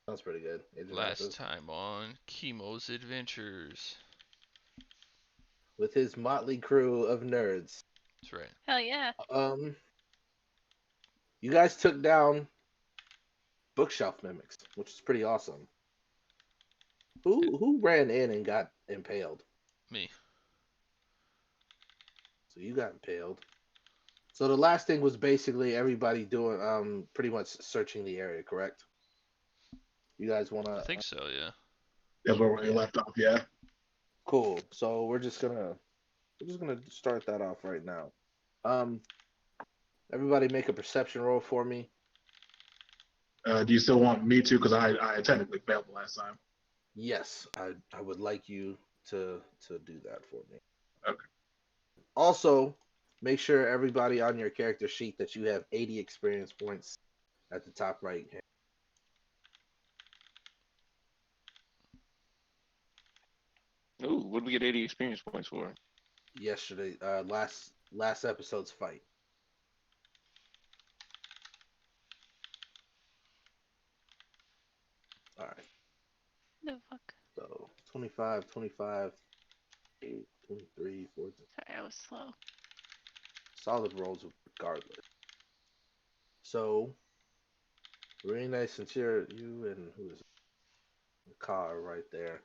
Sounds pretty good. Agent Last Athos. time on Chemo's Adventures. With his motley crew of nerds. That's right. Hell yeah. Um, you guys took down bookshelf mimics, which is pretty awesome. Yeah, Who ran in and got impaled? me. So you got impaled. So the last thing was basically everybody doing pretty much searching the area, correct? You guys I wanna think so, yeah. Yeah, where we yeah, left off. Yeah. cool. So we're just gonna start that off right now. Um everybody make a perception roll for me. Do you still want me to? Because I technically failed the last time. Yes, I would like you to do that for me. Okay. Also, make sure everybody on your character sheet that you have 80 experience points at the top right hand. Ooh, what did we get 80 experience points for? Yesterday, last episode's fight. All right. The fuck? So 25, 25, 8, 23, 14. Sorry, I was slow. Solid rolls regardless. So, really nice since you and who is it? Car right there.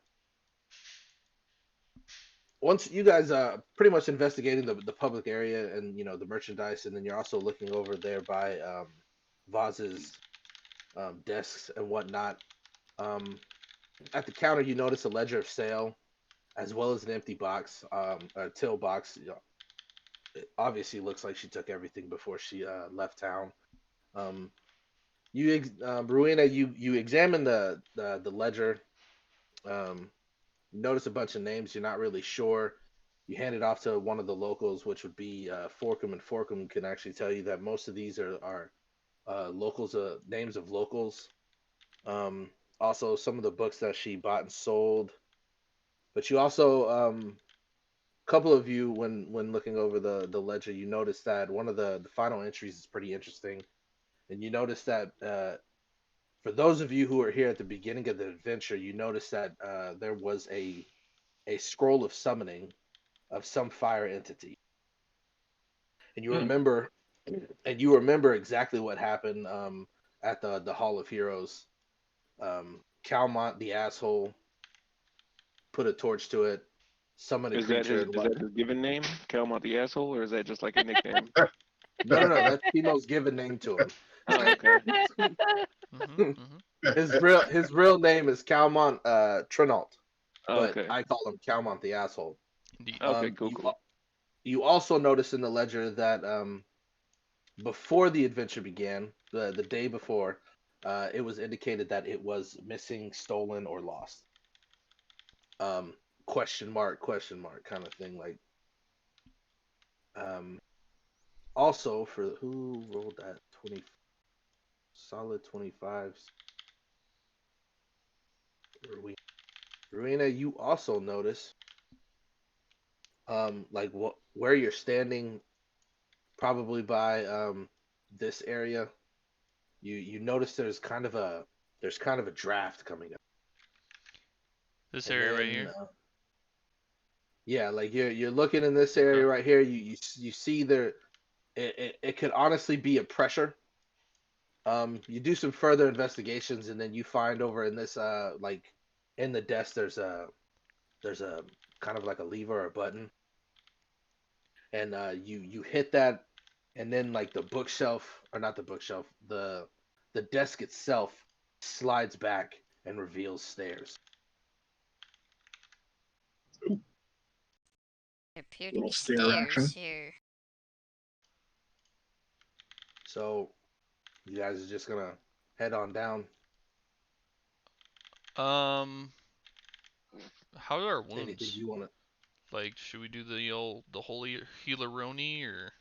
Once you guys pretty much investigating the public area and the merchandise, and then you're also looking over there by Vaz's desks and whatnot. Um, at the counter, you notice a ledger of sale as well as an empty box, a till box. It obviously looks like she took everything before she left town. Um, Rowena, you examine the ledger. Um, notice a bunch of names. You're not really sure. You hand it off to one of the locals, which would be Forkum, and Forkum can actually tell you that most of these are locals, names of locals. Um, Also, some of the books that she bought and sold. But you also, a couple of you, when looking over the ledger, you notice that one of the final entries is pretty interesting, and you notice that for those of you who are here at the beginning of the adventure, you notice that there was a scroll of summoning of some fire entity, and you Hmm. remember, and you remember exactly what happened at the Hall of Heroes. Calmont, the asshole, put a torch to it, summoned a Is that creature, his and is that his given name, Calmont the asshole, or is that just like a nickname? no, that's Temo's given name to him. Oh, okay. Mm-hmm. Mm-hmm. His real name is Calmont Trinault, but Okay. I call him Calmont the asshole. Indeed. Okay. Cool. You Cool. you also notice in the ledger that before the adventure began, the day before, it was indicated that it was missing, stolen, or lost. Um, question mark kind of thing. Like, um, also for who rolled that 20 solid 25s, Rowena, you also notice, like what where you're standing, probably by this area. You notice there's kind of a draft coming up, This and area right then here. yeah, like you're looking in this area Okay. right here. You see there, it could honestly be a pressure. You do some further investigations, and then you find over in this like in the desk there's a kind of like a lever or a button, and you hit that, and then like the bookshelf, or not the bookshelf, the desk itself slides back and reveals stairs. There appear to Little be stair stairs action. here. So you guys are just gonna head on down. Um, how are our Anything wounds? you wanna? Like, should we do the holy healeroni or?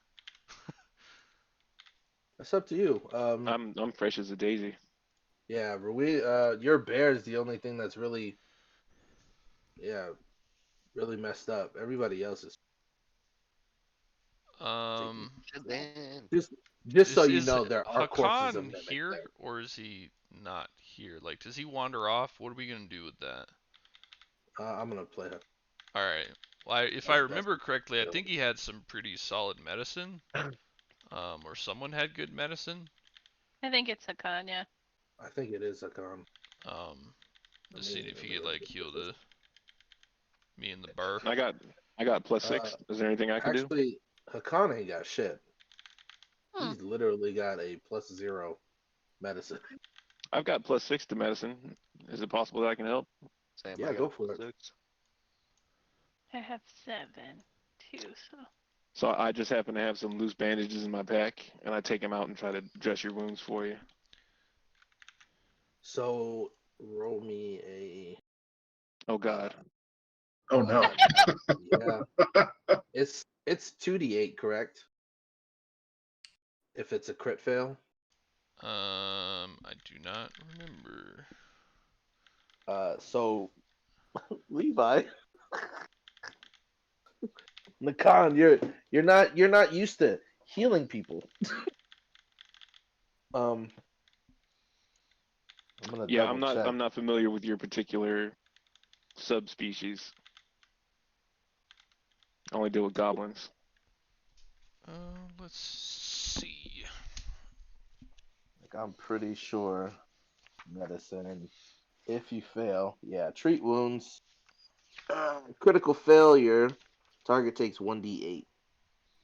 That's up to you. I'm fresh as a daisy. Yeah, Rui, your bear is the only thing that's really, yeah, really messed up. Everybody else is taking. Um, Chillin'. Just just so you is know, there are corpses of Hakan mimic here there. or is he not here? Like, does he wander off? What are we gonna do with that? I'm gonna play her. All right. Well, if I remember correctly, I think he had some pretty solid medicine. Or someone had good medicine. I think it's a con, yeah. I think it is a con. Just seeing if he could like heal me and the bar. I got +6. Is there anything I can do? Actually, Hakan ain't got shit. Hmm. He's literally got a +0 medicine. I've got +6 to medicine. Is it possible that I can help? Same. Yeah, I go got for it. 6. I have 7 too, so. So I just happen to have some loose bandages in my pack, and I take them out and try to dress your wounds for you. So roll me a. Oh God. Oh no. Yeah, it's 2d8, correct? If it's a crit fail. I do not remember. So Levi, Nakan, you're not used to healing people. I'm gonna Yeah, double check. I'm not familiar with your particular subspecies. I only deal with goblins. Let's see. Like, I'm pretty sure medicine, and if you fail, yeah, treat wounds. Critical failure, target takes 1d8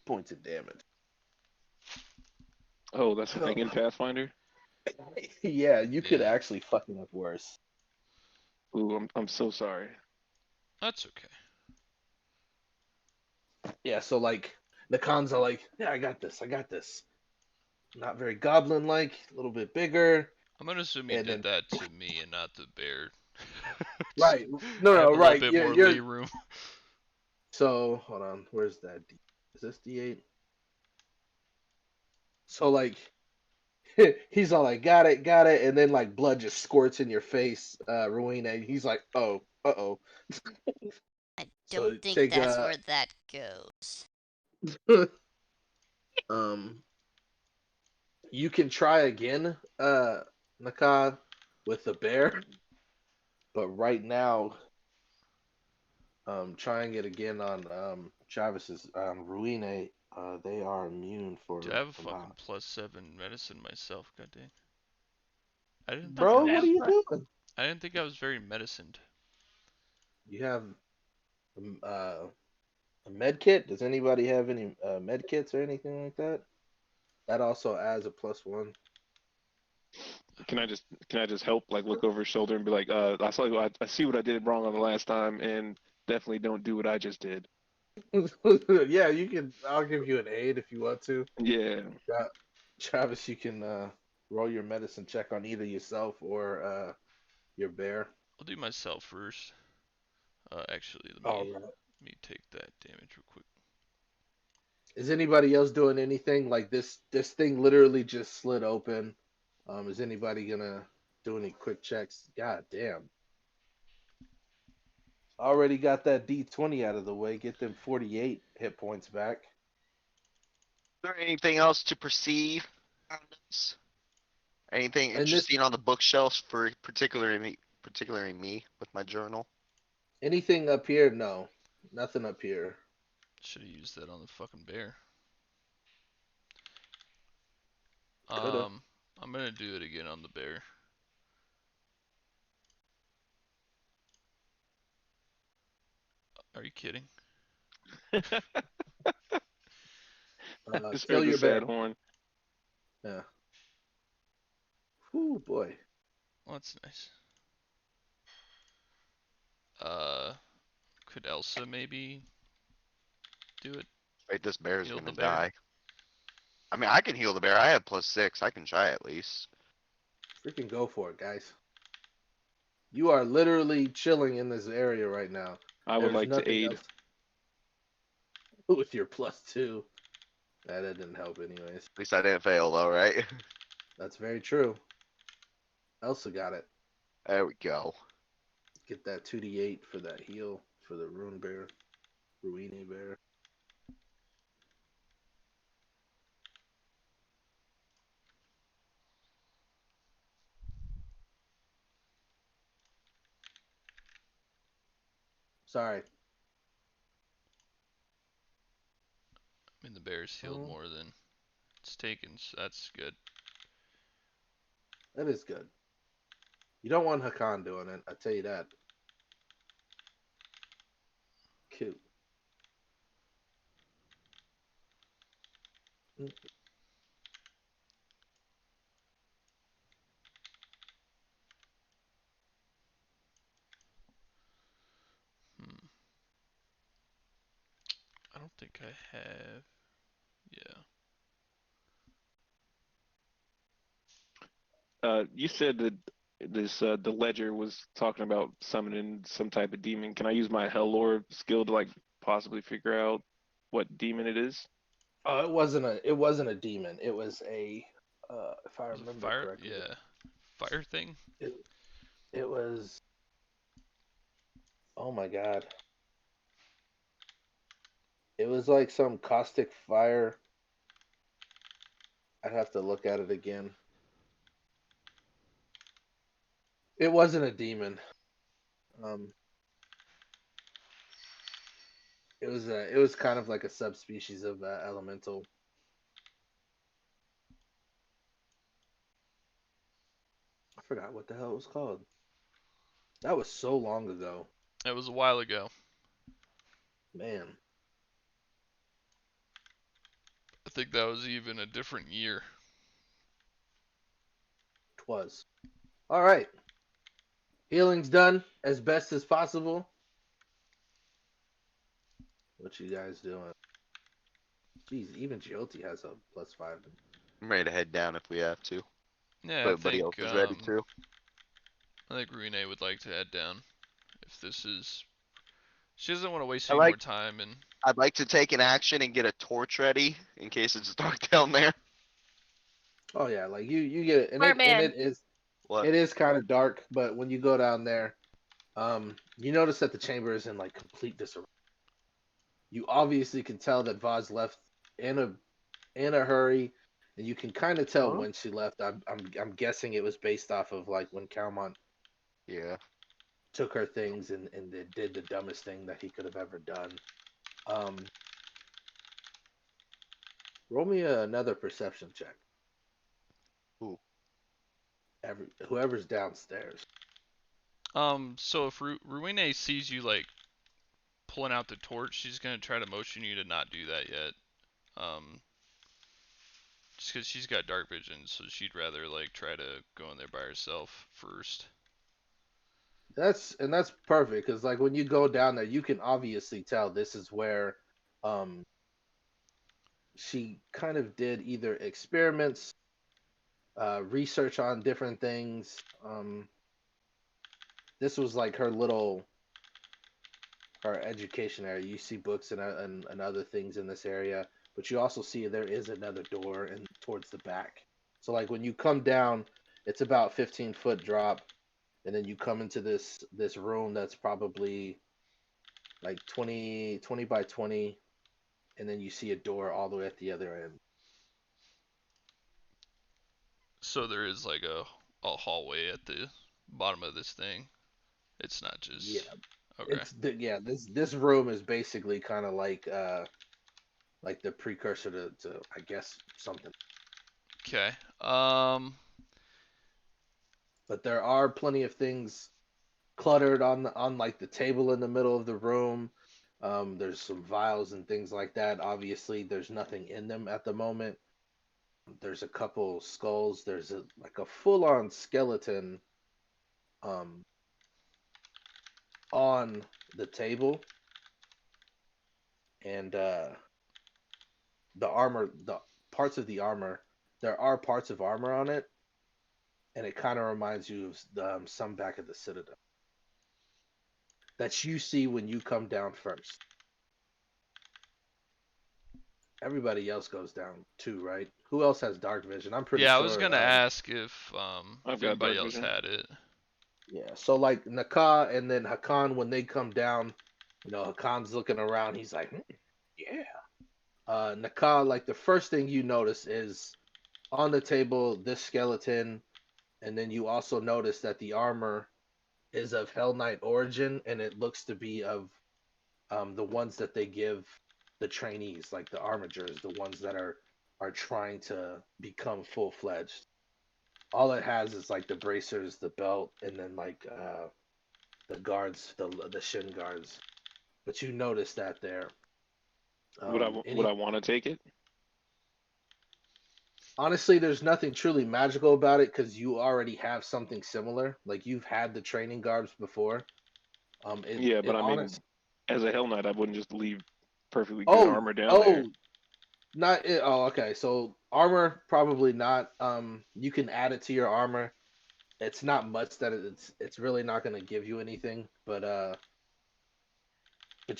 points of damage. Oh, that's the thing in Pathfinder. Yeah, you could Yeah. actually fucking up worse. Ooh, I'm so sorry. That's okay. Yeah, so like the cons are like, yeah, I got this. Not very goblin like, a little bit bigger. I'm gonna assume he And did then- that to me and not the bear. Right. I No, have a right. little bit more You're... lee room. So hold on, where's that D? Is this D8? So like he's all like, got it, and then like blood just squirts in your face, Rowena, and he's like, oh, uh-oh. I So don't think take, that's where that goes. You can try again, Nakad, with the bear, but right now, trying it again on Travis's Ruine, they are immune for. Dude, I have a from fucking +7 medicine myself. God dang. I didn't. Bro, think I what was, are you doing? I didn't think I was very medicined. You have a med kit. Does anybody have any med kits or anything like that? That also adds a +1. Can I just help, like look over his shoulder and be like, I see what I did wrong on the last time, and definitely don't do what I just did. Yeah, you can. I'll give you an aid if you want to. Yeah. Travis, you can roll your medicine check on either yourself or your bear. I'll do myself first. Actually, All let right. me take that damage real quick. Is anybody else doing anything like this? This thing literally just slid open. Is anybody gonna do any quick checks? God damn. Already got that D20 out of the way. Get them 48 hit points back. Is there anything else to perceive on this? Anything And this- interesting on the bookshelves for particularly me with my journal? Anything up here? No. Nothing up here. Should have used that on the fucking bear. Coulda. I'm gonna do it again on the bear. Are you kidding? Just Kill heard the your bear. sad horn. Yeah. Ooh, boy. Well, that's nice. Could Elsa maybe do it? Wait, this bear is Heal gonna the bear. die. I mean, I can heal the bear. I have +6. I can try at least. Freaking go for it, guys. You are literally chilling in this area right now. I would There's like to nothing aid. else. With your +2. That didn't help anyways. At least I didn't fail though, right? That's very true. Elsa got it. There we go. Get that 2d8 for that heal for the Rune Bear. Ruini Bear. Sorry. I mean, the Bears healed Mhm. more than it's taken, so that's good. That is good. You don't want Hakan doing it. I tell you that. Cute. Hmm. I don't think I have. Yeah. You said that this the ledger was talking about summoning some type of demon. Can I use my Hell Lore skill to like possibly figure out what demon it is? Oh, it wasn't a demon. It was a if I Was it remember fire? correctly. Yeah. Fire thing? It it was oh my god. It was like some caustic fire. I'd have to look at it again. It wasn't a demon. Um it was kind of like a subspecies of elemental. I forgot what the hell it was called. That was so long ago. It was a while ago. Man. I think that was even a different year. Twas. All right. Healing's done as best as possible. What you guys doing? Jeez, even Jyoti has a +5. I'm ready to head down if we have to. Yeah, But everybody else is ready to. I think Rene would like to head down. If this is, she doesn't want to waste I any more like- time, and I'd like to take an action and get a torch ready in case it's dark down there. Oh yeah, like you get it, and Smart man. What? it is kind of dark, but when you go down there, you notice that the chamber is in like complete disarray. You obviously can tell that Vaz left in a hurry, and you can kind of tell Huh? when she left. I'm guessing it was based off of like when Calmont Yeah. took her things and did the dumbest thing that he could have ever done. Um, roll me another perception check. Who? Whoever's downstairs. so if Rene sees you like pulling out the torch, she's gonna try to motion you to not do that yet. Just because she's got dark vision, so she'd rather like try to go in there by herself first. That's perfect because like when you go down there, you can obviously tell this is where she kind of did either experiments, research on different things. This was like her education area. You see books and other things in this area, but you also see there is another door and towards the back. So like when you come down, it's about 15-foot drop, and then you come into this room that's probably like 20 by 20, and then you see a door all the way at the other end. So there is like a hallway at the bottom of this thing. It's not just Yeah. okay. This room is basically kind of like the precursor to I guess something. Okay. But there are plenty of things cluttered on like the table in the middle of the room. There's some vials and things like that. Obviously, there's nothing in them at the moment. There's a couple skulls. There's like a full-on skeleton on the table, and the armor, the parts of the armor, there are parts of armor on it, and it kind of reminds you of some back at the Citadel that you see when you come down first. Everybody else goes down too, right? Who else has dark vision? I'm pretty Yeah, sure. I was gonna ask if I've got anybody dark else vision. had it. Yeah, so like Naka and then Hakan, when they come down, Hakan's looking around. He's like, yeah. Naka, like the first thing you notice is on the table this skeleton, and then you also notice that the armor is of Hell Knight origin, and it looks to be of the ones that they give the trainees, like the armigers, the ones that are trying to become full fledged. All it has is like the bracers, the belt, and then like the guards, the shin guards. But you notice that there. Would I want to take it? Honestly, there's nothing truly magical about it because you already have something similar. Like you've had the training garbs before. Yeah, It but I mean, honest. as a Hell Knight, I wouldn't just leave perfectly good Oh, armor down there. oh, not it. Oh, okay. So armor probably not. You can add it to your armor. It's not much that it's really not going to give you anything, but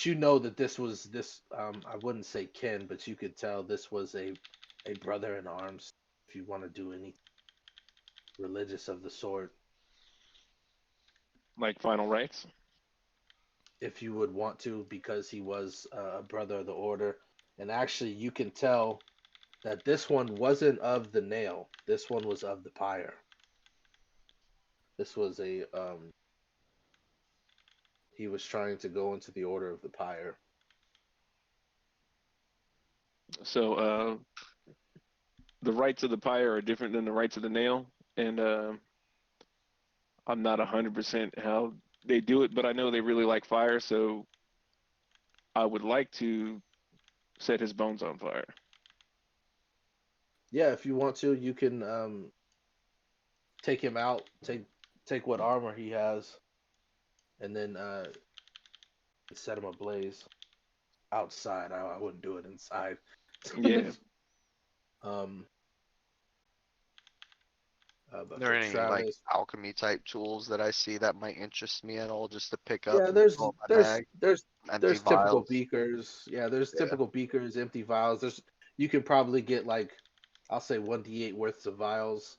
you know that this was this. I wouldn't say kin, but you could tell this was a brother in arms. If you want to do any religious of the sort, Like final rites. if you would want to, because he was a brother of the order. And actually, you can tell that this one wasn't of the nail. This one was of the pyre. This was a he was trying to go into the order of the pyre. So the rights of the pyre are different than the rights of the nail, and I'm not 100% how they do it, but I know they really like fire, so I would like to set his bones on fire. Yeah, if you want to, you can take him out, take what armor he has, and then set him ablaze outside. I wouldn't do it inside. Yeah. um, Are but there for any like Travis, alchemy type tools that I see that might interest me at all just to pick up yeah, and throw in my bag? Empty there's typical vials. beakers. Yeah, there's Yeah. typical beakers, empty vials. There's you can probably get like I'll say 1d8 worths of vials,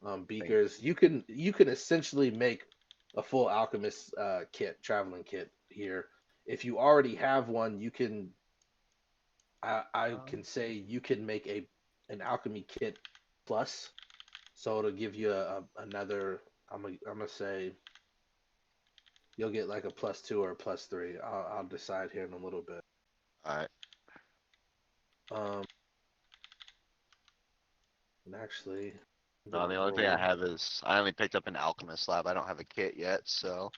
Thank beakers. You can essentially make a full alchemist kit, traveling kit here. If you already have one, you can I can say you can make an alchemy kit plus, so it'll give you another. I'm gonna say you'll get like a +2 or a +3. I'll decide here in a little bit. Alright. Um, and actually, I'm No, gonna the only thing I roll. have is I only picked up an alchemist lab. I don't have a kit yet, so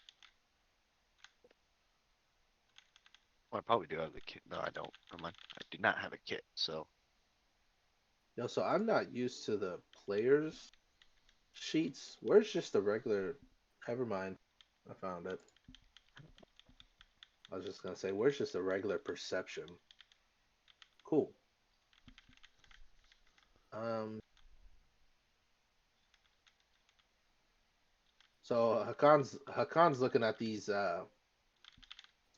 well, I probably do have the kit. No, I don't. Never mind. I do not have a kit, so No, so I'm not used to the players sheets. Where's just the regular? Never mind. I found it. I was just gonna say, where's just the regular perception? Cool. Um, so Hakan's looking at these,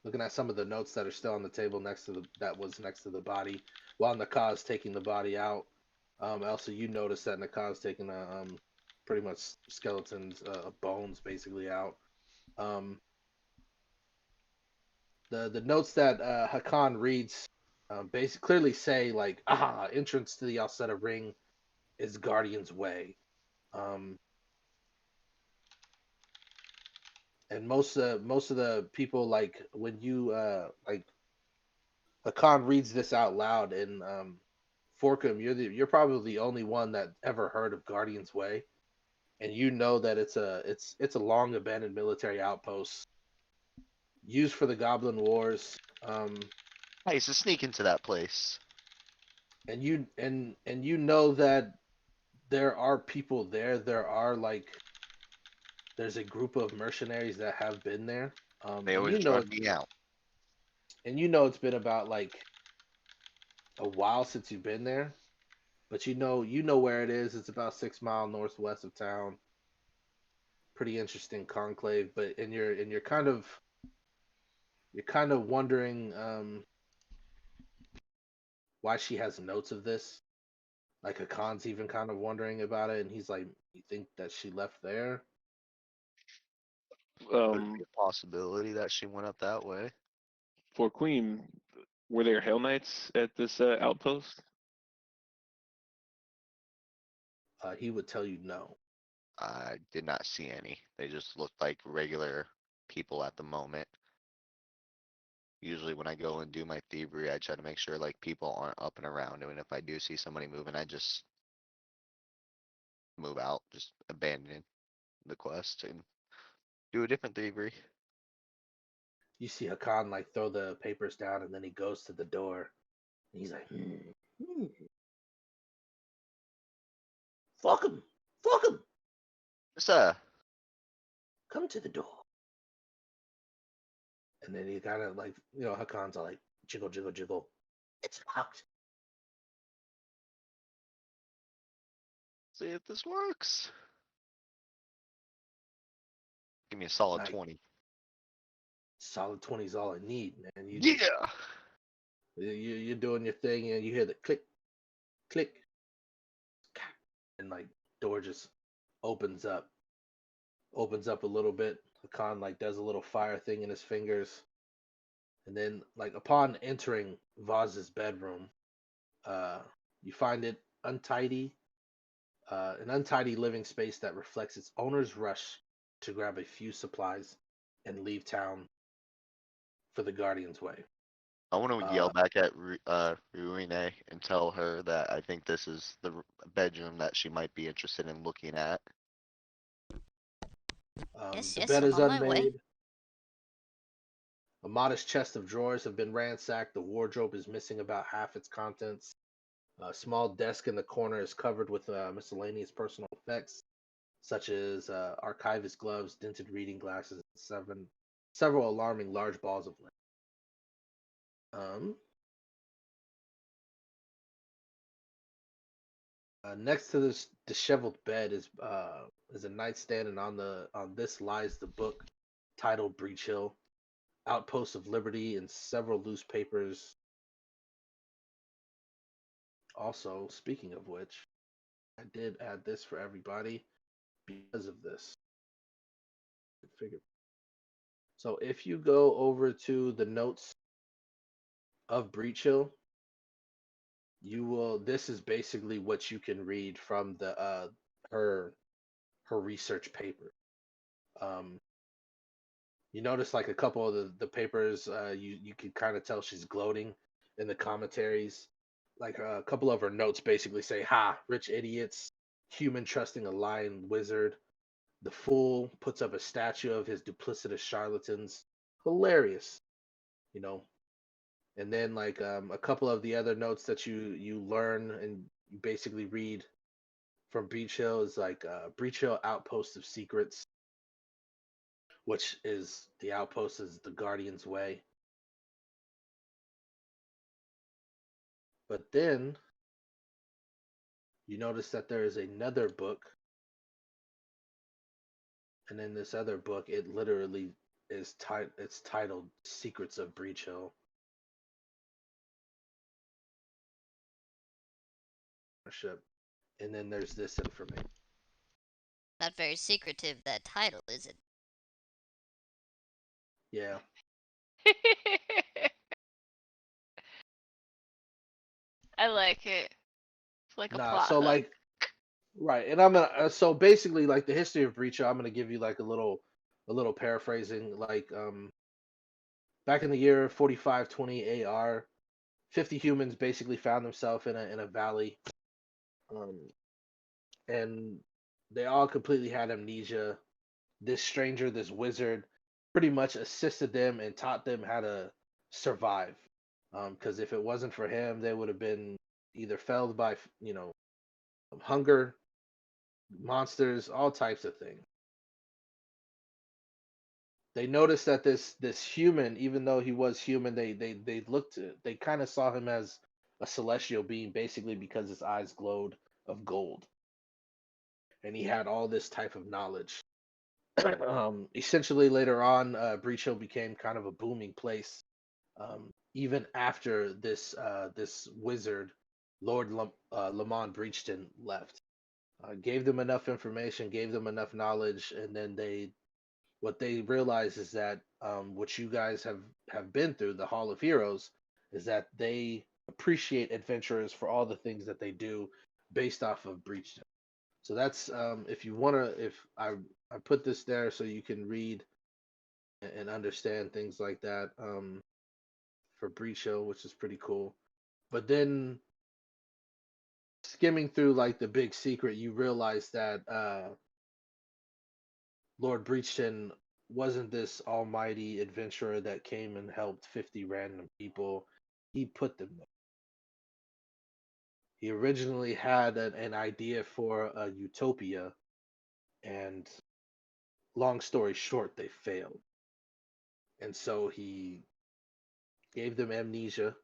looking at some of the notes that are still on the table next to that was next to the body, while Nakaz taking the body out. Elsa, you notice that Nakaz taking pretty much skeletons, bones basically out. Um, the notes that Hakan reads basically clearly say like, entrance to the Alceta ring is Guardian's Way. Um, and most of the people, like when you like Hakan reads this out loud, and Forkum, you're probably the only one that ever heard of Guardian's Way, and you know that it's a long abandoned military outpost used for the Goblin Wars. I used to sneak into that place. And you know that there are people there. There's a group of mercenaries that have been there. They And always drug me out. it's been about like a while since you've been there, but you know where it is. It's about 6 miles northwest of town. Pretty interesting conclave, but and you're kind of wondering why she has notes of this. Like Hakan's even kind of wondering about it, and he's like, "You think that she left there?" Could it be a possibility that she went up that way? For Queen, were there Hell Knights at this outpost? He would tell you no. I did not see any. They just looked like regular people at the moment. Usually when I go and do my thievery, I try to make sure like people aren't up and around, and if I do see somebody moving, I just move out, just abandon the quest and do a different thievery. You see Hakan like throw the papers down, and then he goes to the door. And he's like, fuck him, fuck him, Sir, come to the door. And then he kind of like, Hakan's all like, jiggle, jiggle, jiggle. It's locked. see if this works. Give me a solid Like, 20. Solid 20 is all I need, man. Yeah. You're doing your thing, and you hear the click, click, and like door just opens up a little bit. Hakan like does a little fire thing in his fingers, and then like upon entering Vaz's bedroom, you find it untidy, an untidy living space that reflects its owner's rush to grab a few supplies and leave town for the Guardian's Way. I want to yell back at Ruine and tell her that I think this is the bedroom that she might be interested in looking at. Yes, The yes, bed I'm is on my way. unmade. A modest chest of drawers have been ransacked. The wardrobe is missing about half its contents. A small desk in the corner is covered with miscellaneous personal effects, such as archivist gloves, dented reading glasses, and several alarming large balls of lint. Next to this disheveled bed is a nightstand, and on this lies the book titled Breach Hill, Outposts of Liberty, and several loose papers. Also, speaking of which, I did add this for everybody because of this. Figure. So if you go over to the notes of Breach Hill, you will. This is basically what you can read from the her research paper. You notice like a couple of the papers, you can kind of tell she's gloating in the commentaries. Like a couple of her notes basically say, "Ha, rich idiots, human trusting a lying wizard. The fool puts up a statue of his duplicitous charlatans. Hilarious, you know." And then like a couple of the other notes that you learn and you basically read from Breach Hill is like Breach Hill Outpost of Secrets, which is the outpost is the Guardian's Way. But then you notice that there is another book, and in this other book, it literally is it's titled Secrets of Breach Hill. And then there's this information. Not very secretive, that title, is it? Yeah. I like it. It's like a Nah, plot so hook. like right, and I'm gonna so basically like the history of Breach Hill, I'm gonna give you like a little paraphrasing. Like back in the year 4520 AR, 50 humans basically found themselves in a valley, and they all completely had amnesia. This stranger, this wizard, pretty much assisted them and taught them how to survive. Because if it wasn't for him, they would have been either felled by hunger, monsters, all types of things. They noticed that this human, even though he was human, they kind of saw him as a celestial being, basically because his eyes glowed of gold, and he had all this type of knowledge. Essentially, later on, Breach Hill became kind of a booming place. Even after this wizard, Lord Lamont Breachton, left, gave them enough information, gave them enough knowledge, and then what they realize is that what you guys have been through, the Hall of Heroes, is that they appreciate adventurers for all the things that they do based off of Breachton. So that's if you wanna, if I put this there so you can read and understand things like that. for Breach Hill, which is pretty cool. But then skimming through like the big secret, you realize that Lord Breachton wasn't this almighty adventurer that came and helped 50 random people. He put them there. He originally had an idea for a utopia, and long story short, they failed. And so he gave them amnesia,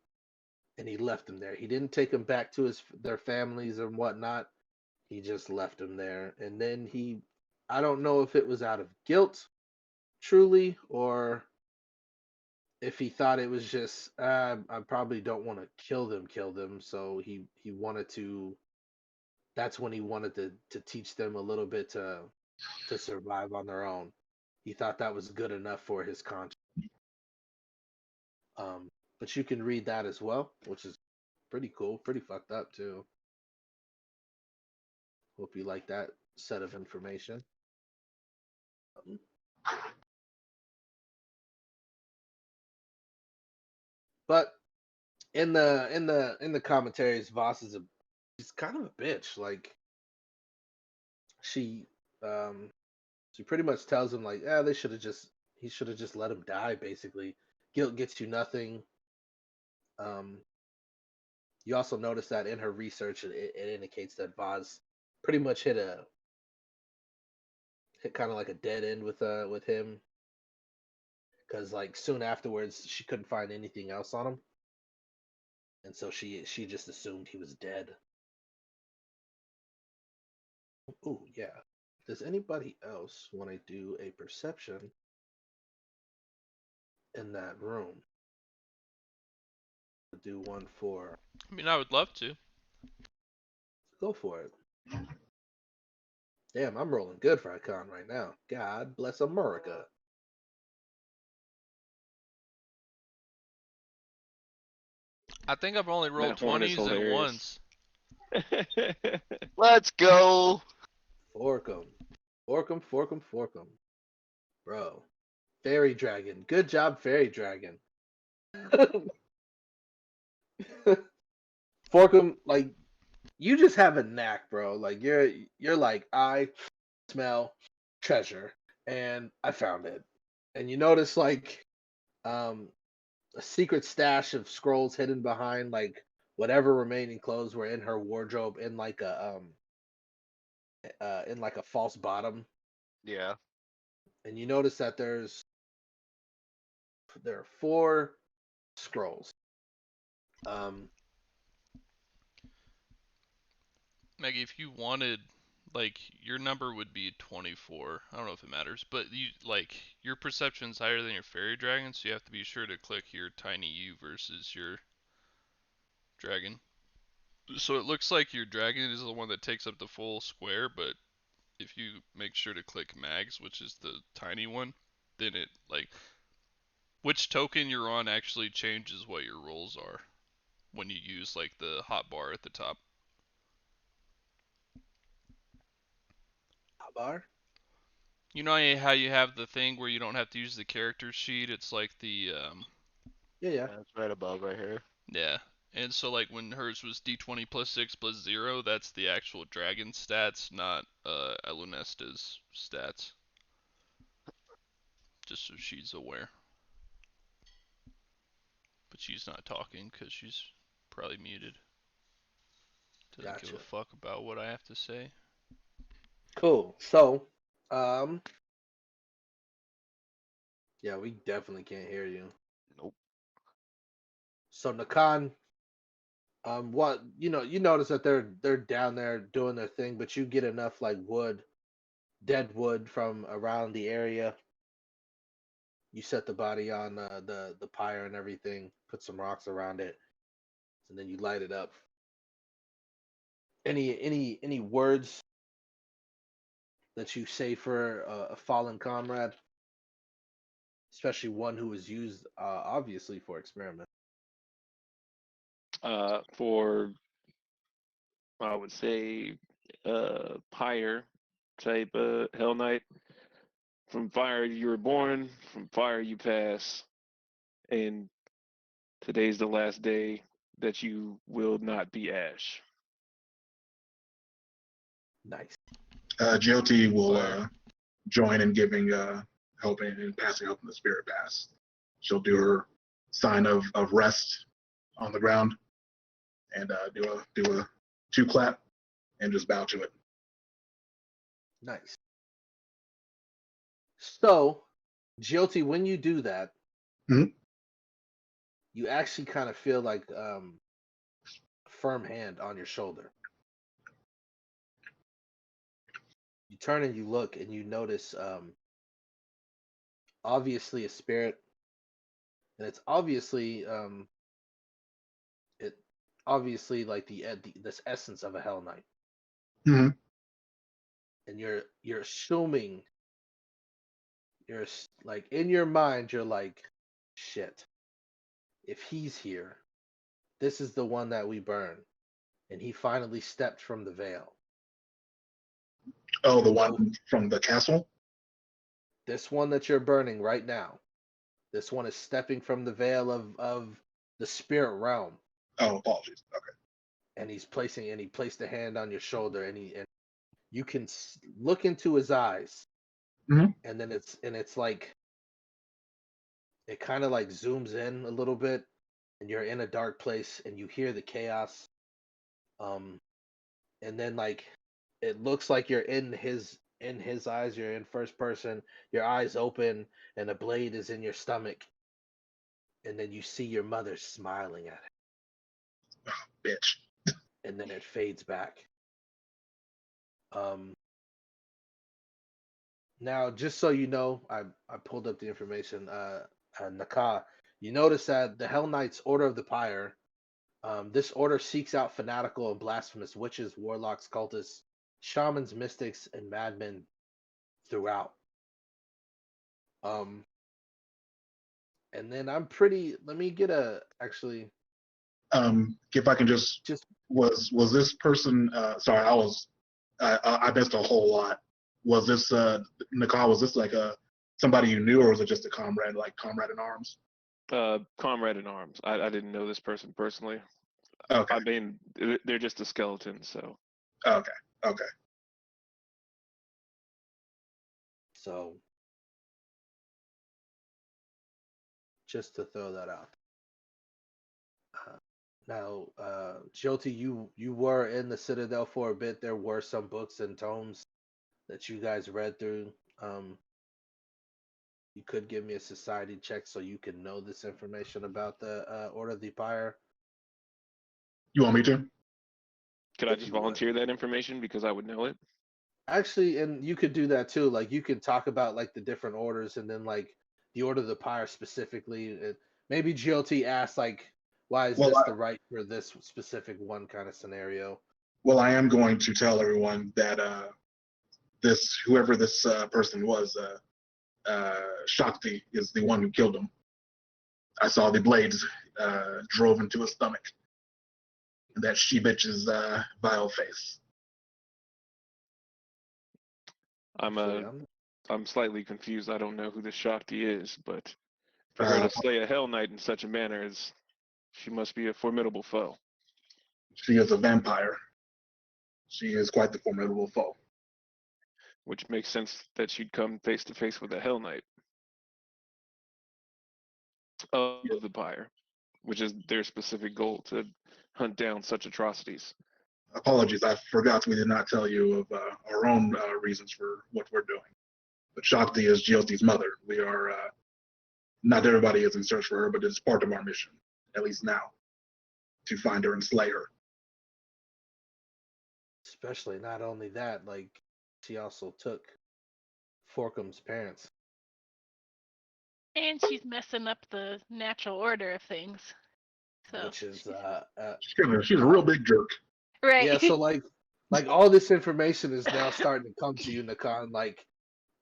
and he left them there. He didn't take them back to their families and whatnot. He just left them there. And then I don't know if it was out of guilt, truly, or if he thought it was just, I probably don't want to kill them. So he wanted to, that's when he wanted to teach them a little bit to survive on their own. He thought that was good enough for his conscience. But you can read that as well, which is pretty cool, pretty fucked up too. Hope you like that set of information. But in the commentaries, Voss is she's kind of a bitch. Like she pretty much tells him like, yeah, he should have just let him die. Basically, guilt gets you nothing. You also notice that in her research, it indicates that Voss pretty much hit kind of like a dead end with him, because like soon afterwards she couldn't find anything else on him, and so she just assumed he was dead. Oh yeah. Does anybody else want to do a perception in that room? Do one for. I mean, I would love to. Go for it. Damn, I'm rolling good for Icon right now. God bless America. I think I've only rolled That horn is 20s and hilarious. once. Let's go. Fork 'em. Bro. Fairy Dragon. Good job, Fairy Dragon. Fork 'em, like, you just have a knack, bro. Like, you're like, I smell treasure, and I found it. And you notice, like, a secret stash of scrolls hidden behind, like, whatever remaining clothes were in her wardrobe in like a false bottom. Yeah. And you notice that there are 4 scrolls. Maggie, if you wanted, like, your number would be 24. I don't know if it matters, but your perception's higher than your fairy dragon, so you have to be sure to click your tiny U versus your dragon. So it looks like your dragon is the one that takes up the full square, but if you make sure to click Mags, which is the tiny one, then it, like, which token you're on actually changes what your rolls are when you use, like, the hotbar at the top. Bar? You know how you have the thing where you don't have to use the character sheet? It's like the, Yeah. That's right above right here. yeah. And so, like, when hers was d20 plus 6 plus 0, that's the actual dragon stats, not Elunesta's stats. Just so she's aware. But she's not talking because she's probably muted. Doesn't give a Gotcha. fuck about what I have to say. Cool. So, yeah, we definitely can't hear you. Nope. So Nakan, what you notice that they're down there doing their thing, but you get enough like dead wood from around the area. You set the body on the pyre and everything, put some rocks around it, and then you light it up. Any words that you say for a fallen comrade, especially one who was used obviously for experiment? For I would say pyre type Hell Knight. From fire you were born, from fire you pass, and Today's the last day that you will not be Ash. Nice. GOT will Fire. join in giving help and passing up in the spirit pass. She'll do her sign of rest on the ground and do a 2 clap and just bow to it. Nice. So, GLT, when you do that, Mhm. you actually kind of feel like a firm hand on your shoulder. You turn and you look and you notice obviously a spirit, and it's obviously like this essence of a Hell Knight. Mhm. And you're assuming, like in your mind you're like, shit, if he's here, this is the one that we burn, and he finally stepped from the veil. Oh, the You know, one from the castle? this one that you're burning right now, this one is stepping from the veil of the spirit realm, Oh, apologies. Okay. and he placed a hand on your shoulder, and you can look into his eyes, Mhm. and then it's like it kind of like zooms in a little bit, and you're in a dark place, and you hear the chaos, and then like it looks like you're in his eyes, you're in first person, your eyes open, and a blade is in your stomach, and then you see your mother smiling at it, Bitch. and then it fades back. Now, just so you know, I pulled up the information. Naka, you notice that the Hell Knights Order of the Pyre, this order seeks out fanatical and blasphemous witches, warlocks, cultists, shamans, mystics, and madmen throughout. And then let me get actually. If I can just was this person sorry, I missed a whole lot. Was this Nicole, was this like somebody you knew, or was it just a comrade, like comrade in arms? Comrade in arms. I didn't know this person personally. Okay. I mean, they're just a skeleton, so. Okay. So, just to throw that out. Now, Jyoti, you were in the Citadel for a bit. There were some books and tomes that you guys read through. You could give me a society check so you can know this information about the Order of the Pyre. You want me to? Could I If just you would. volunteer that information because I would know it? Actually, and you could do that too. Like you could talk about like the different orders, and then like the Order of the Pyre specifically. Maybe GLT asks like, why is Well, this the right for this specific one kind of scenario? Well, I am going to tell everyone that whoever this person was, Shakti is the one who killed him. I saw the blades drove into his stomach. That she bitch's vile face. I'm slightly confused. I don't know who the Shakti is, but for her to slay a Hell Knight in such a manner she must be a formidable foe. She is a vampire. She is quite the formidable foe. Which makes sense that she'd come face to face with a Hell Knight of the Pyre, which is their specific goal, to hunt down such atrocities. Apologies, I forgot we did not tell you of our own reasons for what we're doing. But Shakti is GLT's mother. We are, not everybody is in search for her, but it's part of our mission, at least now, to find her and slay her. Especially not only that, like she also took Forkum's parents. And she's messing up the natural order of things. So Which is she's a real big jerk. right. Yeah, so like all this information is now starting to come to you, Nakan. Like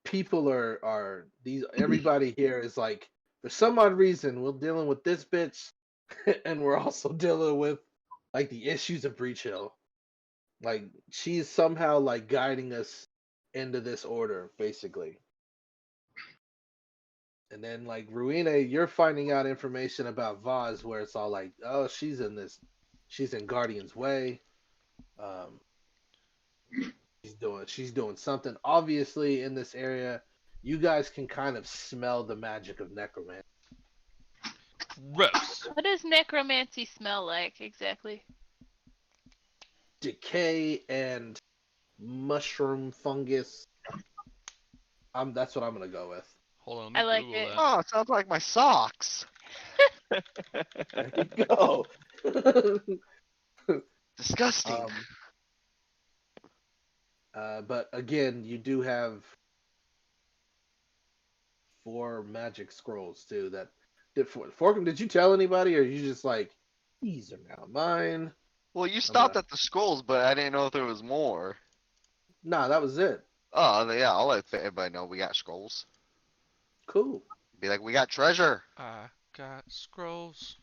people are everybody here is like, for some odd reason we're dealing with this bitch and we're also dealing with like the issues of Breach Hill. Like she's somehow like guiding us into this order, basically. And then like Ruine, you're finding out information about Vaz where it's all like, oh, she's in Guardian's Way. Um, she's doing something. Obviously, in this area, you guys can kind of smell the magic of necromancy. Gross. What does necromancy smell like exactly? Decay and mushroom fungus. That's what I'm gonna go with. Hold on, let me I like Google it. that. Oh, it sounds like my socks. There you go. Disgusting. But again, you do have 4 magic scrolls too. Forkum, did you tell anybody, or are you just like, these are now mine? Well, you stopped gonna- at the scrolls, but I didn't know if there was more. Nah, that was it. Oh, yeah, I'll let everybody know we got scrolls. Cool. Be like, we got treasure. I got scrolls.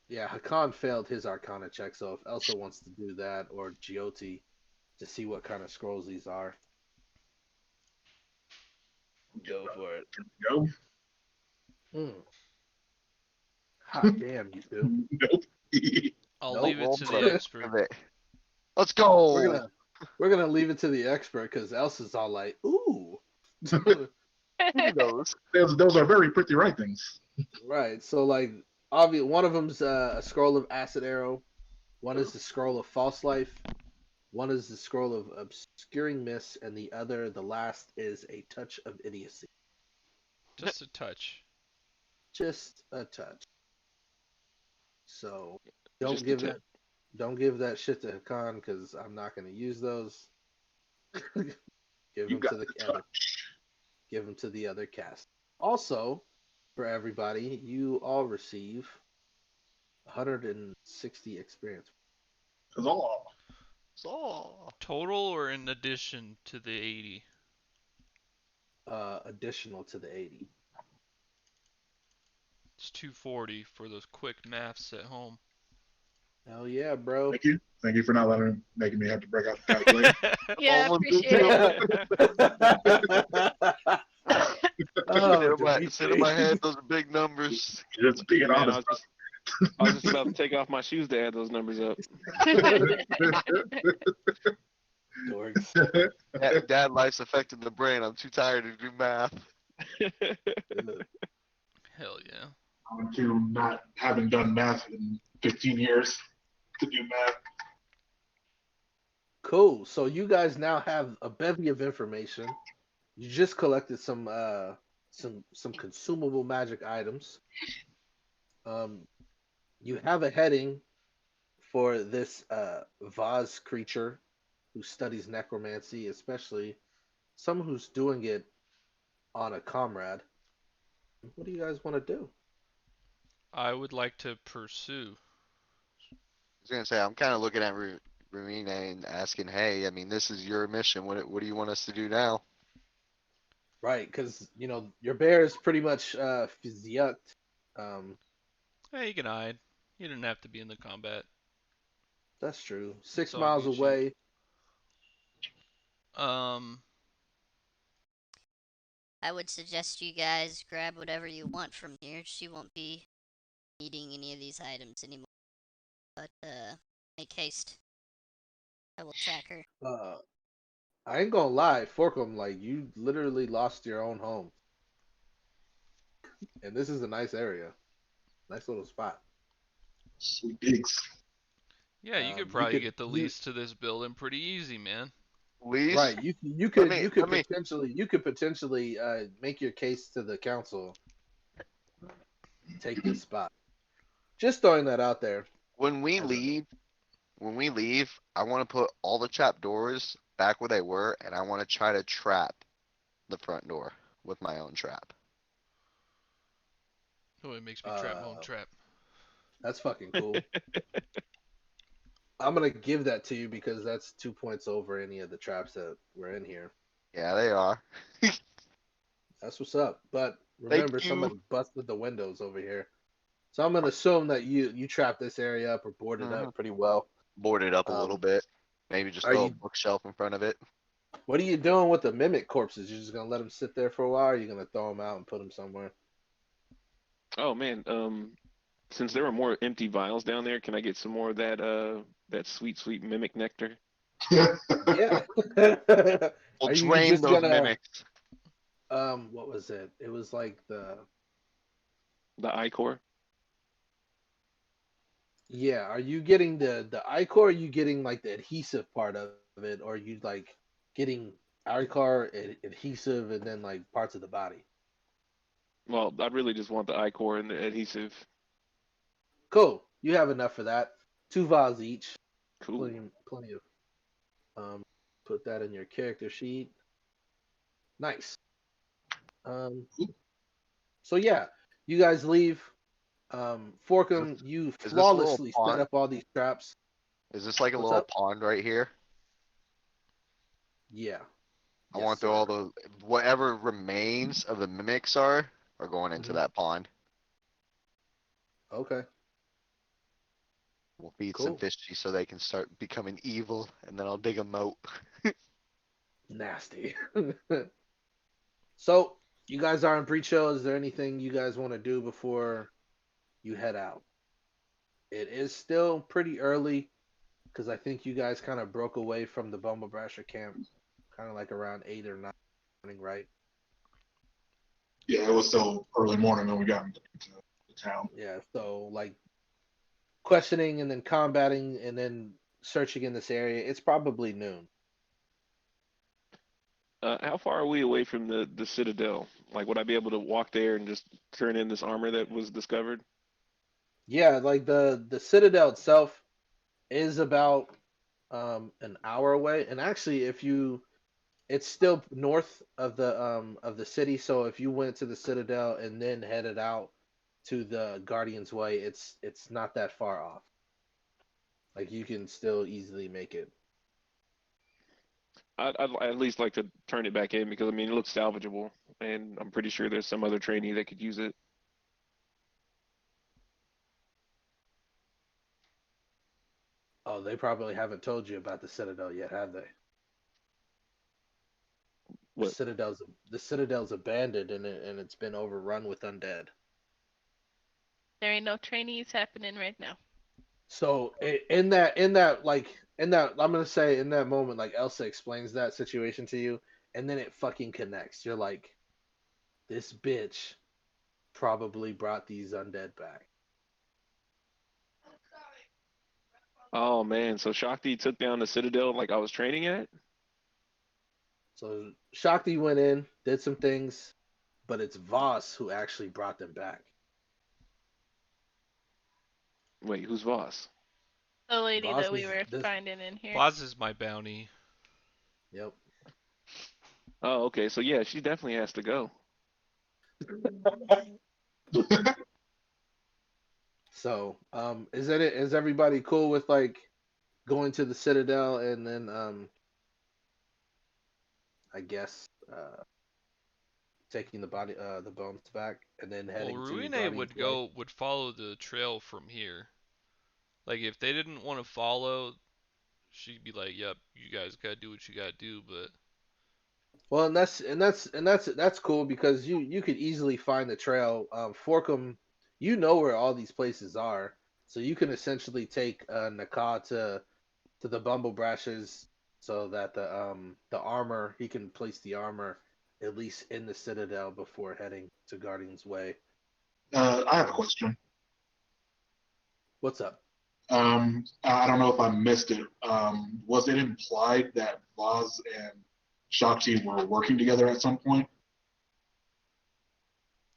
Yeah, Hakan failed his Arcana check, so if Elsa wants to do that, or Gioti, to see what kind of scrolls these are, go for it. Go. Hot damn, you two. Nope. I'll Nope, leave it roll to for the it. expert. Let's go. We're gonna leave it to the expert because Elsa's all like, ooh. Who knows? Those are very pretty writings. Right. So like, obvious one of them's a scroll of acid arrow. One is the scroll of false life. One is the scroll of obscuring mist, and the last, is a touch of idiocy. Just a touch. Just a touch. So Just a don't give that shit to Hakan because I'm not gonna use those. Give You them got to the the other. touch. Give them to the other cast. Also, for everybody, you all receive 160 experience. That's all. So, Total or in addition to the 80? Additional to the 80. It's 240 for those quick maths at home. Hell yeah, bro. Thank you. Thank you for not making me have to break out the calculator. Yeah, Almost appreciate it. Oh, sit in my head, those are big numbers. Just being Man, honest. I was just about to take off my shoes to add those numbers up. dorks. Dad life's affecting the brain. I'm too tired to do math. Hell yeah. On to not having done math in 15 years to do math. Cool. So you guys now have a bevy of information. You just collected some consumable magic items. You have a heading for this Vaz creature who studies necromancy, especially someone who's doing it on a comrade. What do you guys want to do? I would like to pursue. I was gonna say, I'm kind of looking at Ruine and asking, hey, I mean, this is your mission. What do you want us to do now? Right, because your bear is pretty much physiucked. Hey, you can hide. You didn't have to be in the combat. That's true. 6 all miles Gucci. away. I would suggest you guys grab whatever you want from here. She won't be needing any of these items anymore. But, make haste. I will track her. I ain't gonna lie, Forkum, like you literally lost your own home, and this is a nice area, nice little spot. Sweet pigs. Yeah, you You could probably could- get the you- lease to this building pretty easy, man. Lease? Right, you could me- you could let me- potentially make your case to the council, take this spot. Just throwing that out there. When we As a- leave, I want to put all the trap doors back where they were, and I want to try to trap the front door with my own trap. Oh, it makes me trap my own trap. That's fucking cool. I'm gonna give that to you because that's 2 points over any of the traps that were in here. Yeah, they are. That's what's up. But remember, you. somebody busted the windows over here. So I'm gonna assume that you trapped this area up or boarded Mhm. up pretty well. Board it up a little bit. Maybe just are throw a you- bookshelf in front of it. What are you doing with the mimic corpses? You're just gonna let them sit there for a while, or are you gonna throw them out and put them somewhere? Oh man, since there were more empty vials down there, can I get some more of that sweet, sweet mimic nectar? Yeah. We'll Are you drain just those gonna mimics. what was it? It was like The ichor? yeah. Are you getting the ichor? Or are you getting like the adhesive part of it, or are you like getting ichor adhesive and then like parts of the body? Well, I really just want the ichor and the adhesive. Cool. You have enough for that. 2 vials each. Cool. Plenty of. Um, put that in your character sheet. Nice. Um, so yeah, you guys leave. Forkum, you Is this a little flawlessly set pond? up all these traps. Is this like a What's little up? pond right here? Yeah. I Yes, want to throw all sir. the whatever are the mimics are going into Mhm. that pond. Okay. We'll feed some Cool. fishy so they can start becoming evil, and then I'll dig a moat. Nasty. So you guys are in Breach Hill. Is there anything you guys want to do before you head out? It is still pretty early because I think you guys kind of broke away from the Bumble Brasher camp, kind of like around 8 or 9 morning, right? Yeah, it was still early morning when we got into the town. Yeah. So like questioning and then combating and then searching in this area, it's probably noon. How far are we away from the Citadel? Like, would I be able to walk there and just turn in this armor that was discovered? Yeah, like the Citadel itself is about an hour away, and actually, if you, it's still north of the city. So if you went to the Citadel and then headed out to the Guardian's Way, it's not that far off. Like you can still easily make it. I'd at least like to turn it back in because I mean it looks salvageable, and I'm pretty sure there's some other trainee that could use it. Oh, they probably haven't told you about the Citadel yet, have they? The What? Citadel's the Citadel's abandoned and it's been overrun with undead. There ain't no trainees happening right now. So in that I'm gonna say in that moment, like Elsa explains that situation to you, and then it fucking connects. You're like, this bitch probably brought these undead back. Oh man, so Shakti took down the Citadel like I was training at? So Shakti went in, did some things, but it's Voss who actually brought them back. Wait, who's Voss? The lady Voss that we is were this. finding in here. Boz is my bounty. Yep. Oh, okay, so yeah, she definitely has to go. So is everybody cool with like going to the Citadel and then I guess taking the bones back and then Well, heading to Ruine Guardian's Way. would follow the trail from here. Like if they didn't want to follow, she'd be like, "Yep, you guys gotta do what you gotta do." But Well, and that's cool because you could easily find the trail. Forkum, you know where all these places are, so you can essentially take Naka to the Bumble Brashes so that the armor he can place the armor at least in the Citadel before heading to Guardian's Way. I have a question. What's up? I don't know if I missed it. Was it implied that Vaz and Shakti were working together at some point?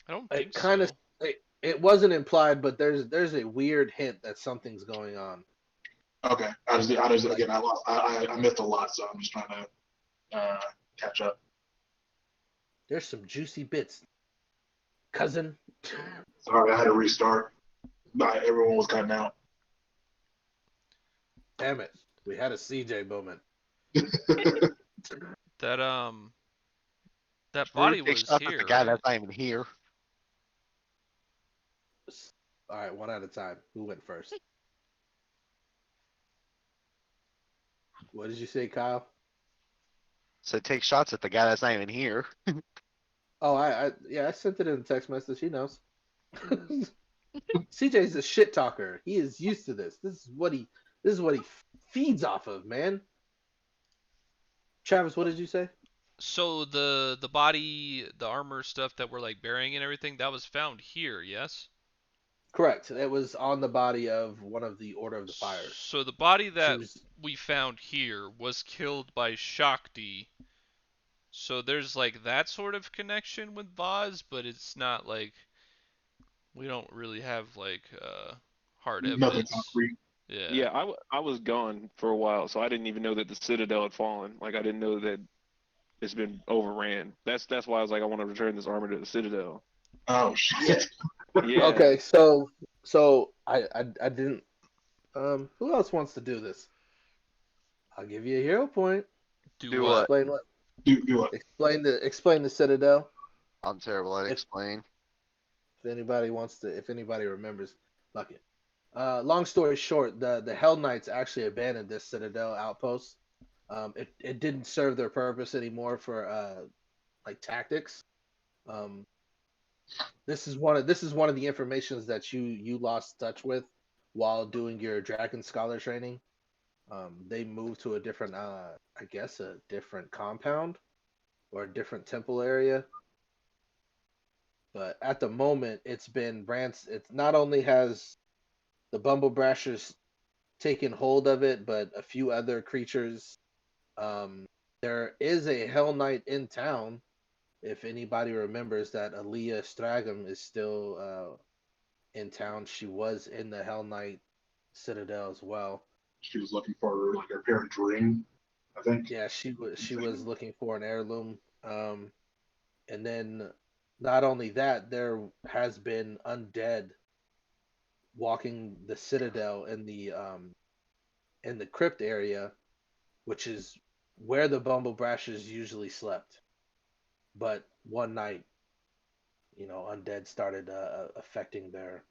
I don't It think kind of so. it wasn't implied, but there's a weird hint that something's going on. Okay, I just Like again, I missed a lot, so I'm just trying to catch up. there's some juicy bits, cousin. Sorry, I had to restart. Everyone was cutting out. Damn it, we had a CJ moment. That that Rude body takes was shots at here, the guy right? that's not even here. All right, one at a time. Who went first? What did you say, Kyle? So take shots at the guy that's not even here. Oh, I sent it in a text message. He knows. CJ's a shit talker. He is used to this. This is what he feeds off of, man. Travis, what did you say? So the body, the armor stuff that we're like burying and everything, that was found here, yes? Correct. It was on the body of one of the Order of the Fires. So the body that was- we found here was killed by Shakti. So there's like that sort of connection with Vaz, but it's not like we don't really have like hard Nothing evidence. concrete. Yeah. Yeah, I was gone for a while, so I didn't even know that the Citadel had fallen. Like, I didn't know that it's been overran. That's why I was like, I want to return this armor to the Citadel. Oh shit. Yeah. Okay, so I didn't. Who else wants to do this? I'll give you a hero point. Do what? Explain the Citadel. I'm terrible at If- explaining. If anybody remembers, fuck it. Long story short, the Hell Knights actually abandoned this Citadel outpost. It didn't serve their purpose anymore for like tactics. This is one of the informations that you lost touch with while doing your Dragon Scholar training. They moved to a different I guess a different compound or a different temple area. But at the moment, it's been It's not only has the Bumble Brashers taken hold of it, but a few other creatures. There is a Hell Knight in town. If anybody remembers that Aaliyah Stragum is still in town, she was in the Hell Knight Citadel as well. She was looking for like her parents' ring, I think. Yeah, she was looking for an heirloom. And then not only that, there has been undead walking the Citadel in the crypt area, which is where the Bumble Brashers usually slept. But one night, undead started affecting their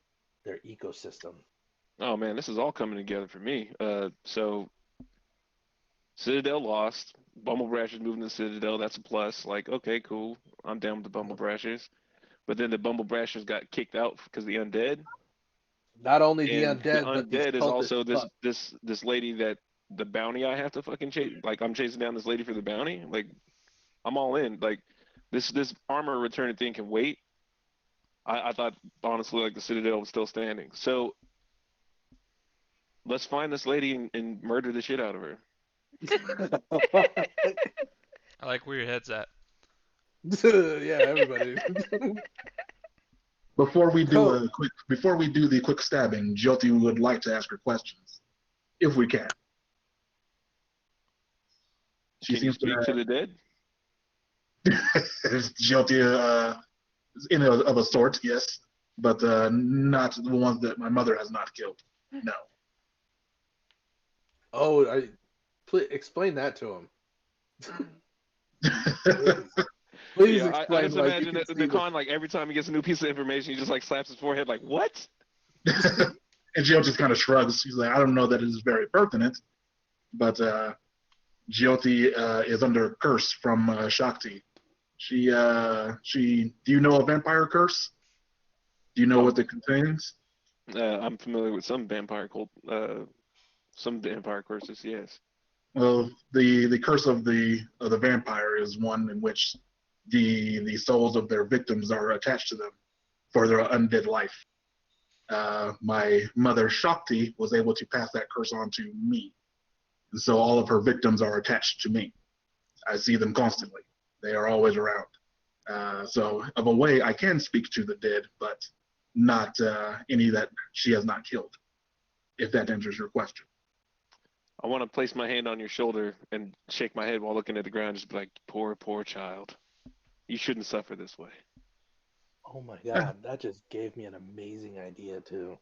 ecosystem. Oh man, this is all coming together for me. So Citadel lost. Bumble Brashers moving to Citadel. That's a plus. Like, okay, cool. I'm down with the Bumble Brashers. But then the Bumble Brashers got kicked out because the undead. Not only the And undead, the but these undead is cultists also fuck. this lady that the bounty I have to fucking chase. Like, I'm chasing down this lady for the bounty. Like, I'm all in. Like, this armor returning thing can wait. I thought honestly like the Citadel was still standing. So let's find this lady and murder the shit out of her. I like where your head's at. Yeah, everybody. Before we do the quick stabbing, Jyoti would like to ask her questions, if we can. She Can you seems speak to the dead? Jyoti, of a sort, yes, but not the ones that my mother has not killed. No. Oh, please explain that to him. Please Yeah, I explain. just like, imagine you can the see con, like every time he gets a new piece of information, he just like slaps his forehead, like, what? And Jyoti just kind of shrugs. She's like, I don't know that it is very pertinent, but Jyoti is under a curse from Shakti. Do you know a vampire curse? Do you know what it contains? I'm familiar with some vampire curses, yes. Well, the curse of the vampire is one in which the souls of their victims are attached to them for their undead life. My mother Shakti was able to pass that curse on to me, and so all of her victims are attached to me. I see them constantly; they are always around. So, of a way, I can speak to the dead, but not any that she has not killed. If that answers your question. I want to place my hand on your shoulder and shake my head while looking at the ground, just be like, poor, poor child. You shouldn't suffer this way. Oh my god, that just gave me an amazing idea too.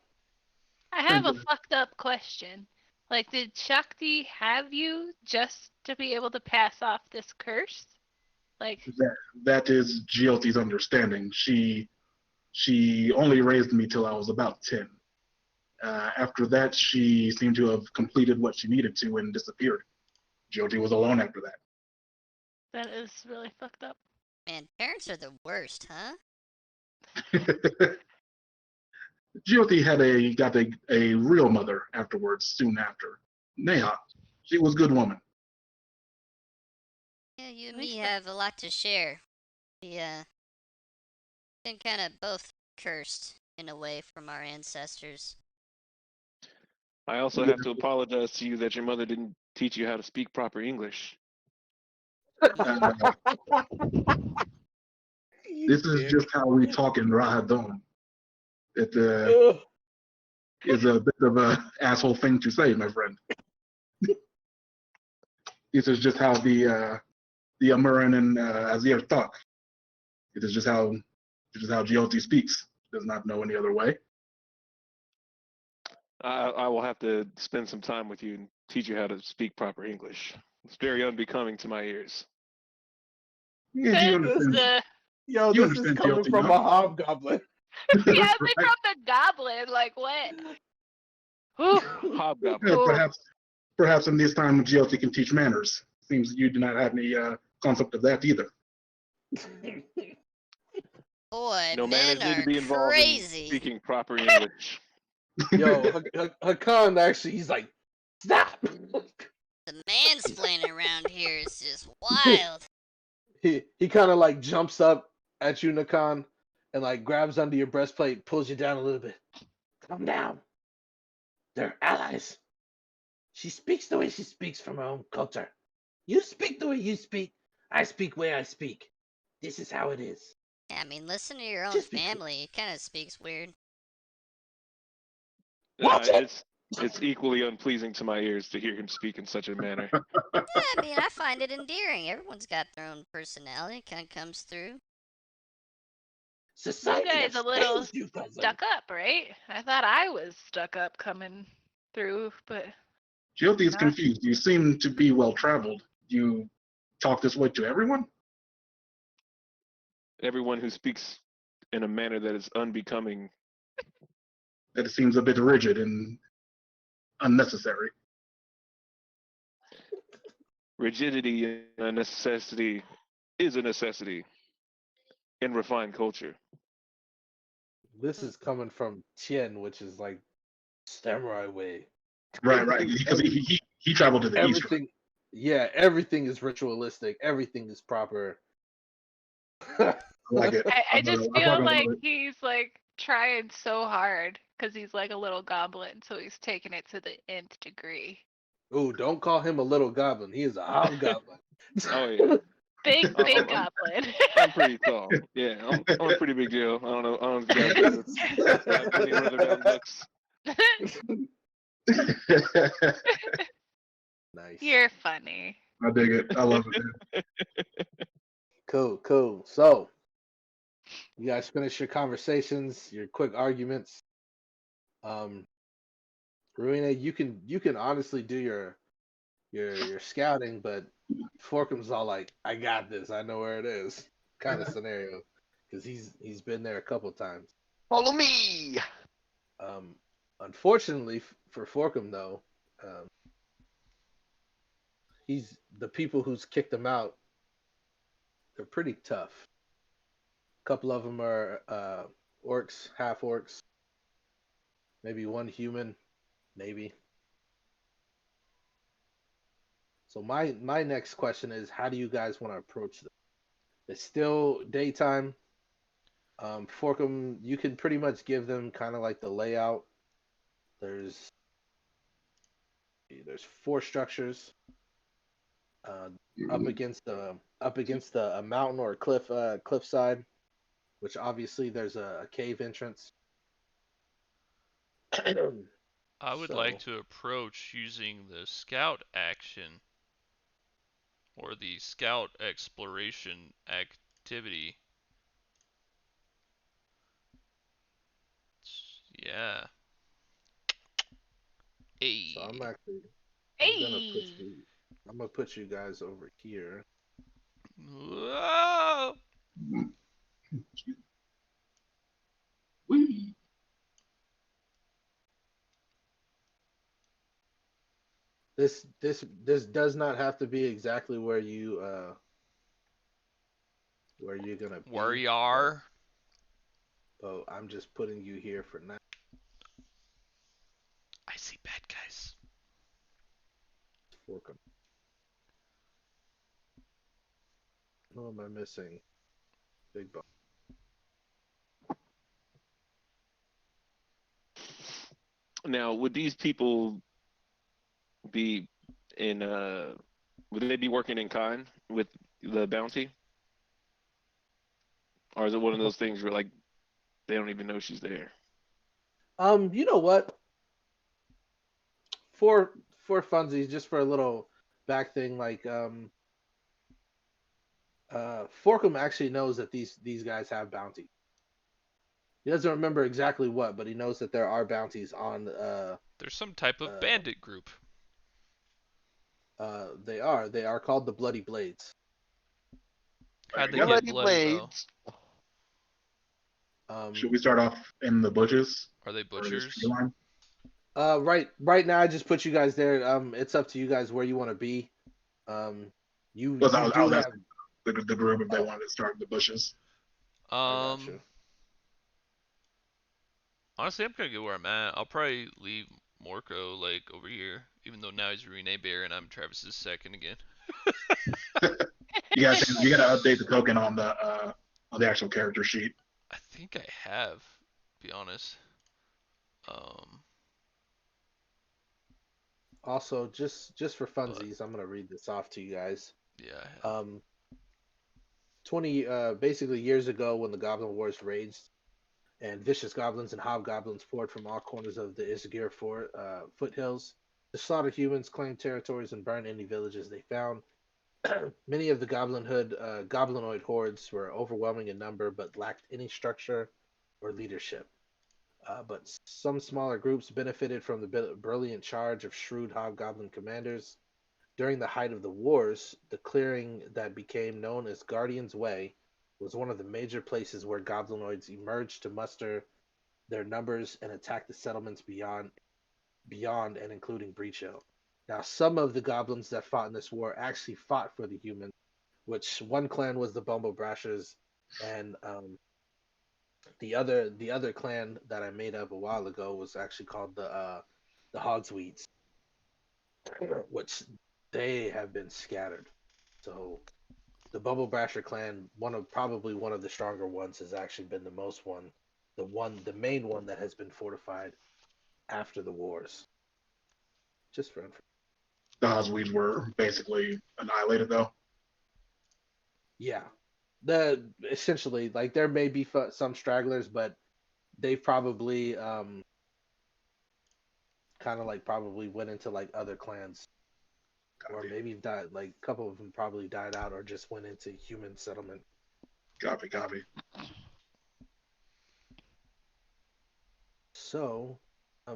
I have a fucked up question. Like, did Shakti have you just to be able to pass off this curse? Like, That is Jyoti's understanding. She only raised me till I was about 10. After that, she seemed to have completed what she needed to and disappeared. Jyoti was alone after that. That is really fucked up. Man, parents are the worst, huh? GOT got a real mother afterwards, soon after. Neha, she was a good woman. Yeah, you and Makes me sense. have a lot to share. We, been kind of both cursed in a way from our ancestors. I also have to apologize to you that your mother didn't teach you how to speak proper English. Uh, this is Dick. just how we talk in Rahadon. It Ugh. is a bit of a asshole thing to say, my friend. This is just how the Amuran and Azir talk. It is just how GOT speaks. Does not know any other way. I will have to spend some time with you and teach you how to speak proper English. It's very unbecoming to my ears. Yeah, you understand? Yo, You this is understand coming GOT, from no? a hobgoblin. Yeah, Right. they from the goblin. Like what? Whew. Hobgoblin. Yeah, perhaps in this time GOT can teach manners. Seems you do not have any concept of that either. Boy, No men manners need to are be involved in crazy. speaking proper English. Yo, Hakan actually, he's like, stop. The mansplaining around here is just wild. He kind of like jumps up at you, Nakan, and like grabs under your breastplate, pulls you down a little bit. Calm down. They're allies. She speaks the way she speaks from her own culture. You speak the way you speak. I speak the way I speak. This is how it is. Yeah, I mean, listen to your own Just be family. It kind of speaks weird. Watch it. It's equally unpleasing to my ears to hear him speak in such a manner. Yeah, I mean, I find it endearing. Everyone's got their own personality. It kind of comes through. You Society guys has a little changed you, cousin. stuck up, right? I thought I was stuck up coming through, but GOT is Nah. confused. You seem to be well traveled. You talk this way to everyone? Everyone who speaks in a manner that is unbecoming. That it seems a bit rigid and unnecessary. Rigidity and a necessity is a necessity in refined culture. This is coming from Tien, which is like samurai way. Right. Because he traveled to the east. Right? Everything, yeah, everything is ritualistic. Everything is proper. I like it. I just I feel fucking like love it. he's like trying so hard because he's like a little goblin, so he's taking it to the nth degree. Ooh, don't call him a little goblin. He is a hobgoblin. Oh yeah, Big I'm- goblin. I'm pretty tall. Yeah, I'm a pretty big deal. I don't know if you guys have any Ruther down books. Nice. You're funny. I dig it. I love it. Man. Cool. So, you guys finish your conversations, your quick arguments. Ruina, you can honestly do your scouting, but Forkum's all like, I got this. I know where it is, kind of scenario, because he's been there a couple times. Follow me. Unfortunately for Forkum though, he's the people who's kicked him out. They're pretty tough. A couple of them are orcs, half orcs, maybe one human, maybe. So my next question is, how do you guys want to approach this? It's still daytime. Forkum, you can pretty much give them kind of like the layout. There's 4 structures up against a mountain or a cliff side, which obviously there's a cave entrance. I would like to approach using the scout action or the scout exploration activity. Yeah. Hey. So I'm actually Hey. I'm gonna put you guys over here. Whoa! Whee. This does not have to be exactly where you where you're gonna be. Where you are. Oh, I'm just putting you here for now. I see bad guys. Forkum. Who am I missing? Big Bo. Now, would these people be in would they be working in kind with the bounty? Or is it one of those things where like they don't even know she's there? You know what? For funsies, just for a little back thing, like Forkum actually knows that these guys have bounty. He doesn't remember exactly what, but he knows that there are bounties on. There's some type of bandit group. They are called the Bloody Blades. How'd they Bloody get bloody though? Blades. Should we start off in the bushes? Are they Or this butchers? tree line? Right now I just put you guys there. It's up to you guys where you want to be. You Because I do was have. asking the group if they wanted to start in the bushes. I got you. Honestly, I'm kind of good where I'm at. I'll probably leave Morco like over here, even though now he's Rene Bear and I'm Travis's second again. You gotta update the token on the actual character sheet. I think I have, to be honest. Also, just for funsies, I'm gonna read this off to you guys. Yeah. I have. 20 basically years ago when the Goblin Wars raged, and vicious goblins and hobgoblins poured from all corners of the Isgir foothills to slaughter humans, claim territories, and burn any villages they found. Many of the goblinoid hordes were overwhelming in number, but lacked any structure or leadership. But some smaller groups benefited from the brilliant charge of shrewd hobgoblin commanders. During the height of the wars, the clearing that became known as Guardian's Way was one of the major places where goblinoids emerged to muster their numbers and attack the settlements beyond and including Breach Hill. Now, some of the goblins that fought in this war actually fought for the humans, which one clan was the Bumble Brashers, and the other clan that I made up a while ago was actually called the Hogsweeds, which they have been scattered. So the Bumble Brasher clan, probably one of the stronger ones, has actually been the main one that has been fortified after the wars. Just for information. The Osweeds were basically annihilated, though. Yeah, essentially, like, there may be some stragglers, but they probably kind of like probably went into like other clans, or maybe died. Like a couple of them probably died out, or just went into human settlement. Copy. So,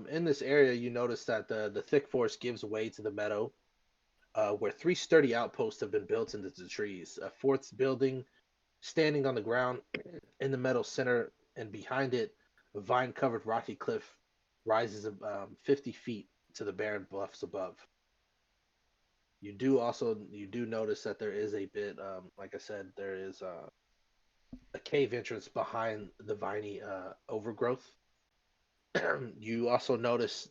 in this area, you notice that the thick forest gives way to the meadow, where 3 sturdy outposts have been built into the trees. A fourth building standing on the ground in the meadow center, and behind it, a vine-covered rocky cliff rises 50 feet to the barren bluffs above. You do notice that there is a bit, like I said, there is a cave entrance behind the viney overgrowth. You also notice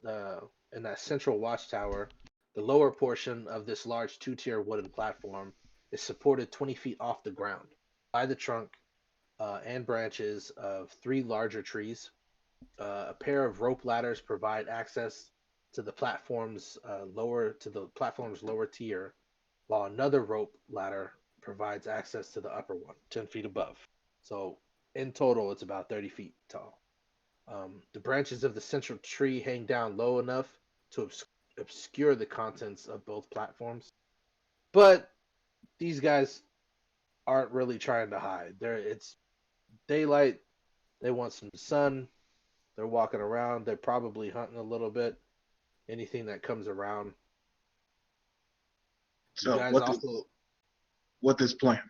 in that central watchtower, the lower portion of this large 2-tier wooden platform is supported 20 feet off the ground by the trunk and branches of 3 larger trees. A pair of rope ladders provide access to the platform's lower tier, while another rope ladder provides access to the upper one, 10 feet above. So in total, it's about 30 feet tall. The branches of the central tree hang down low enough to obscure the contents of both platforms, but these guys aren't really trying to hide. It's daylight. They want some sun. They're walking around. They're probably hunting a little bit. Anything that comes around. So what this plan?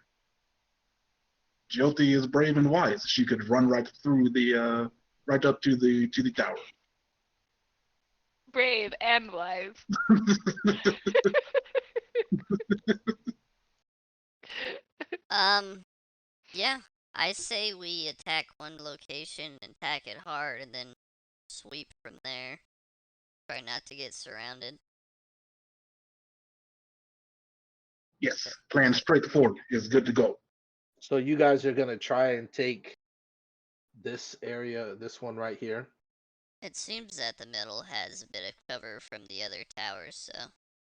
Jyoti is brave and wise. She could run right up to the tower. Brave and wise. Yeah, I say we attack one location, attack it hard, and then sweep from there. Try not to get surrounded. Yes, plan straightforward is good to go. So you guys are gonna try and take this area, this one right here. It seems that the middle has a bit of cover from the other towers, so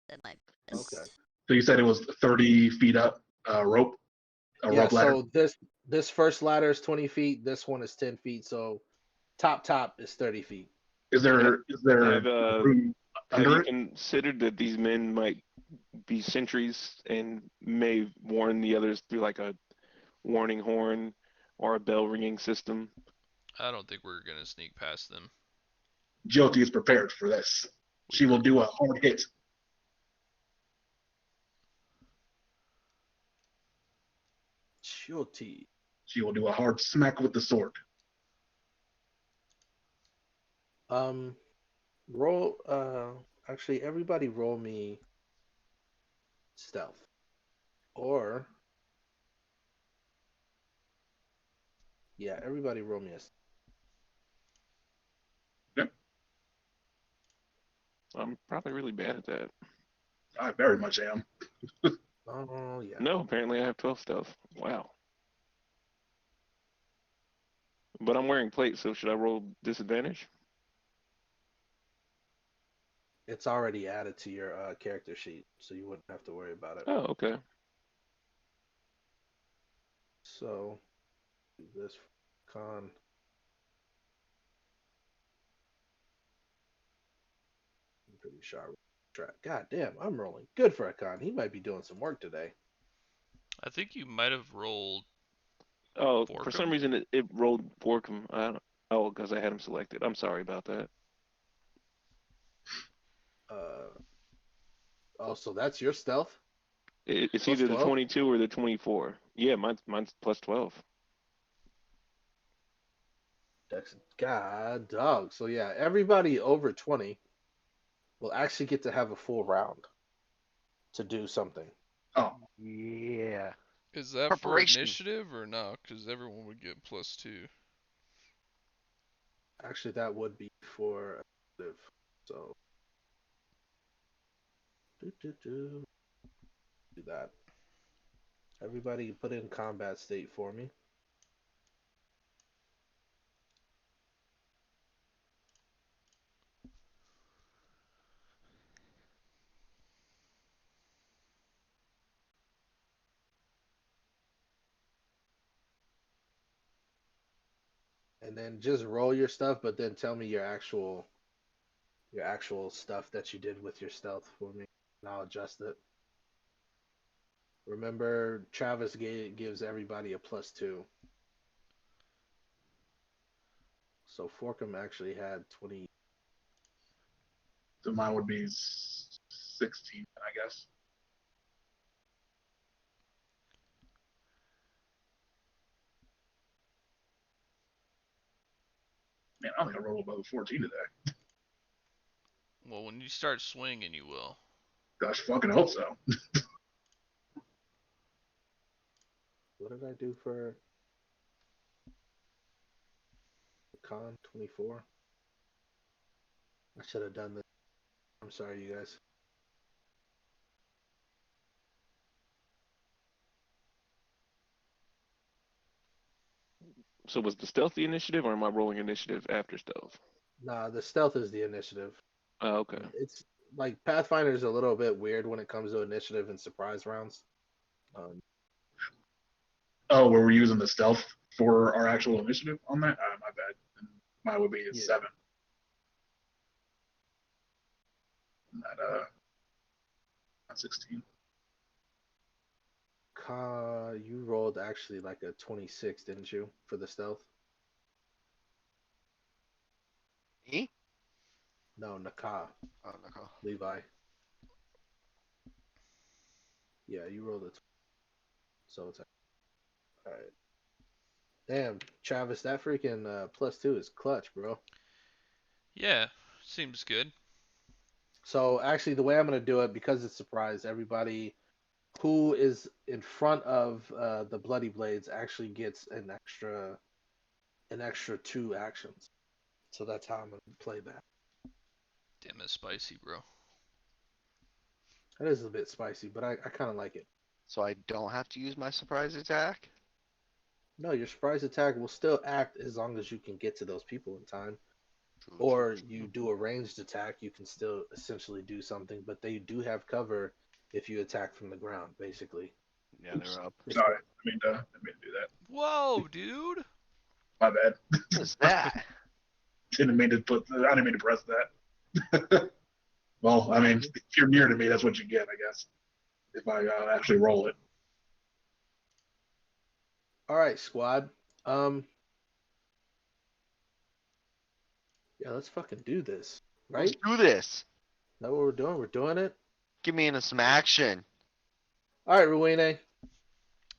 that might be best. Okay. So you said it was 30 feet up, rope, a Yeah. rope ladder. So this first ladder is 20 feet. This one is 10 feet. So top is 30 feet. Is there Have, room Have under you it? considered that these men might be sentries and may warn the others through like a warning horn or a bell ringing system? I don't think we're gonna sneak past them. Jyoti is prepared for this. She will do a hard hit. Jyoti. She will do a hard smack with the sword. Roll. Actually, everybody roll me stealth, or yeah, everybody roll me a. I'm probably really bad at that. I very much am. Oh yeah. No, apparently I have 12 stealth. Wow. But I'm wearing plate, so should I roll disadvantage? It's already added to your character sheet, so you wouldn't have to worry about it. Oh, okay. So, do this con. I'm pretty sure. God damn, I'm rolling good for a con. He might be doing some work today. I think you might have rolled. Oh, for some Borkum? reason it rolled Borkum. Oh, because I had him selected. I'm sorry about that. Oh, so that's your stealth? It's Plus either the 12? 22 or the 24. Yeah, mine's plus 12. God, dog. So yeah, everybody over 20 will actually get to have a full round to do something. Oh, Yeah. Is that for Preparation. initiative or no? Because everyone would get +2. Actually, that would be for initiative. So do that. Everybody put in combat state for me. And then just roll your stuff, but then tell me your actual stuff that you did with your stealth for me, and I'll adjust it. Remember, Travis gives everybody a +2. So Forkham actually had 20. so mine would be 16, I guess. Man, I don't think I rolled above a 14 today. Well, when you start swinging, you will. Gosh, fucking hope so. What did I do for con 24? I should have done this. I'm sorry, you guys. So was the stealth the initiative, or am I rolling initiative after stealth? Nah, the stealth is the initiative. Oh, okay. It's like Pathfinder is a little bit weird when it comes to initiative and surprise rounds. Oh, where we're using the stealth for our actual initiative on that? My bad. Mine would be a Yeah. 7. Not 16. You rolled actually like a 26, didn't you, for the stealth? Me? No, Naka, Oh, no. Levi. Yeah, you rolled it. So it's all right. Damn, Travis, that freaking +2 is clutch, bro. Yeah, seems good. So actually, the way I'm gonna do it, because it's surprise, everybody who is in front of the Bloody Blades actually gets an extra 2 actions. So that's how I'm gonna play that. Damn, it's spicy, bro. That is a bit spicy, but I kind of like it. So I don't have to use my surprise attack? No, your surprise attack will still act as long as you can get to those people in time. True, Or true, you true. do a ranged attack, you can still essentially do something, but they do have cover if you attack from the ground, basically. Yeah, they're up. Sorry, I mean to do that. Whoa, dude. My bad. What is that? I didn't mean to press that. Well, I mean, if you're near to me, that's what you get, I guess. If I actually roll it. All right, squad. Yeah, let's fucking do this, right? Let's do this. Is that what we're doing? We're doing it. Give me into some action. All right, Ruine.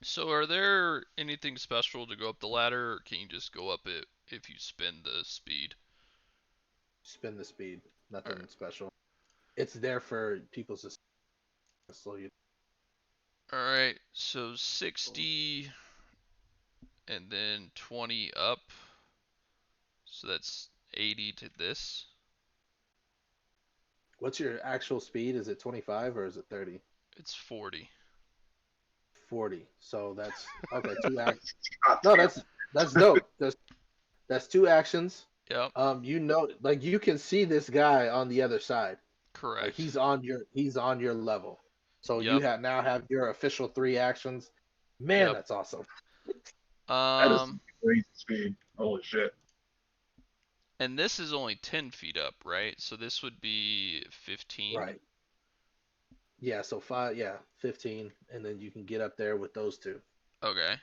So are there anything special to go up the ladder, or can you just go up it if you spin the speed? Spin the speed. Nothing Alright. special. It's there for people to slow you. Alright, so 60 and then 20 up. So that's 80 to this. What's your actual speed? Is it 25 or is it 30? It's 40. 40. So that's okay. 2 actions. No, that's dope. That's 2 actions. Yep, You know, like you can see this guy on the other side. correct. Like he's on your level. So you Yep. now have your official 3 actions. Man, Yep. that's awesome. That is crazy speed. Holy shit. And this is only 10 feet up, right? So this would be 15. Right. Yeah, so 5, yeah, 15, and then you can get up there with those 2. Okay.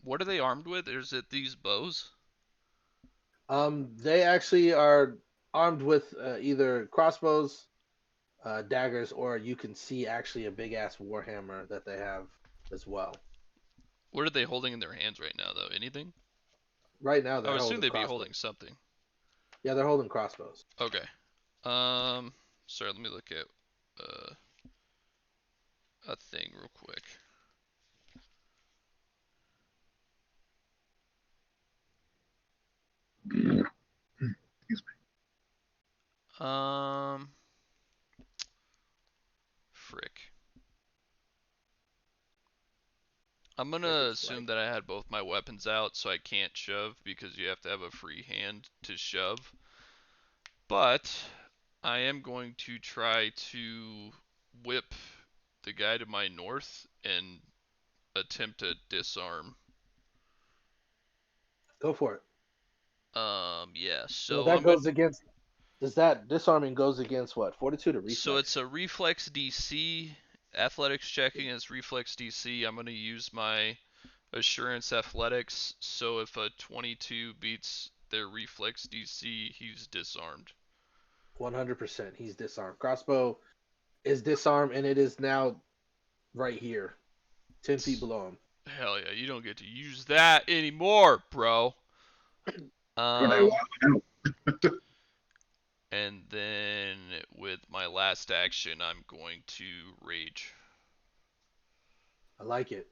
What are they armed with? Is it these bows? They actually are armed with either crossbows, daggers, or you can see actually a big ass warhammer that they have as well. What are they holding in their hands right now, though? Anything? Right now, I they're would assume holding they'd be crossbows. holding something. Yeah, they're holding crossbows. Okay. Sorry, let me look at a thing real quick. Excuse me. Frick. I'm Frick gonna is assume like- that I had both my weapons out, so I can't shove because you have to have a free hand to shove. But I am going to try to whip the guy to my north and attempt to disarm. Go for it. Yeah. So So that I'm gonna, goes against. Does that disarming goes against what? Fortitude or reflex? so it's a reflex DC, athletics checking is reflex DC. I'm gonna use my assurance athletics. So if a 22 beats their reflex DC, he's disarmed. 100%. He's disarmed. Crossbow is disarmed, and it is now right here, 10 feet below him. Hell yeah, you don't get to use that anymore, bro. When I walk out, And then with my last action, I'm going to rage. I like it.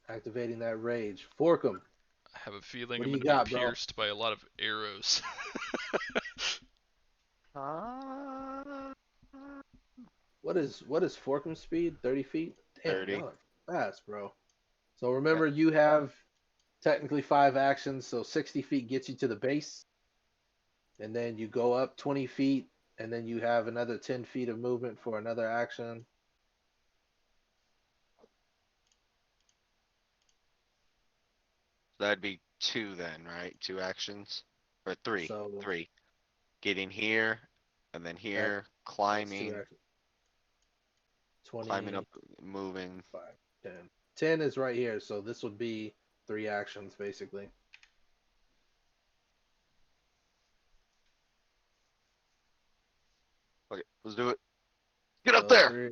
Activating that rage. Fork him. I have a feeling What I'm do you going to got, be bro? pierced by a lot of arrows. What is Forkham's speed? 30 feet? Damn, 30. y'all are fast, bro. So remember, you have technically 5 actions, so 60 feet gets you to the base. And then you go up 20 feet, and then you have another 10 feet of movement for another action. That'd be 2 then, right? 2 actions? Or 3. So 3. Getting here, and then here, that's 2 climbing, actions. 20, climbing up, moving. 5, 10. 10 is right here, so this would be 3 actions, basically. Okay, let's do it. Get up So there!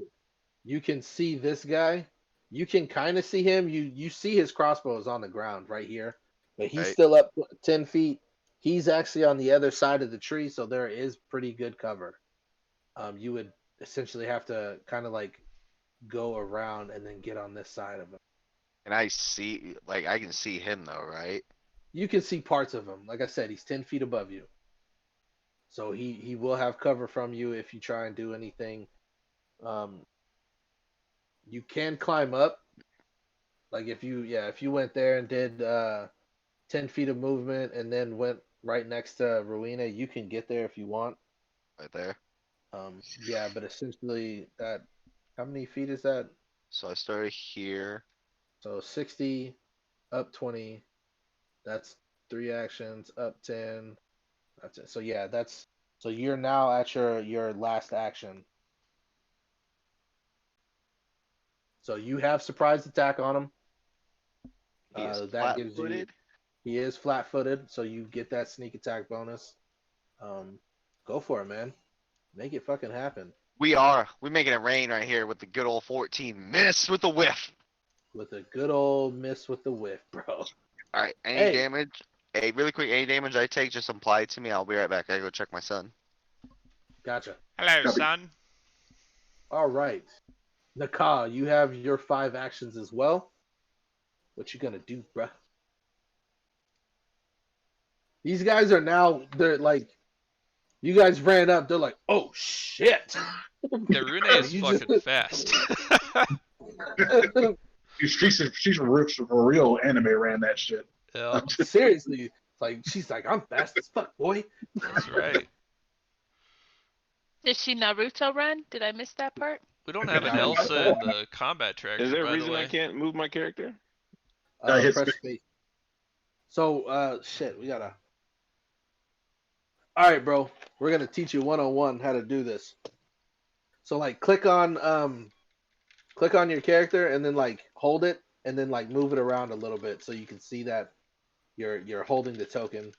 you can see this guy. You can kind of see him. You see his crossbow is on the ground right here, but he's Right. still up 10 feet. He's actually on the other side of the tree, so there is pretty good cover. You would essentially have to kind of like go around and then get on this side of him. And I see, like, I can see him though, right? You can see parts of him. Like I said, he's 10 feet above you. So he will have cover from you if you try and do anything. You can climb up. Like if you went there and did 10 feet of movement and then went right next to Rowena, you can get there if you want. Right there. Yeah, but essentially how many feet is that? So I started here. So 60, up 20. That's 3 actions, up 10. That's it. So yeah, so you're now at your last action. So you have surprise attack on him. He is That gives you. flat-footed. He is flat-footed, so you get that sneak attack bonus. Go for it, man. Make it fucking happen. We're making it rain right here with the good old 14. Miss with the whiff. With a good old miss with the whiff, bro. All right, any Hey. damage? Hey, really quick, any damage I take, just apply it to me. I'll be right back. I go check my son. Gotcha. Hello, Copy. son. All right. Naka, you have your 5 actions as well. What you gonna do, bruh? These guys are they're like, you guys ran up, they're like, oh shit. Yeah, Rune is You fucking just- fast. She's for real anime ran that shit. Yeah, Seriously. Like she's like, I'm fast as fuck, boy. that's right. Did she Naruto run? Did I miss that part? We don't have an Elsa in the combat tracker, Is there a by the reason I way. can't move my character? Hit Press space. space. So shit, we gotta. All right, bro. We're gonna teach you 101 how to do this. So like, click on your character and then like hold it and then like move it around a little bit so you can see that you're holding the token,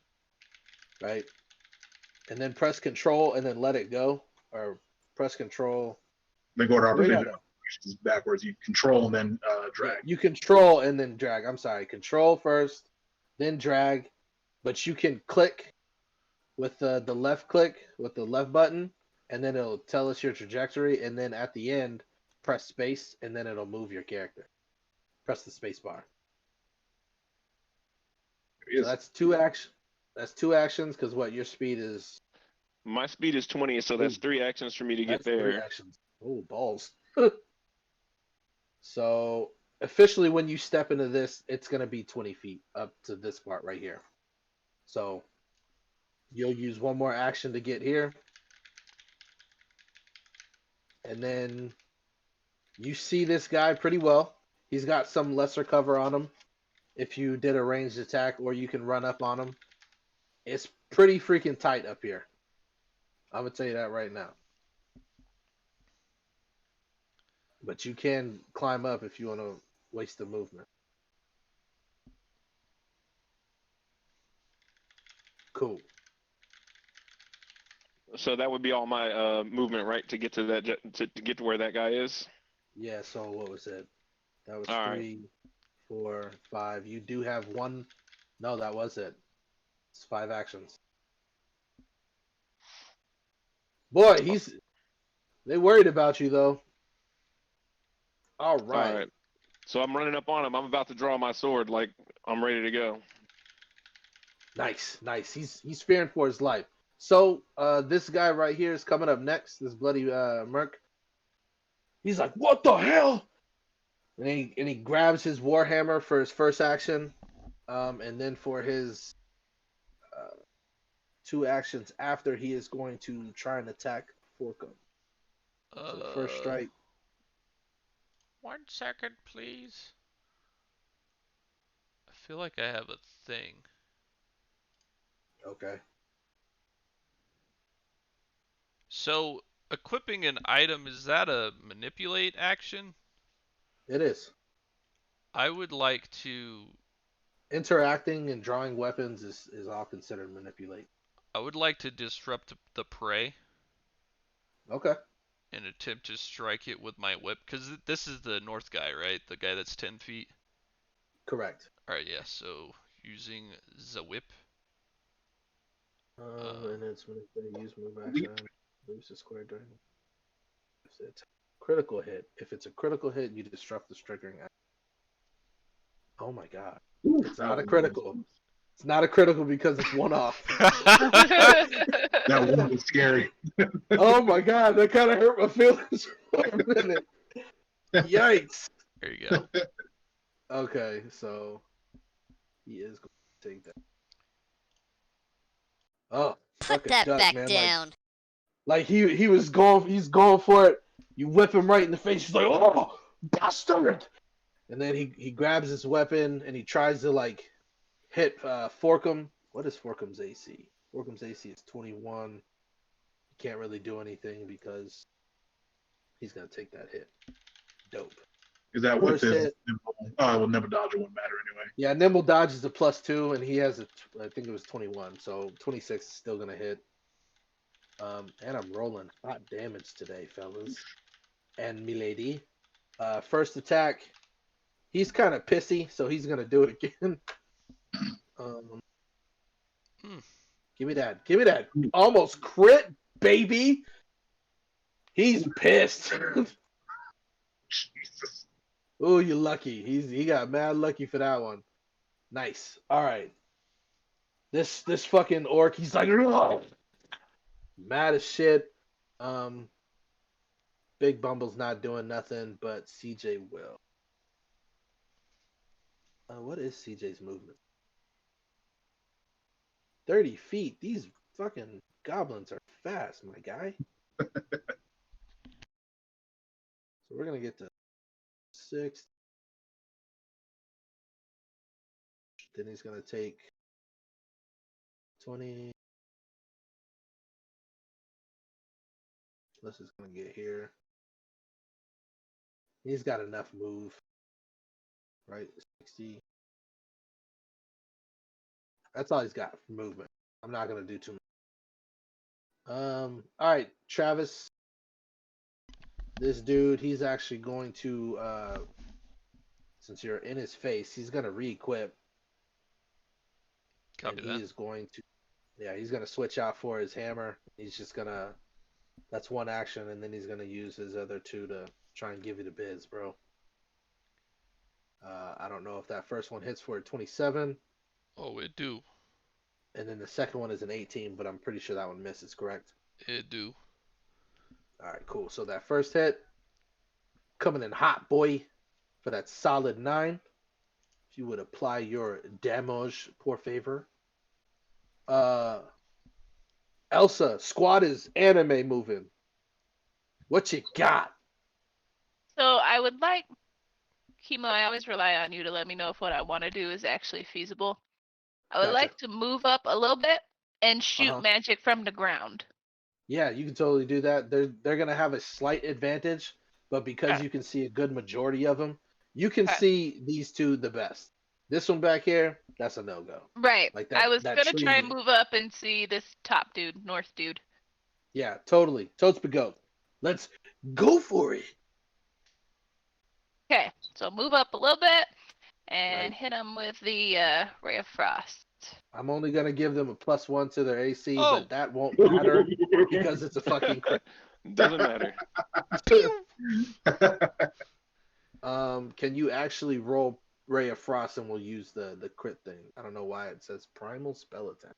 right? And then press Control and then let it go, or press Control. Then go to We opposite gotta- backwards. You control and then drag. You control and then drag. I'm sorry, control first, then drag, but you can click with the left click with the left button, and then it'll tell us your trajectory, and then at the end, press space, and then it'll move your character. Press the space bar. So that's 2 actions. That's 2 actions because what your speed is. My speed is 20, so that's 3 actions for me to get That's 3 there. actions. Oh balls. So officially, when you step into this, it's gonna be 20 feet up to this part right here. So you'll use 1 more action to get here, and then you see this guy pretty well. He's got some lesser cover on him. If you did a ranged attack, or you can run up on him, it's pretty freaking tight up here. I'm gonna tell you that right now. But you can climb up if you want to waste the movement. Cool. So that would be all my movement, right, to get to that to get to where that guy is. Yeah, so what was it? That was All right. 3, 4, 5. You do have 1. No, that was it. It's 5 actions. Boy, they worried about you though. All right. All right. So I'm running up on him. I'm about to draw my sword, like I'm ready to go. Nice, nice. He's fearing for his life. So this guy right here is coming up next. This bloody merc. He's like, what the hell? And he grabs his warhammer for his first action, and then for his 2 actions after, he is going to try and attack Forkum. So the first strike. 1 second, please. I feel like I have a thing. Okay. So, equipping an item, is that a manipulate action? It is. I would like to. Interacting and drawing weapons is all considered manipulate. I would like to disrupt the prey Okay. and attempt to strike it with my whip. Because this is the north guy, right? The guy that's 10 feet. Correct. Alright, yeah, so using the whip. And it's when they use move action. Moves the square during. Critical hit. If it's a critical hit, you disrupt the triggering action. Oh my god. It's not a critical. It's not a critical because it's one off. That one was scary. Oh my god, that kind of hurt my feelings for a minute. Yikes. There you go. Okay, so he is going to take that. Oh, Put fucking that duck, back man. down. Like he's going for it. You whip him right in the face. He's like, oh, bastard! And then he grabs his weapon and he tries to like hit Forkum. What is Forkum's AC? Forkum's AC is 21. He can't really do anything because he's gonna take that hit. Dope. Is that what First this hit. nimble? Oh, well, nimble dodge won't matter anyway. Yeah, nimble dodge is a +2, and he has I think it was 21, so 26 is still gonna hit. And I'm rolling hot damage today, fellas. And milady. First attack. He's kind of pissy, so he's gonna do it again. Give me that. Give me that. Almost crit, baby. He's pissed. Jesus. Oh, you're lucky. He got mad lucky for that one. Nice. All right. This fucking orc, he's like, ugh! Mad as shit. Big Bumble's not doing nothing, but CJ will. What is CJ's movement? 30 feet. These fucking goblins are fast, my guy. So we're gonna get to 6. Then he's gonna take 20. This is gonna get here. He's got enough move. Right? 60. That's all he's got for movement. I'm not gonna do too much. Alright, Travis. This dude, he's actually going to since you're in his face, he's gonna re-equip. Copy and that. he is going to he's gonna switch out for his hammer. He's just gonna that's one action, and then he's gonna use his other 2 to try and give you the biz, bro. I don't know if that first one hits for a 27. Oh, it do. And then the second one is an 18, but I'm pretty sure that one misses, correct? It do. Alright, cool. So that first hit, coming in hot, boy, for that solid 9. If you would apply your damage, por favor. Elsa, squad is anime moving. What you got? So I would like, Kimo, I always rely on you to let me know if what I want to do is actually feasible. I would Gotcha. like to move up a little bit and shoot magic from the ground. Yeah, you can totally do that. They're gonna have a slight advantage, but because you can see a good majority of them, you can see these 2 the best. This one back here, that's a no-go. Right. Like that, I was that gonna try and tree- move up and see this top dude, north dude. Yeah, totally. Totes go. Let's go for it. Okay, so move up a little bit and Right. hit him with the Ray of Frost. I'm only gonna give them a +1 to their AC, Oh. but that won't matter because it's a fucking crit. Doesn't matter. Can you actually roll Ray of Frost and we'll use the crit thing? I don't know why it says primal spell attack.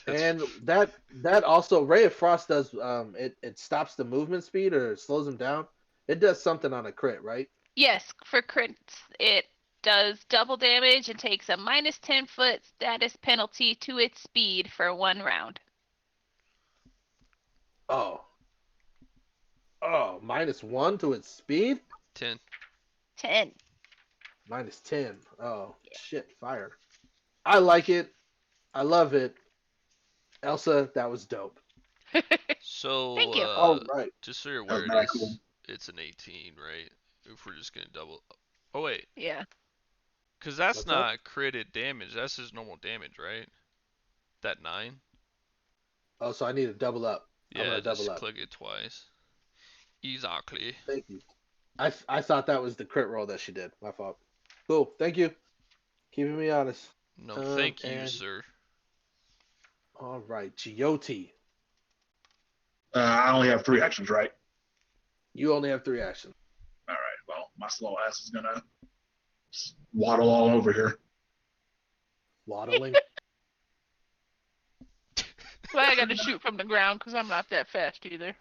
And that also Ray of Frost does it stops the movement speed or slows them down. It does something on a crit, right? Yes, for crits, it does double damage and takes a -10-foot status penalty to its speed for 1 round. Oh, -1 to its speed? 10. 10. -10. Oh, shit, fire. I like it. I love it. Elsa, that was dope. So, Thank you. All right. just so you're That was aware, mad cool. it's an 18, right? If we're just gonna double. Oh wait, Yeah. because that's What's that? not critted damage. That's just normal damage, right? That 9. Oh, so I need to double up. I'm Yeah, gonna double just up. click it twice. Exactly. Thank you. I thought that was the crit roll that she did. My fault. Cool. Thank you. Keeping me honest. No, thank you, and- sir. All right, Giote. I only have 3 actions, right? You only have 3 actions. All right. Well, my slow ass is gonna waddle all over here. Waddling. Well, I got to shoot from the ground because I'm not that fast either.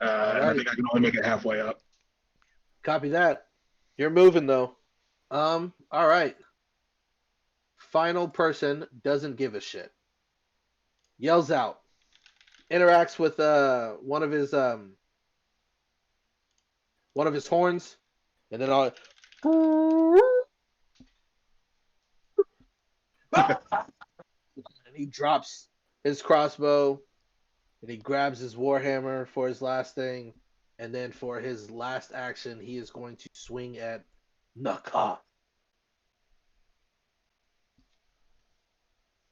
And I Alrighty. think I can only make it halfway up. Copy that. You're moving though. All right. Final person doesn't give a shit. Yells out. Interacts with one of his horns, and then all. And he drops his crossbow, and he grabs his warhammer for his last thing, and then for his last action, he is going to swing at Naka.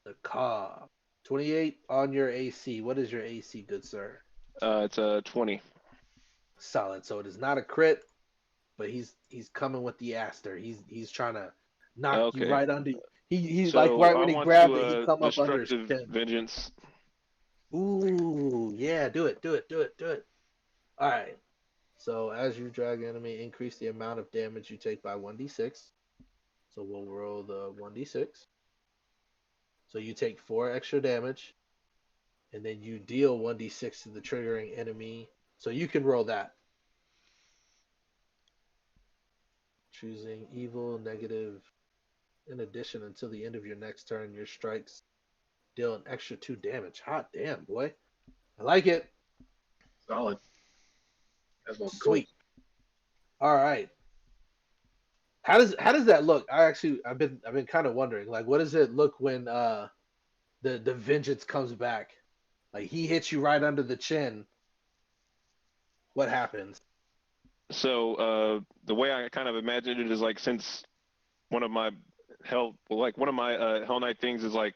Naka. 28 on your AC. What is your AC, good sir? It's a 20. Solid. So it is not a crit, but he's coming with the aster. He's trying to knock you Okay. right under. He's So like right when I he want grabbed to, it, he come up under his destructive chin. vengeance. Ooh, yeah, do it. All right. So as you drag enemy, increase the amount of damage you take by 1d6. So we'll roll the 1d6. So you take 4 extra damage, and then you deal 1d6 to the triggering enemy. So you can roll that. Choosing evil, negative. In addition, until the end of your next turn, your strikes deal an extra 2 damage. Hot damn, boy. I like it. Solid. That's cool. Sweet. All right. How does that look? I've been kind of wondering, like, what does it look when the vengeance comes back? Like, he hits you right under the chin. What happens? So the way I kind of imagined it is like, since one of my Hell Knight things is like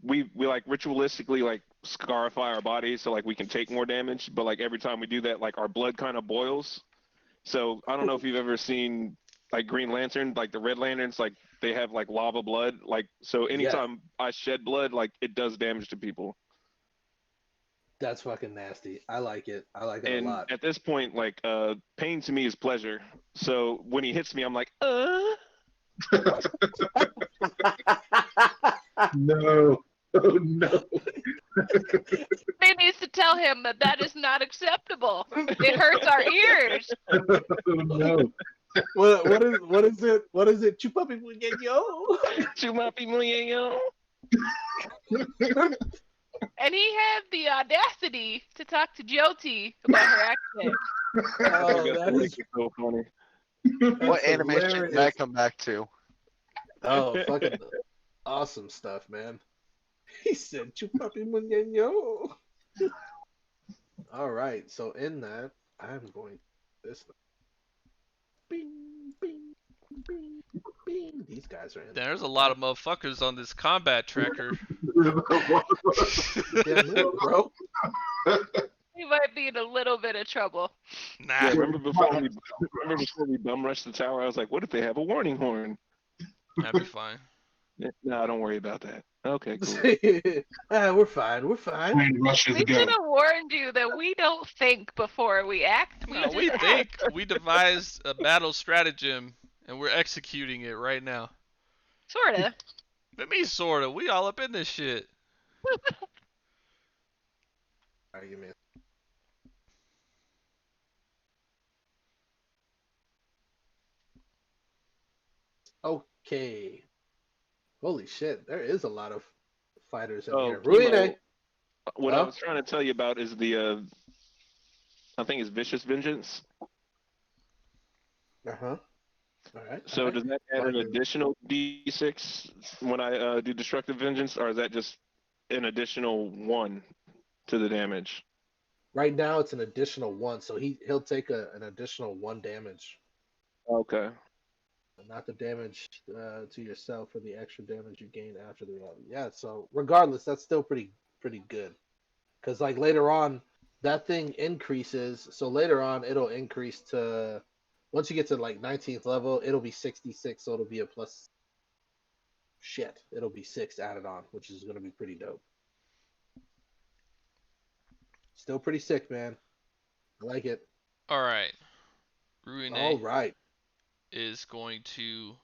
we like ritualistically like scarify our bodies so like we can take more damage, but like every time we do that, like our blood kind of boils. So I don't know if you've ever seen like Green Lantern, like the Red Lanterns, like they have like lava blood. Like, so anytime I shed blood, like it does damage to people. That's fucking nasty. I like it. I like it And a lot. at this point, like pain to me is pleasure. So when he hits me, I'm like, No. Oh, no. They needs to tell him that is not acceptable. It hurts our ears. Oh, no. What is it? What is it? Chupapi yo. Chumapi Muyeyo. And he had the audacity to talk to Jyoti about her accent. Oh, that is so funny. What that's animation hilarious. did that come back to? Oh, fucking awesome stuff, man. He said, Chupapi Muñeño. All right, so in that, I'm going this. Bing, bing, bing, bing. These guys are in. There's a lot of motherfuckers on this combat tracker. Yeah, move, bro. He might be in a little bit of trouble. Nah. Yeah, remember before we bum rushed the tower? I was like, what if they have a warning horn? That'd be fine. No, don't worry about that. Okay, cool. We're fine. We're fine. Train rushes We go. should have warned you that we don't think before we act. No, just we act. think we devised a battle stratagem and we're executing it right now. Sorta. But me sorta. We all up in this shit. All right, give me. Okay. Holy shit, there is a lot of fighters in here. Kimo, Ruine. what I Huh? was trying to tell you about is the, I think it's Vicious Vengeance. Uh-huh. All right. So all right. does that add an additional D6 when I do Destructive Vengeance, or is that just an additional 1 to the damage? Right now it's an additional 1, so he'll take an additional 1 damage. Okay. Not the damage to yourself or the extra damage you gain after the round. Yeah, so regardless, that's still pretty good. Because like later on, that thing increases. So later on, it'll increase to, once you get to like 19th level, it'll be 66. So it'll be a plus. Shit, it'll be 6 added on, which is gonna be pretty dope. Still pretty sick, man. I like it. All right. Ruine All right. is going to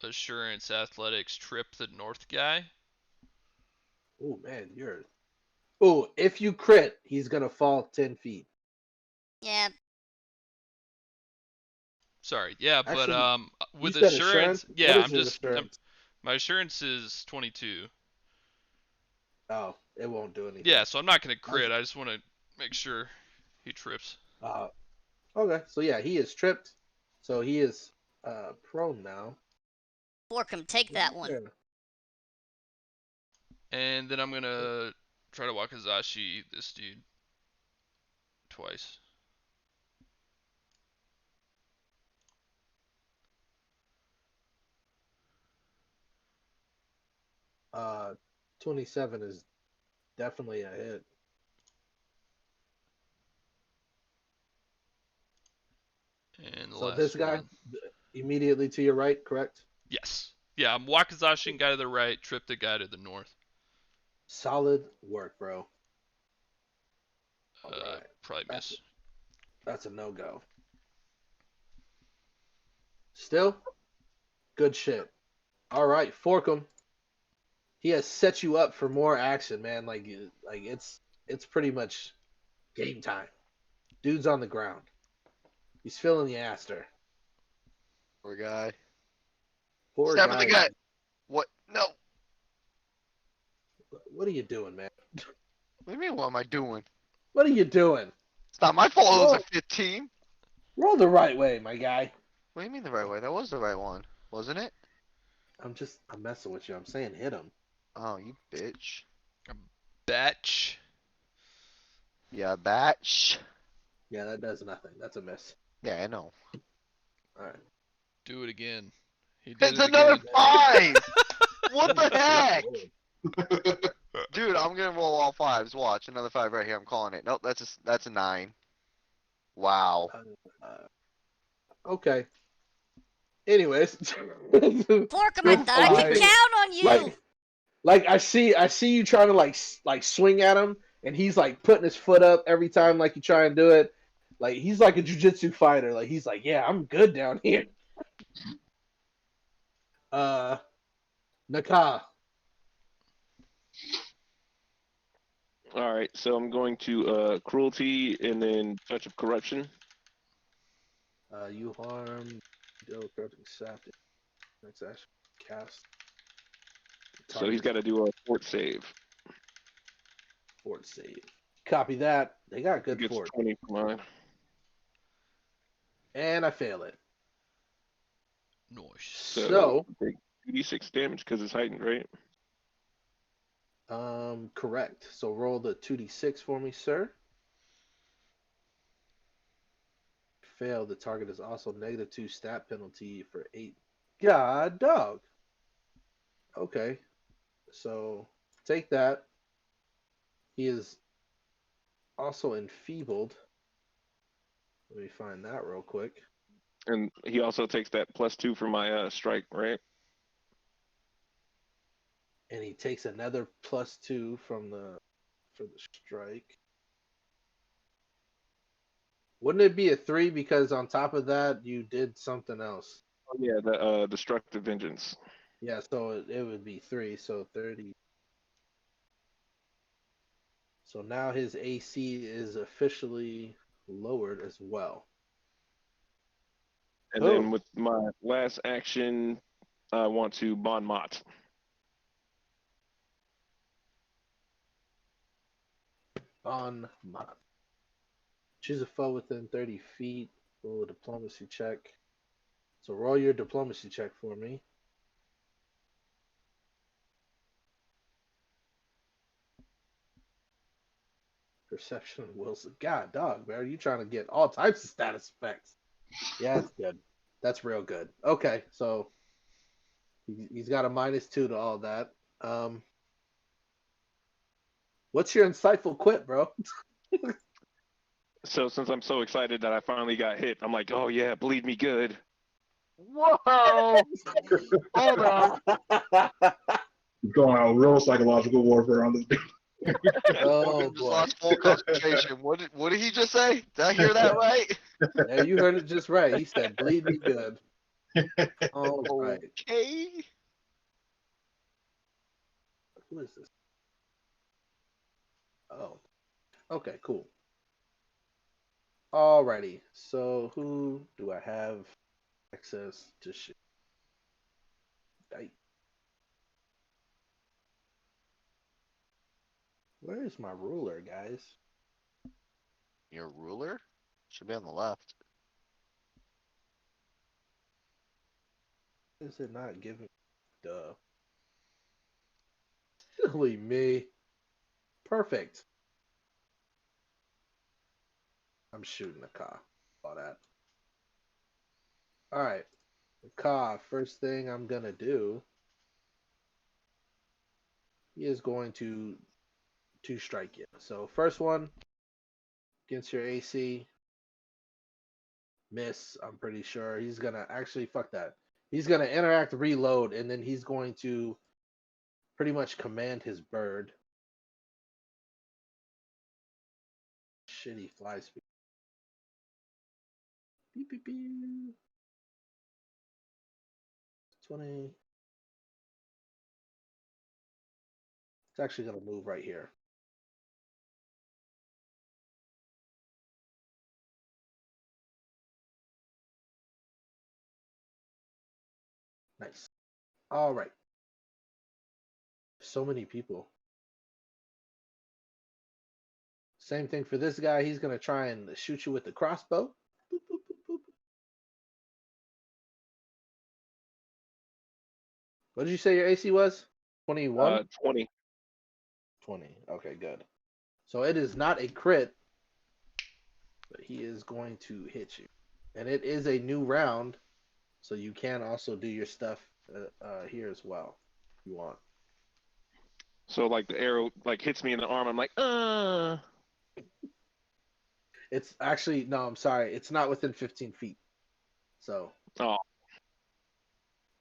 Assurance Athletics trip the north guy. Oh man, you're. Oh, if you crit, he's gonna fall 10 feet. Yeah, Sorry, yeah, but Actually, with you said assurance, What yeah, is I'm your just assurance? my assurance is 22. Oh, it won't do anything. Yeah, so I'm not gonna crit. I just want to make sure he trips. Okay, so yeah, he is tripped. So he is prone now. Forkham, take that one. Yeah. And then I'm gonna try to Wakizashi this dude twice. Uh, 27 is definitely a hit. And the So last this guy one. immediately to your right, correct? Yes. Yeah, I'm Wakizashi guy to the right, trip the guy to the north. Solid work, bro. All right. Probably miss. That's a no-go. Still, good shit. All right, Forkham. He has set you up for more action, man. Like it's pretty much game time. Dude's on the ground. He's feeling the aster. Poor guy. Poor Stab in guy. the gut. What? No. What are you doing, man? What do you mean? What am I doing? What are you doing? It's not my fault. It was Roll, a 15. roll the right way, my guy. What do you mean the right way? That was the right one, wasn't it? I'm messing with you. I'm saying hit him. Oh, you bitch. Batch. Yeah, batch. Yeah, that does nothing. That's a miss. Yeah, I know. All right. Do it again. He did It's it another again. 5! What the heck? Dude, I'm gonna roll all 5s. Watch, another 5 right here. I'm calling it. Nope, that's a 9. Wow. Okay. Anyways. Forkham, I thought I could Fine. count on you. Like I see you trying to like swing at him, and he's like putting his foot up every time like you try and do it. Like he's like a jiu-jitsu fighter. Like he's like, yeah, I'm good down here. Naka. All right, so I'm going to cruelty and then touch of corruption. You harm, deal corrupting sap. Next action, cast. So he's got to do a fort save. Fort save. Copy that. They got He good gets fort. 20 for mine. And I fail it. Nice. So, take 2d6 damage because it's heightened, right? correct. So roll the 2d6 for me, sir. Fail. The target is also -2 stat penalty for 8. God dog. Okay. So take that. He is also enfeebled. Let me find that real quick. And he also takes that +2 for my strike, right? And he takes another +2 for the strike. Wouldn't it be a 3 because on top of that you did something else? Oh, yeah, the destructive vengeance. Yeah, so it would be 3, so 30. So now his AC is officially lowered as well. And then with my last action, I want to Bon Mot. Bon Mot. Choose a foe within 30 feet. Roll a diplomacy check. So roll your diplomacy check for me. Perception, Wilson. God, dog, man, are you trying to get all types of status effects? Yeah, that's good. That's real good. Okay, so he's got a -2 to all that. What's your insightful quip, bro? So since I'm so excited that I finally got hit, I'm like, oh yeah, bleed me good. Whoa! Hold on. Going out real psychological warfare on this dude. Oh Just boy. lost full concentration. What did he just say? Did I hear that right? Yeah, you heard it just right. He said, "Bleed me good." All right. Okay. Who is this? Oh. Okay, cool. Alrighty. So who do I have access to shit? Where is my ruler, guys? Your ruler? Should be on the left. Is it not giving? Duh. Silly me. Perfect. I'm shooting the car. All that. All right. The car. First thing I'm gonna do. He is going to strike you. So first one against your AC. Miss. I'm pretty sure he's gonna actually fuck that. He's gonna interact, reload, and then he's going to pretty much command his bird. Shitty fly speed. Beep, beep, beep. 20. It's actually going to move right here. Nice. All right. So many people. Same thing for this guy. He's going to try and shoot you with the crossbow. Boop, boop, boop, boop. What did you say your AC was? 21? 20. 20. Okay, good. So it is not a crit, but he is going to hit you. And it is a new round, so you can also do your stuff here as well if you want. So like the arrow like hits me in the arm. I'm like, It's actually, no, I'm sorry. It's not within 15 feet. So. Oh.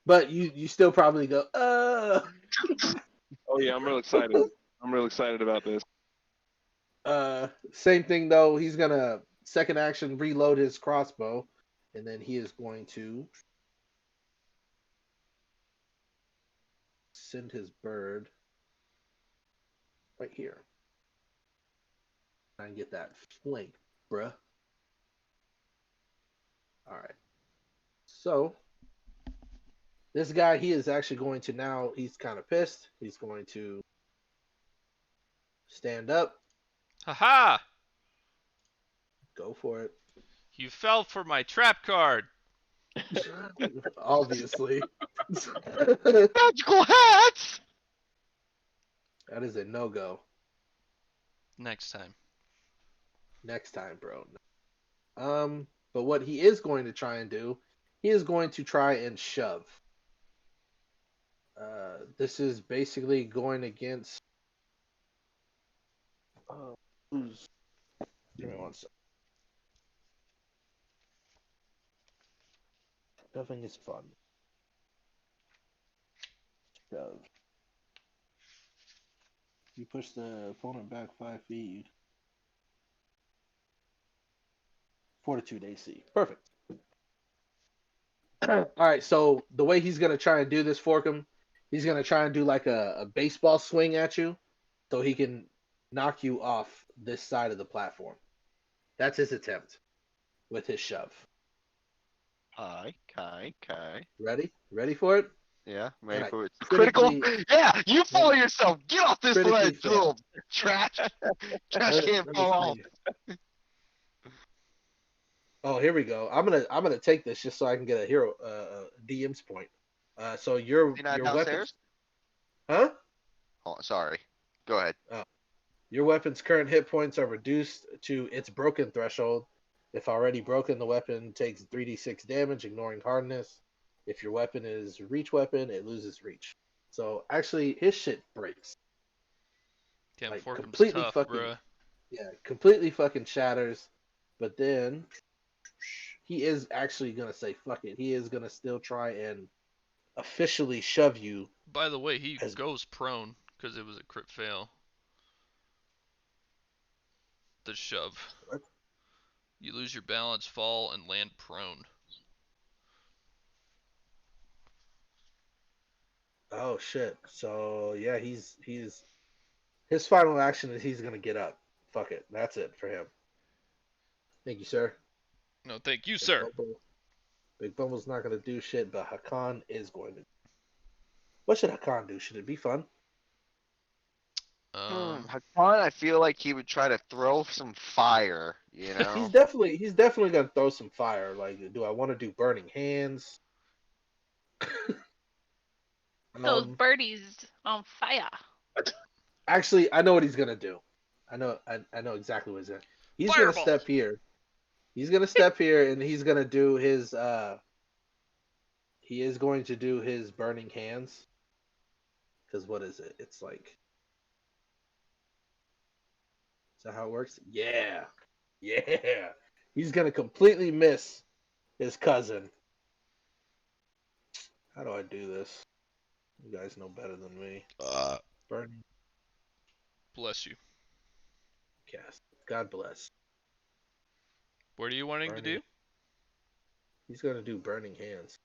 But you still probably go, Oh yeah, I'm real excited. I'm real excited about this. Same thing though. He's gonna second action reload his crossbow, and then he is going to send his bird right here. Try and get that flank, bruh. All right. So this guy, he is actually going to now. He's kind of pissed. He's going to stand up. Haha! Go for it. You fell for my trap card. Obviously. Magical hats! That is a no-go. Next time. Next time, bro. But what he is going to try and do, he is going to try and shove. This is basically going against. Who's? Give me one second. Shoving is fun. Shove. You push the opponent back 5 feet. Fortitude AC. Perfect. All right, so the way he's gonna try and do this, Forkum, he's gonna try and do like a baseball swing at you, so he can knock you off this side of the platform. That's his attempt with his shove. Kai. Ready? Ready for it? Yeah, ready Alright, for it. critically- Critical? Yeah, you fall yourself. Get off this Critically ledge, fail. little trash. Trash Let can me fall off. see. Oh, here we go. I'm gonna take this just so I can get a hero DM's point. So your Is he not weapons, downstairs? huh? Oh, sorry. Go ahead. Your weapon's current hit points are reduced to its broken threshold. If already broken, the weapon takes 3d6 damage, ignoring hardness. If your weapon is reach weapon, it loses reach. So actually, his shit breaks. Damn, Like, Forkum's completely tough, fucking- bruh. Yeah, completely fucking shatters. But then he is actually gonna say fuck it. He is gonna still try and officially shove you. By the way, he As- goes prone because it was a crit fail. the shove. What? You lose your balance, fall, and land prone. Oh shit. So yeah, he's his final action is he's gonna get up. Fuck it. That's it for him. Thank you, sir. No, thank you, Big sir. Bumble. Big Bumble's not gonna do shit, but Hakan is going to. What should Hakan do? Should it be fun? Hakan, I feel like he would try to throw some fire, you know? He's definitely gonna throw some fire. Like, do I want to do burning hands? Those birdies on fire. Actually, I know what he's gonna do. I know exactly what he's gonna. He's Fireball. gonna step here. He's gonna step here, and he's gonna do his. He is going to do his burning hands. Because what is it? It's like. Is that how it works? Yeah, yeah. He's gonna completely miss his cousin. How do I do this? You guys know better than me. Burning Bless you. cast. God bless. What are you wanting to do? He's gonna do burning hands.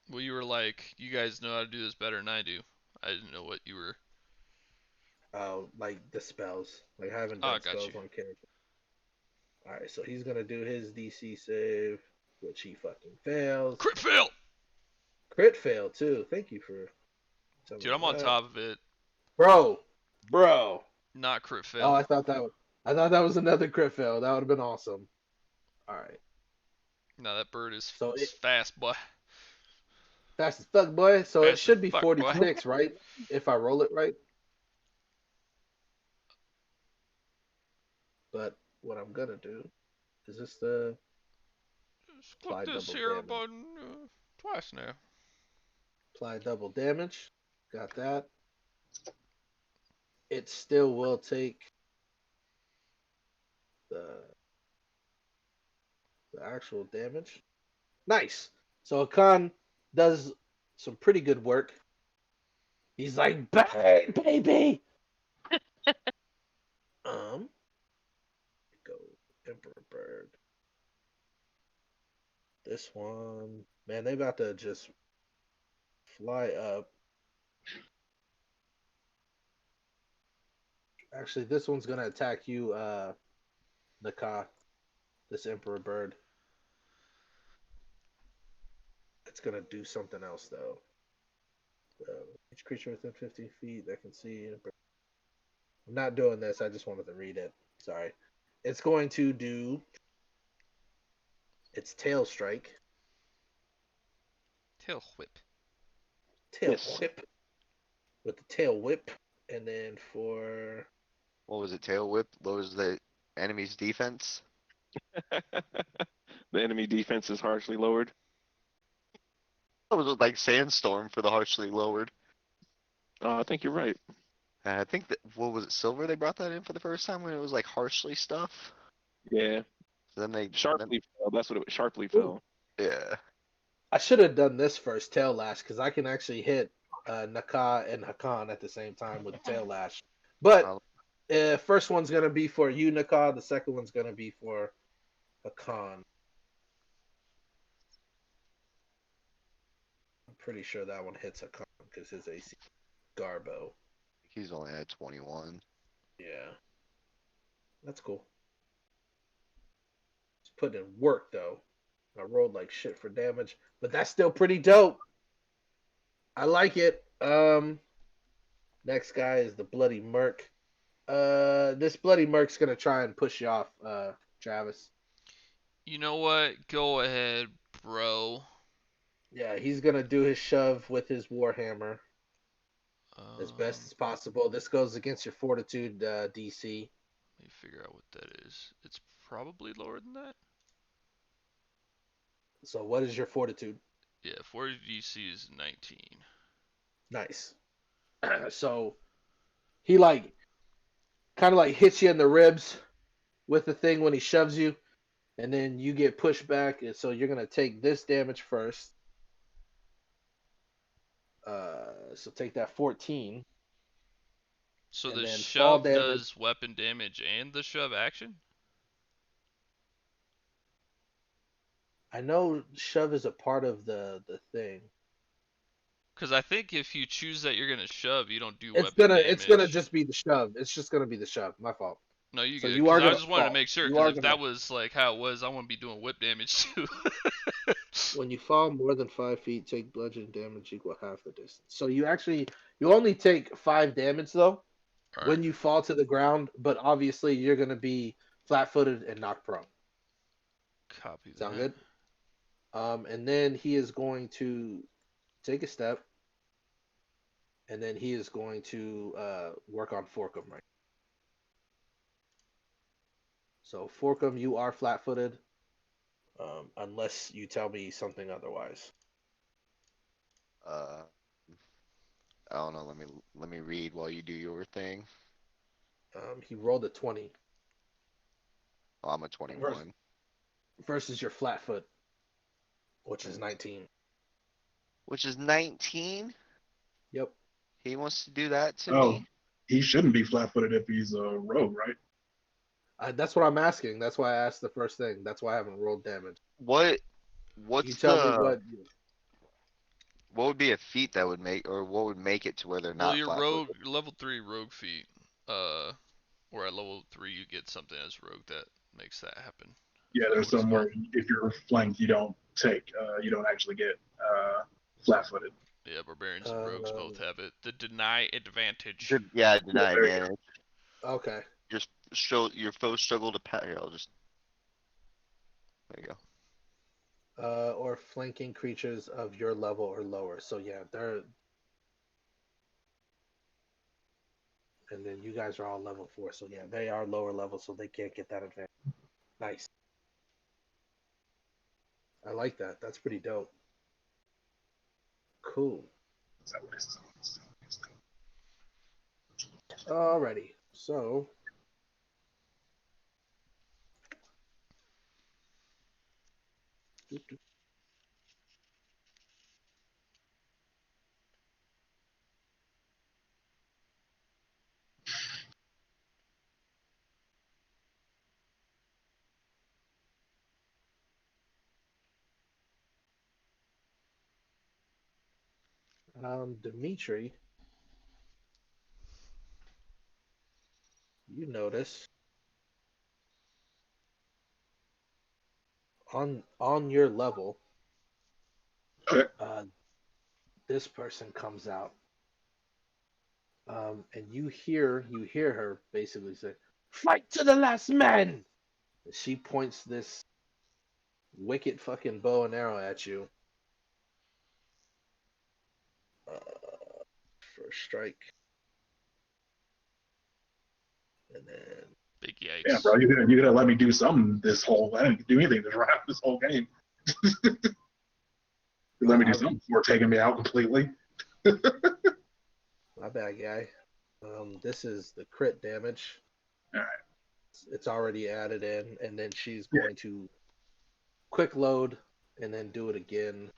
Well, you were like, you guys know how to do this better than I do. I didn't know what you were. Oh, like the spells. Like I haven't done got spells you. on character. Alright, so he's gonna do his DC save, which he fucking fails. Crit fail! Crit fail too. Thank you for telling Dude, me I'm on that. top of it. Bro. Not crit fail. Oh, I thought that was another crit fail. That would have been awesome. Alright. No, that bird is So fast, boy. Fast as fuck, boy. So Fast it as should be fuck, boy. 46, right? If I roll it right. But what I'm gonna do is this the Just apply click this double here damage. button twice now. Apply double damage. Got that. It still will take the actual damage. Nice. So Hakan does some pretty good work. He's like, bang, baby. Go Emperor Bird. This one, man, they about to just fly up. Actually, this one's gonna attack you, Naka. This Emperor Bird. It's gonna do something else though. Each creature within 15 feet that can see. I'm not doing this. I just wanted to read it. Sorry. It's going to do its tail strike. Tail whip. Tail Yes. whip. With the tail whip. And then for What was it? Tail whip lowers the enemy's defense. The enemy defense is harshly lowered. It was like sandstorm for the harshly lowered. I think you're right. And I think that what was it? Silver they brought that in for the first time when it was like harshly stuff. Yeah. So then they Sharply fell. That's what it was. Sharply fell. yeah. I should have done this first, tail lash, because I can actually hit Naka and Hakan at the same time with tail lash. But first one's gonna be for you, Naka. The second one's gonna be for Hakan. I'm pretty sure that one hits Hakan because his AC Garbo. He's only at 21. Yeah, that's cool. It's putting in work though. I rolled like shit for damage, but that's still pretty dope. I like it. Next guy is the Bloody Merc. This Bloody Merc's gonna try and push you off, Travis. You know what? Go ahead, bro. Yeah, he's gonna do his shove with his Warhammer as best as possible. This goes against your Fortitude DC. Let me figure out what that is. It's probably lower than that. So what is your Fortitude? Yeah, 40 DC is 19. Nice. So he like kind of like hits you in the ribs with the thing when he shoves you, and then you get pushed back, and so you're gonna take this damage first. So take that 14. So And the then fall shove damage. does weapon damage and the shove action? I know shove is a part of the thing. Because I think if you choose that you're gonna shove, you don't do It's weapon gonna damage. it's gonna just be the shove. It's just gonna be the shove. My fault. No, you So good. you Because are I gonna just wanted to fall. make sure. You Because are if gonna that was like how it was, I want to be doing whip damage too. when you fall more than 5 feet, take bludgeoning damage equal half the distance. So you only take 5 damage though All when right. you fall to the ground, but obviously you're gonna be flat-footed and knocked prone. Copy that. Sound good? And then he is going to take a step, and then he is going to work on Forkum right. So Forkum, you are flat-footed, unless you tell me something otherwise. I don't know. Let me read while you do your thing. He rolled a 20 Oh, I'm a 21. versus your flat foot, which is 19. Which is 19. Yep. He wants to do that to Oh, me. he shouldn't be flat-footed if he's a rogue, right? That's what I'm asking. That's why I asked the first thing. That's why I haven't rolled damage. What's You tell me what would be a feat that would make, or what would make it to where they're Well, not your flat-footed? rogue level 3 rogue feat, or at level 3 you get something as rogue that makes that happen. Yeah, Forgot there's what it's somewhere called. if you're flanked, you don't actually get flat-footed. Yeah, barbarians and rogues both have it. The deny advantage. Yeah, deny there you go. advantage. Okay. Your foes struggle to pat. Here, I'll just. There you go. Or flanking creatures of your level or lower. So yeah, they're. And then you guys are all level 4. So yeah, they are lower level, so they can't get that advantage. Nice. I like that. That's pretty dope. Cool. Alrighty. So. Dimitri, you notice on your level, Okay. this person comes out, and you hear her basically say, "Fight to the last man!" And she points this wicked fucking bow and arrow at you. First strike, and then Big yikes. Yeah, bro, you're gonna let me do something this whole. I didn't do anything this whole game. You let me do something before taking me out completely. my bad, guy. This is the crit damage. All right. It's already added in, and then she's going to quick load and then do it again.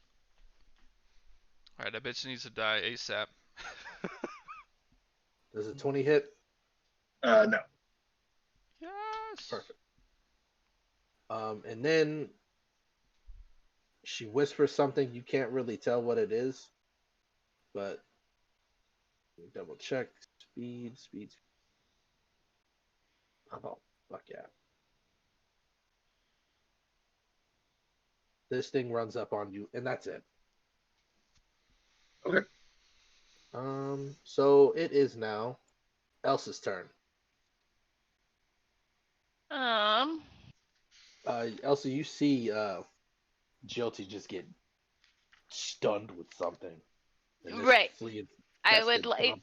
Alright, I bet she needs to die ASAP. Does a 20 hit? No. Yes. Perfect. And then she whispers something. You can't really tell what it is, but double check. Speed. Oh, fuck yeah. This thing runs up on you, and that's it. Okay. So it is now Elsa's turn. Elsa, you see Jilty just get stunned with something. And this Right. I would like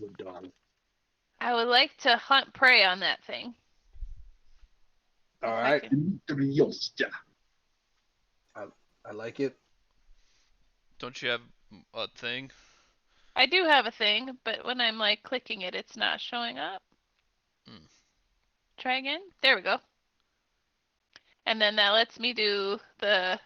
to hunt prey on that thing. All right. Yeah. I like it. Don't you have a thing? I do have a thing, but when I'm like clicking it, it's not showing up. Try again. There we go. And then that lets me do the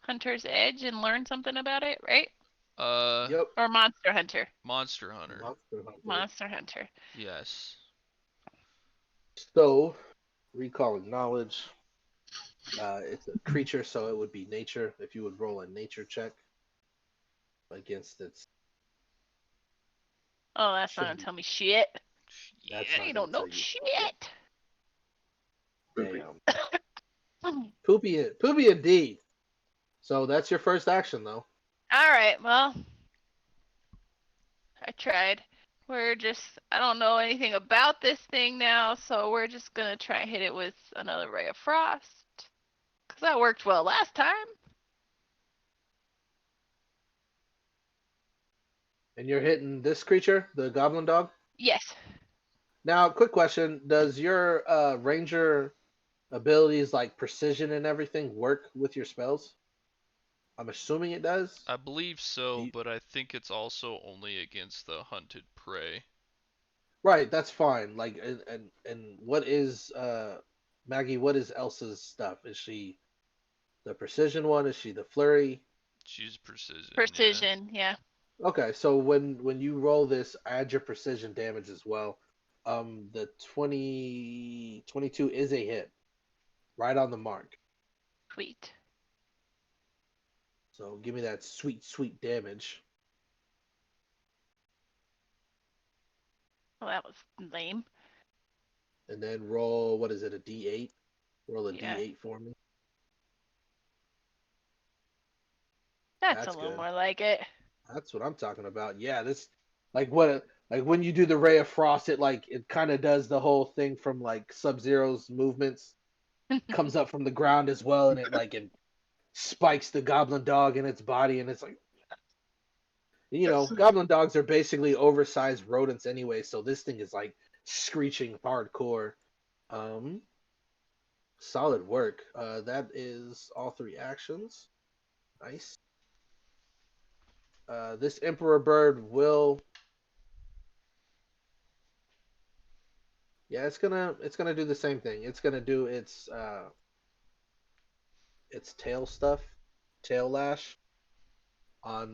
Hunter's Edge and learn something about it, right? Yep. Or Monster Hunter. Monster Hunter. Monster Hunter. Monster Hunter. Yes. So, recalling knowledge. It's a creature, so it would be nature. If you would roll a nature check against its. Oh, that's not Should gonna be- tell me shit. That's Yeah. not You gonna don't know tell you. shit. Poopy. Damn. Poopy indeed. So that's your first action, though. All right, well, I tried. I don't know anything about this thing now, so we're just gonna try and hit it with another ray of frost. Because that worked well last time. And you're hitting this creature, the goblin dog. Yes. Now, quick question: does your ranger abilities like precision and everything work with your spells? I'm assuming it does. I believe so, You- but I think it's also only against the hunted prey. Right, that's fine. Like, and what is Maggie? What is Elsa's stuff? Is she the precision one? Is she the flurry? She's precision. yeah. Precision, yeah. Okay, so when you roll this, add your precision damage as well. The 22 is a hit, right on the mark. Sweet. So give me that sweet damage. Well, that was lame. And then roll, what is it, a D8? Roll a Yeah. D8 for me. That's That's a little good. more like it. That's what I'm talking about. Yeah, this like when you do the ray of frost, it kind of does the whole thing from like Sub-Zero's movements. Comes up from the ground as well, and it spikes the goblin dog in its body, and it's like, goblin dogs are basically oversized rodents anyway, so this thing is like screeching hardcore. Solid work. That is all 3 actions. Nice. This emperor bird will. Yeah, it's gonna do the same thing. It's gonna do its tail stuff, tail lash on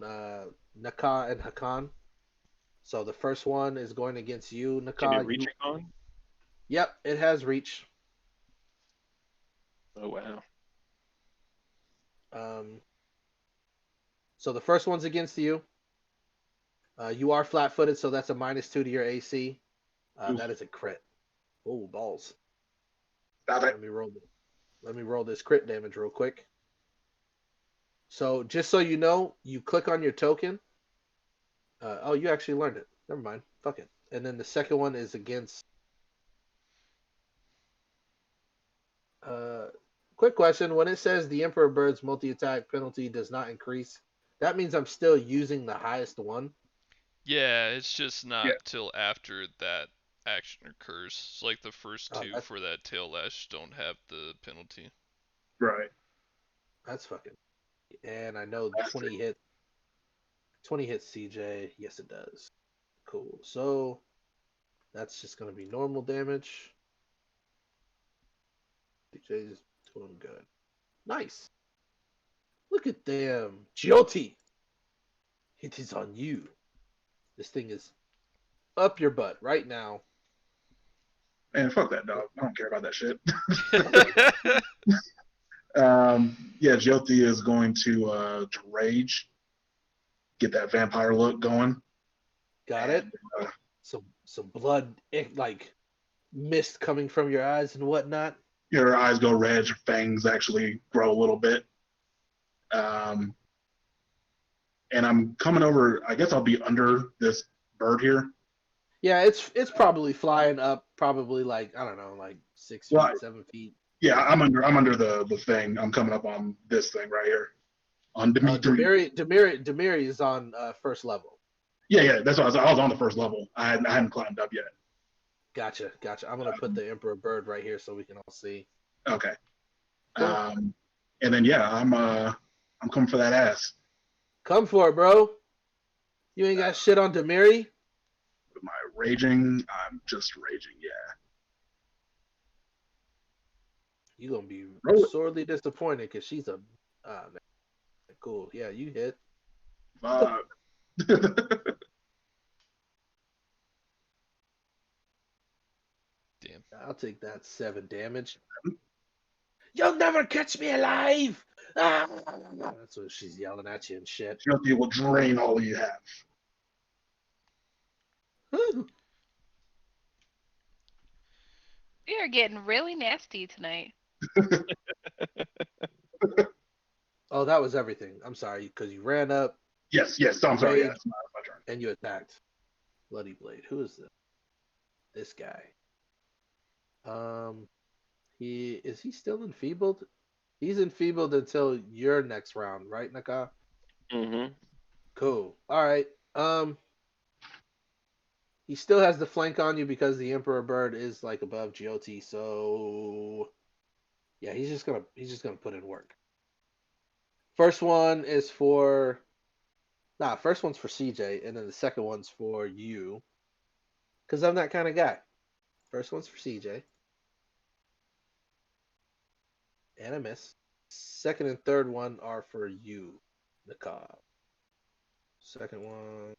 Naka and Hakan. So the first one is going against you, Naka. Can it reach on? Yep, it has reach. Oh wow. So the first one's against you. You are flat-footed, so that's a -2 to your AC. That is a crit. Oh, balls. Stop it. Let me roll this crit damage real quick. So just so you know, you click on your token. Oh, you actually learned it. Never mind. Fuck it. And then the second one is against. Quick question: when it says the Emperor Bird's multi-attack penalty does not increase, that means I'm still using the highest one. Yeah, it's just not Yeah. till after that action occurs. So like the first Oh, two that's- for that tail lash don't have the penalty. Right. That's fucking. And I know That's 20 hit. 20 hits CJ. Yes, it does. Cool. So that's just gonna be normal damage. CJ's doing good. Nice. Look at them. Jyoti. It is on you. This thing is up your butt right now. Man, fuck that dog. I don't care about that shit. Yeah, Jyoti is going to rage, get that vampire look going. Got it? Uh, Some blood, like mist coming from your eyes and whatnot. Your eyes go red, your fangs actually grow a little bit. And I'm coming over, I guess I'll be under this bird here. Yeah, it's probably flying up, probably like, I don't know, like 6 feet, Right. 7 feet. Yeah, I'm under the thing. I'm coming up on this thing right here. On Dimitri. Demiri is on first level. Yeah, that's what I was on the first level. I hadn't climbed up yet. Gotcha. I'm gonna put the Emperor Bird right here so we can all see. Okay. Cool. And then yeah, I'm coming for that ass. Come for it, bro. You ain't got shit on Demiri? With my raging, I'm just raging, yeah. You gonna be Roll it. sorely disappointed because she's a man. Cool. Yeah, you hit. Uh, Damn. I'll take that 7 damage. You'll never catch me alive! Ah! That's what she's yelling at you and shit. GLT will drain all you have. We are getting really nasty tonight. Oh, that was everything. I'm sorry, because you ran up Yes. I'm sorry. Rage. Yeah, it's my turn. and you attacked. Bloody Blade. Who is this? This guy. Is he still enfeebled? He's enfeebled until your next round, right, Naka? Mm-hmm. Cool. All right. He still has the flank on you because the Emperor Bird is like above GOT. So yeah, he's just gonna put in work. First one is for first one's for CJ, and then the second one's for you. Cause I'm that kind of guy. First one's for CJ. And I miss. Second and third one are for you, Naka. Second one.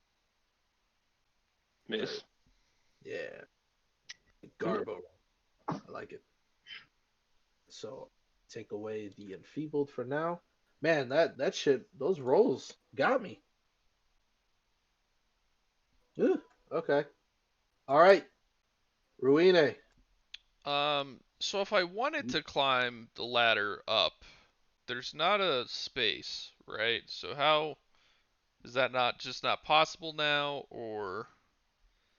Miss. Yeah. Garbo. I like it. So take away the enfeebled for now. Man, that shit, those rolls got me. Ooh, okay. All right. Ruine. So if I wanted to climb the ladder up, there's not a space, right? So how is that not possible now, or?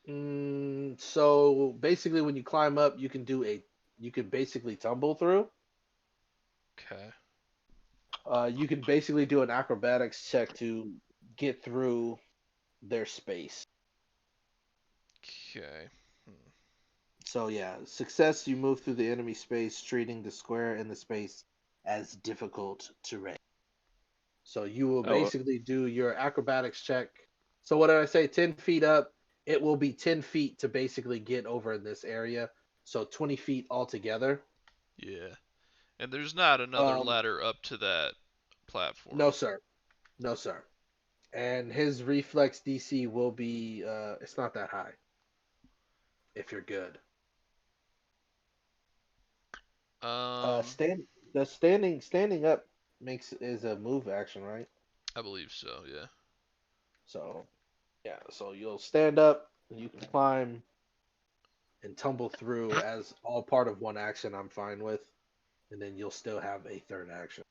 So basically when you climb up, you can basically tumble through. Okay. You can basically do an acrobatics check to get through their space. Okay. So yeah, success, you move through the enemy space, treating the square in the space as difficult terrain. So you will basically do your acrobatics check. So what did I say? 10 feet up. It will be 10 feet to basically get over in this area. So 20 feet altogether. Yeah. And there's not another ladder up to that platform. No, sir. No, sir. And his reflex DC will be, it's not that high. If you're good. Standing up is a move action, right? I believe so, yeah. So yeah, so you'll stand up, you can climb and tumble through as all part of one action. I'm fine with, and then you'll still have a third action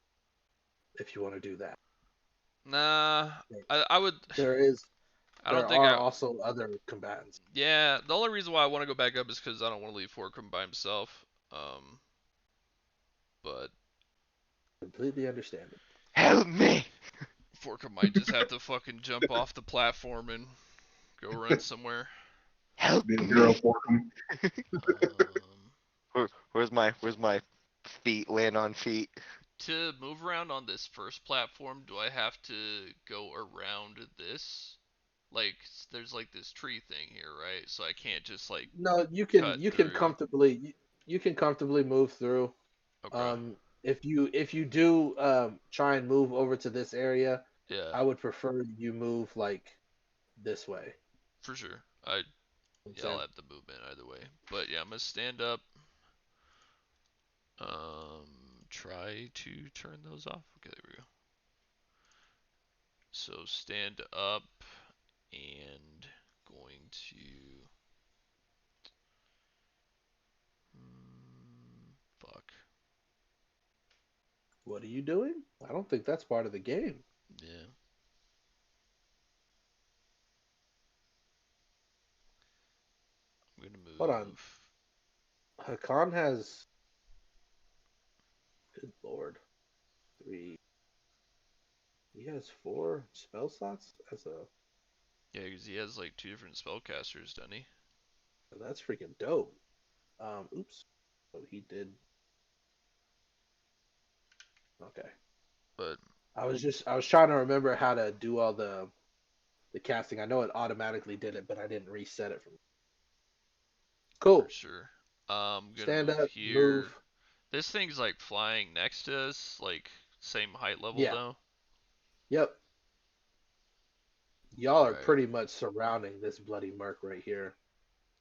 if you want to do that. Nah, I would. There are also other combatants. Yeah, the only reason why I want to go back up is because I don't want to leave Forkum by himself. But completely understandable. Help me! Forkum might just have to fucking jump off the platform and go run somewhere. Help Be the me! hero for him. Where's my feet? Land on feet. To move around on this first platform, do I have to go around this? Like, there's like this tree thing here, right? So I can't just like. No, you can comfortably move through. Okay. If you do try and move over to this area, yeah, I would prefer you move like this way. For sure. I'll have the movement either way. But yeah, I'm gonna stand up. Try to turn those off. Okay, there we go. So stand up and going to fuck. What are you doing? I don't think that's part of the game. Yeah. I'm gonna move. Hold on. Hakan has. Good lord. 3. He has 4 spell slots as a. Yeah, because he has like 2 different spellcasters, doesn't he? That's freaking dope. Oops. So he did. Okay. But I was trying to remember how to do all the casting. I know it automatically did it, but I didn't reset it from. Cool. For sure. I'm gonna Stand move up, here. move. This thing's like flying next to us, like same height level Yeah. though. Yep. Y'all are Right. pretty much surrounding this bloody merc right here.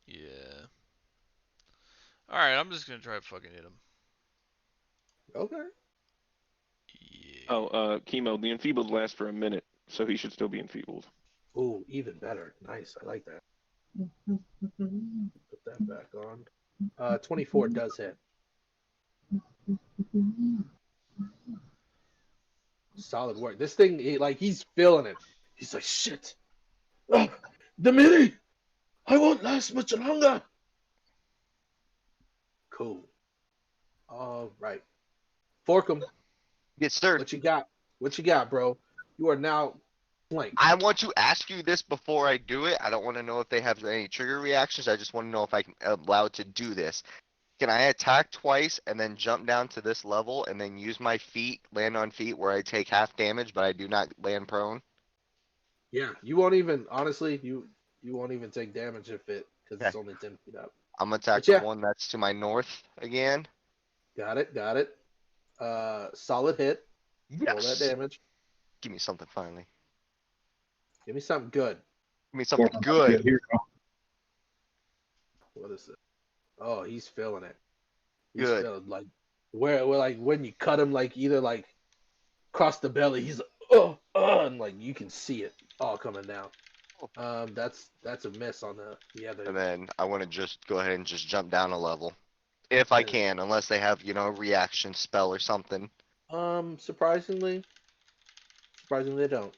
Yeah. Alright, I'm just gonna try to fucking hit him. Okay. Yeah. Oh, chemo. The enfeebled lasts for a minute, so he should still be enfeebled. Ooh, even better. Nice. I like that. Put that back on. 24 does hit. Solid work. This thing, he's feeling it. He's like, shit. Oh, the mini! I won't last much longer. Cool. All right. Forkum, Yes, sir. what you got? What you got, bro? You are now flanked. I want to ask you this before I do it. I don't want to know if they have any trigger reactions. I just want to know if I'm allowed to do this. Can I attack twice and then jump down to this level and then use my feet, land on feet where I take half damage, but I do not land prone? Yeah, you won't even, honestly, you won't even take damage because it's only 10 feet up. I'm gonna attack But yeah. the one that's to my north again. Got it. Solid hit. Roll that Yes. damage. Give me something finally. Give me something good. Give me something Yeah, good. here you go. What is it? Oh, he's feeling it. He's Good. feeling where like when you cut him either across the belly, he's like, and you can see it all coming down. That's a miss on the other. And then I want to just go ahead and just jump down a level. If I Yeah. can, unless they have, a reaction spell or something. Surprisingly they don't.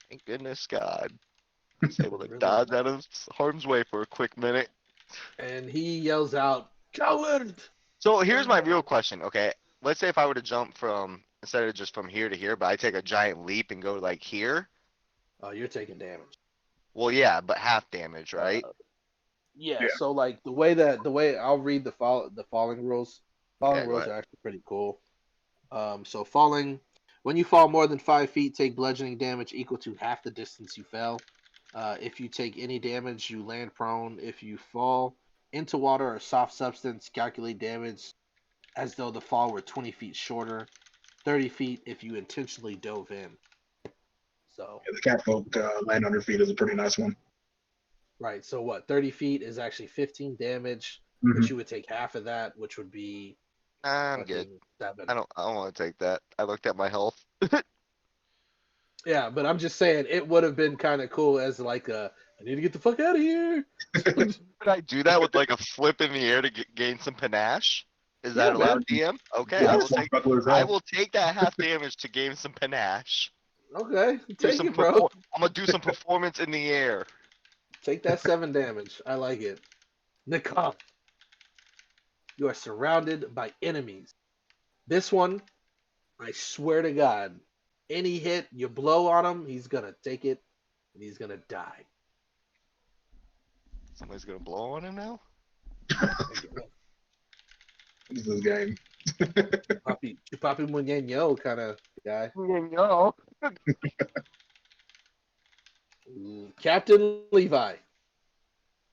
Thank goodness God. I was able to Really? dodge out of harm's way for a quick minute. And he yells out, "Coward!" So here's my real question, okay? Let's say if I were to jump instead of just from here to here, but I take a giant leap and go here. Oh, you're taking damage. Well, yeah, but half damage, right? Yeah, Yeah. so the way I'll read the falling rules. Falling Yeah, go rules ahead. are actually pretty cool. So falling, when you fall more than 5 feet, take bludgeoning damage equal to half the distance you fell. If you take any damage, you land prone. If you fall into water or soft substance, calculate damage as though the fall were 20 feet shorter. 30 feet if you intentionally dove in. So Yeah, the catfolk land on your feet is a pretty nice one. right, so what? 30 feet is actually 15 damage, Mhm. which you would take half of that, which would be I'm good. fucking 7. I don't want to take that. I looked at my health. Yeah, but I'm just saying it would have been kind of cool as I need to get the fuck out of here. Could I do that with a flip in the air to gain some panache? Is Yeah, that allowed, man. DM? Okay, Yeah, I it's will Swamp take. Buckler's I health. will take that half damage to gain some panache. Okay, Do take some it, bro. I'm gonna do some performance in the air. Take that 7 damage. I like it. Nikov, you are surrounded by enemies. This one, I swear to God, any hit you blow on him, he's gonna take it and he's gonna die. Somebody's gonna blow on him now. This is this game. Papi Muñeño kind of guy. No. Captain Levi.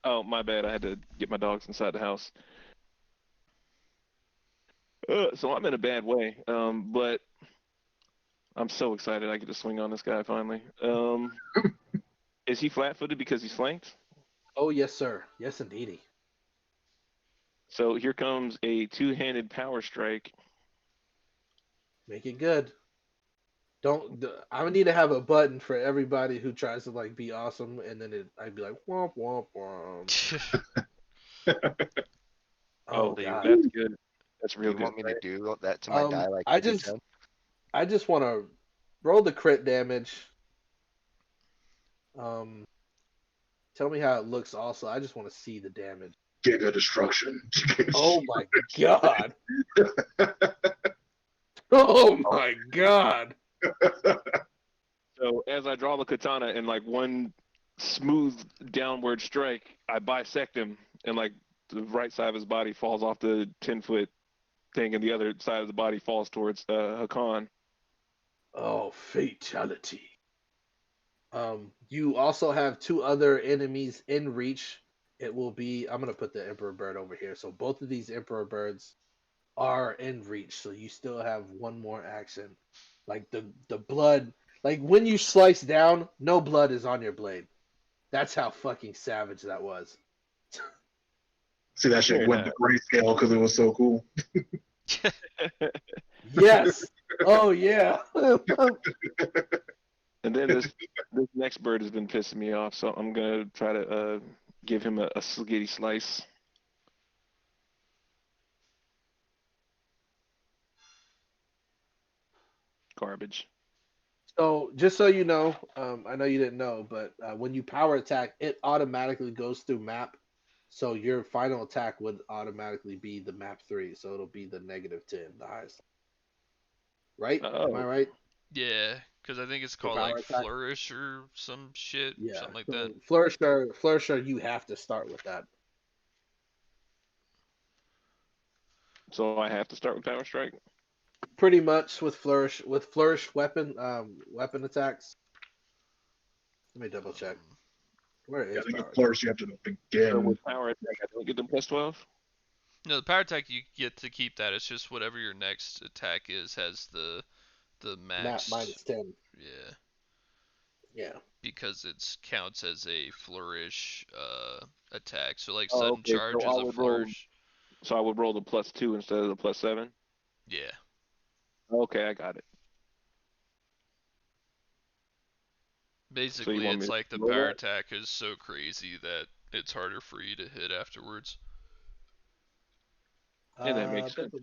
Oh, my bad. I had to get my dogs inside the house. So I'm in a bad way. But I'm so excited I get to swing on this guy finally. Is he flat-footed because he's flanked? Oh, yes, sir. Yes, indeedy. So here comes a two-handed power strike. Make it good. I would need to have a button for everybody who tries to be awesome, and then I'd be like womp womp womp. Oh God. That's good. That's Do real you good. want me to do that to my die like I you did just to him? I just want to roll the crit damage. Tell me how it looks. Also, I just want to see the damage. Giga destruction. Oh my God. Oh my God. So as I draw the katana and one smooth downward strike, I bisect him and the right side of his body falls off the 10-foot thing and the other side of the body falls towards Hakan. Oh, fatality. You also have 2 other enemies in reach. It will be, I'm gonna put the Emperor Bird over here. So both of these Emperor Birds are in reach. So you still have one more action. The blood Like when you slice down, no blood is on your blade. That's how fucking savage that was. See, that shit Fair went to grayscale because it was so cool. Yes. Oh yeah. And then this next bird has been pissing me off, so I'm gonna try to give him a spaghetti slice. Garbage. So just so you know, I know you didn't know, but when you power attack, it automatically goes through map. So your final attack would automatically be the map 3. So it'll be the -10, the highest. Right? Am I Oh, right? Yeah, because I think it's For called power like attack? flourish or some shit, Yeah. something like So that. Flourisher, you have to start with that. so I have to start with Power Strike? Pretty much with flourish weapon attacks. Let me double check. Um, Where Yeah, I is think power? at first you have to So begin. with Power Attack, I don't get the plus 12? no, the power attack you get to keep that. It's just whatever your next attack is has the Map max. -10. Yeah, Yeah. because it counts as a flourish attack. So like Oh, sudden okay. charge So is I a would roll. flourish. So I would roll the plus 2 instead of the plus 7? Yeah. Okay, I got it. So you Basically, want me it's to like the roll power that? attack is so crazy that it's harder for you to hit afterwards. Yeah, that makes sense.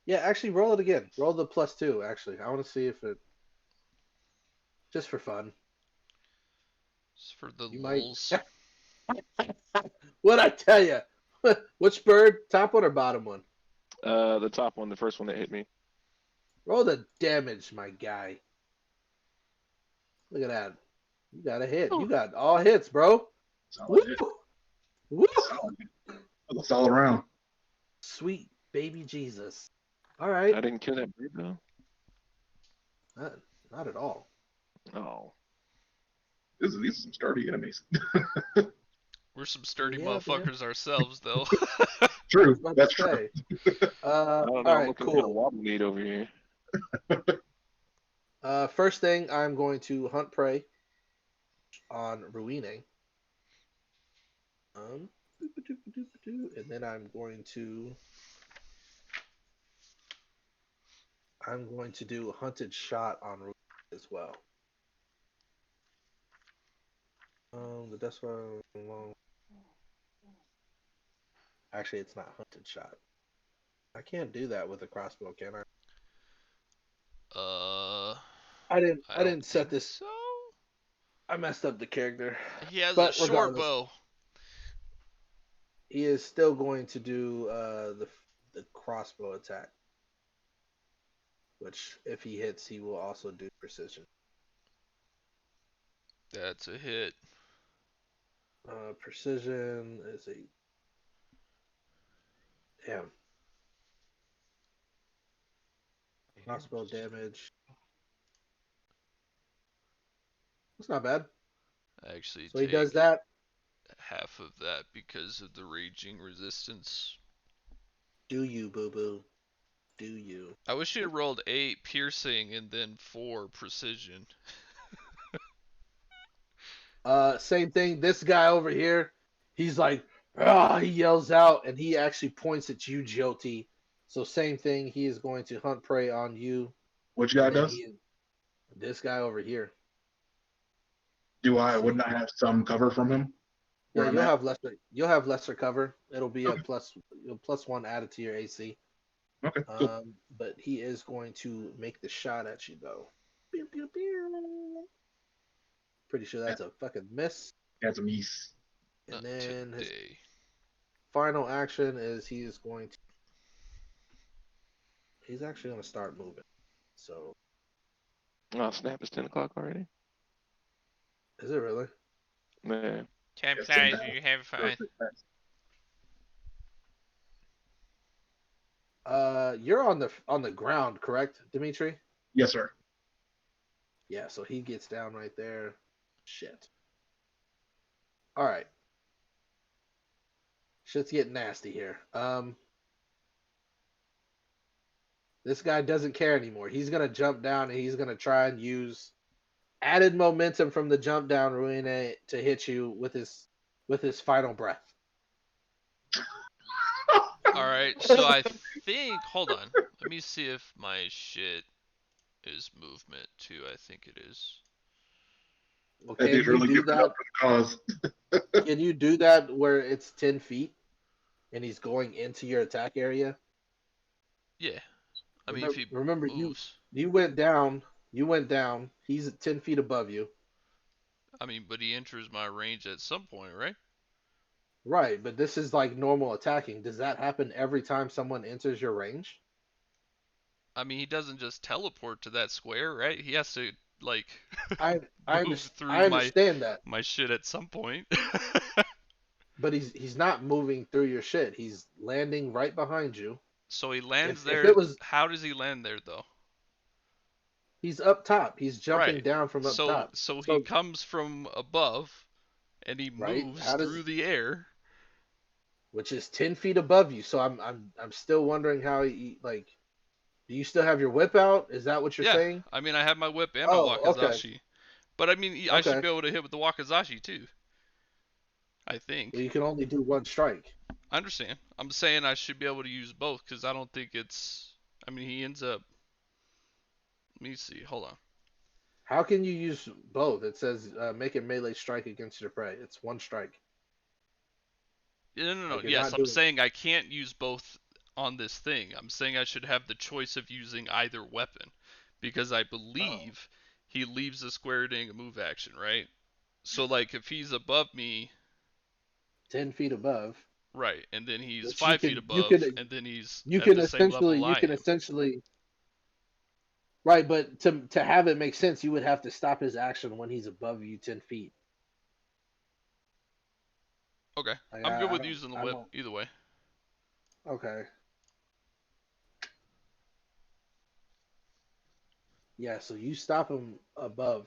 Yeah, actually, roll it again. Roll the +2. Actually, I want to see if it just for fun. It's for the You might. lulz. What'd I tell you? Which bird? Top one or bottom one? The top one, the first one that hit me. Roll the damage, my guy. Look at that. You got a hit. You got all hits, bro. Solid hit. Woo! Woo! Solid hit. That's all around. Sweet baby Jesus. All I right. didn't kill that bird though. Not at all. Oh. These are some sturdy enemies. We're some sturdy Yeah, man. motherfuckers ourselves, though. True. About That's to true. say. I All don't know. I'm right, looking kind of cool. wobbly over here. First thing, I'm going to hunt prey on Ruine. And then I'm going to do a hunted shot on Ruine as well. The best one. Well, actually, it's not hunted shot. I can't do that with a crossbow, can I? I I don't didn't set think this. so. I messed up the character. He has a But short regardless, bow. he is still going to do the crossbow attack, which if he hits, he will also do precision. That's a hit. Precision is a damn crossbow damage. That's not bad. I actually So he take does that. half of that because of the raging resistance. Do you, boo boo? Do you? I wish he had rolled 8 piercing and then 4 precision. Same thing. This guy over here, he's like, ah, he yells out, and he actually points at you, Jyoti. So same thing. He is going to hunt prey on you. Which guy And then does? this guy over here. Wouldn't I have some cover from him? Yeah, Where I'm you'll at? have lesser. You'll have lesser cover. It'll be a +1 added to your AC. Okay, cool. But he is going to make the shot at you though. Pew, pew, pew. Pretty sure that's a fucking miss. Had some yeast. And Not then his today. final action is he's actually going to start moving. So Oh snap! It's 10 o'clock already. is it really? Man. Time Yes, flies and when you're having fun. Perfect. You're on the ground, correct, Dimitri? Yes, sir. Yeah. So he gets down right there. Shit. All right. Shit's getting nasty here. This guy doesn't care anymore. He's gonna jump down and he's gonna try and use added momentum from the jump down Ruine to hit you with his final breath. All right, so I think. Hold on. Let me see if my shit is movement too. I think it is. Well, That can dude's you really do giving that? up for the cause. Can you do that where it's 10 feet and he's going into your attack area? Yeah. I mean, if he Remember, moves. you went down. You went down. He's at 10 feet above you. I mean, but he enters my range at some point, right? Right, but this is like normal attacking. Does that happen every time someone enters your range? I mean, he doesn't just teleport to that square, right? He has to like I move through I understand that, my shit at some point. but he's not moving through your shit. He's landing right behind you. So he lands If there. it was, How does he land there though? he's up top. He's jumping Right. down from up top. So he comes from above, and he Right, moves how does- through the air. Which is 10 feet above you. So I'm still wondering how he like. Do you still have your whip out? Is that what you're Yeah. saying? I mean, I have my whip and my Oh, okay. wakizashi. But I mean, I should Okay. be able to hit with the wakizashi too. I think. Well, you can only do one strike. I understand. I'm saying I should be able to use both because I don't think it's. I mean, he ends up. Let me see. Hold on. How can you use both? It says make a melee strike against your prey. It's one strike. No. Like, you're Yes, not I'm doing- saying I can't use both on this thing. I'm saying I should have the choice of using either weapon because I believe he leaves the square during a move action, right? So like if he's above me, 10 feet above. right, and then he's Which 5 you feet can- you above, can- and then he's You at can the same level essentially I am. right, but to have it make sense, you would have to stop his action when he's above you 10 feet. Okay, Like, I'm good I with don't- using the I whip don't- either way. Okay. Yeah, so you stop him above.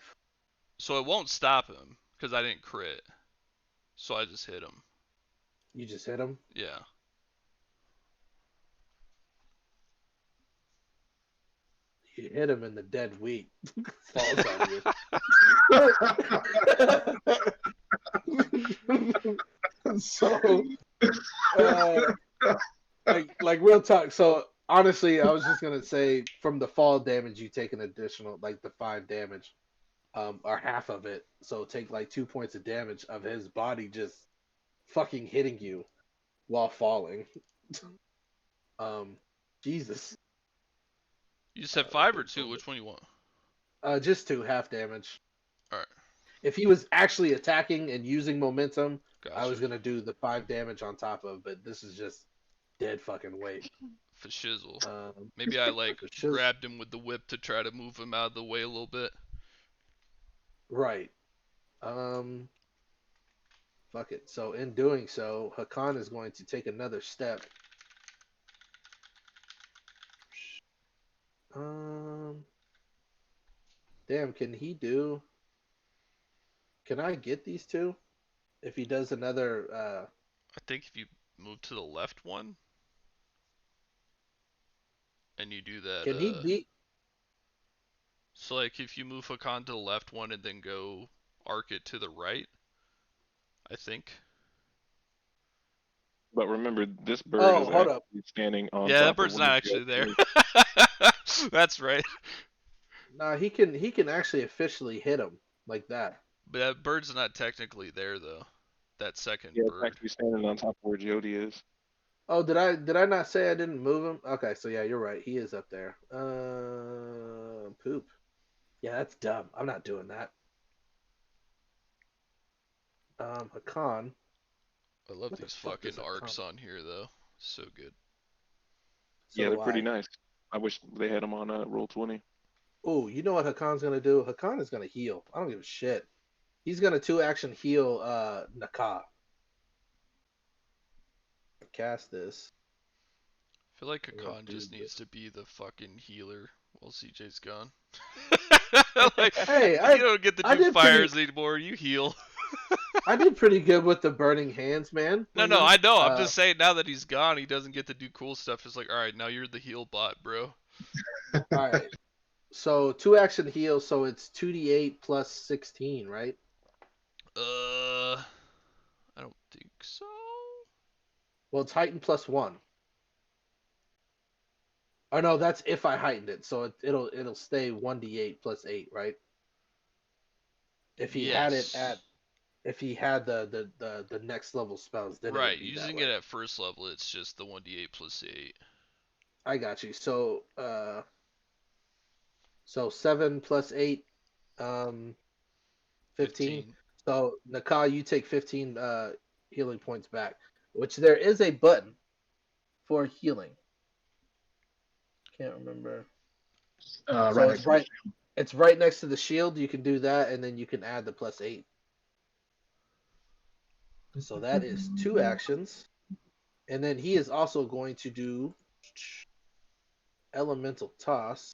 So it won't stop him because I didn't crit. So I just hit him. You just hit him. Yeah. You hit him and the dead wheat falls on you. So, like real talk. So honestly, I was just gonna say from the fall damage, you take an additional like the 5 damage, or half of it. So take like 2 points of damage of his body just fucking hitting you while falling. Jesus. You said 5 or 2? Which one you want? Just 2 half damage. Alright. If he was actually attacking and using momentum, Gotcha. I was gonna do the 5 damage on top of, but this is just dead fucking weight. For shizzle. Um, Maybe I like for shiz- grabbed him with the whip to try to move him out of the way a little bit. right. Fuck it. So in doing so, Hakan is going to take another step. Damn, can I get these two? If he does another, I think if you move to the left one and you do that, can he beat? so like if you move Hakan to the left one and then go arc it to the right, I think. But remember, this bird Oh, is hold up. actually standing on Yeah, top that of bird's one not of actually the there. That's right. Nah, he can actually officially hit him like that. But that bird's not technically there though. That second Yeah, it's bird. actually standing on top of where Jody is. Oh, did I not say I didn't move him? Okay, so yeah, you're right. He is up there. Poop. Yeah, that's dumb. I'm not doing that. Hakan. I love What the these fuck fucking is a arcs con- on here though. So good. Yeah, So they're do pretty I. nice. I wish they had them on roll 20. Oh, you know what Hakan's gonna do? Hakan is gonna heal. I don't give a shit. He's gonna 2-action heal Naka. Cast this. I feel like I'm gonna Hakan do just this. needs to be the fucking healer while CJ's gone. Like, Hey, you don't get to I do did pretty- fires anymore, you heal. I did pretty good with the burning hands, man. No, I know. I'm just saying now that he's gone, he doesn't get to do cool stuff. It's like, alright, now you're the heal bot, bro. All right. So 2 action heal, so it's 2d8 plus 16, right? I don't think so. Well, it's heightened plus 1. Oh no, that's if I heightened it, so it'll stay 1d8 plus 8, right? If he had it Yes. at if he had the next level spells, then it Right, would be that using way. it at first level, it's just the 1d8 plus 8. I got you. So 7 plus 8, 15. 15. So Nakai, you take 15 healing points back, which there is a button for healing. Can't remember. Right So next to the it's right next to the shield. You can do that, and then you can add the plus 8. So that is 2 actions. And then he is also going to do elemental toss.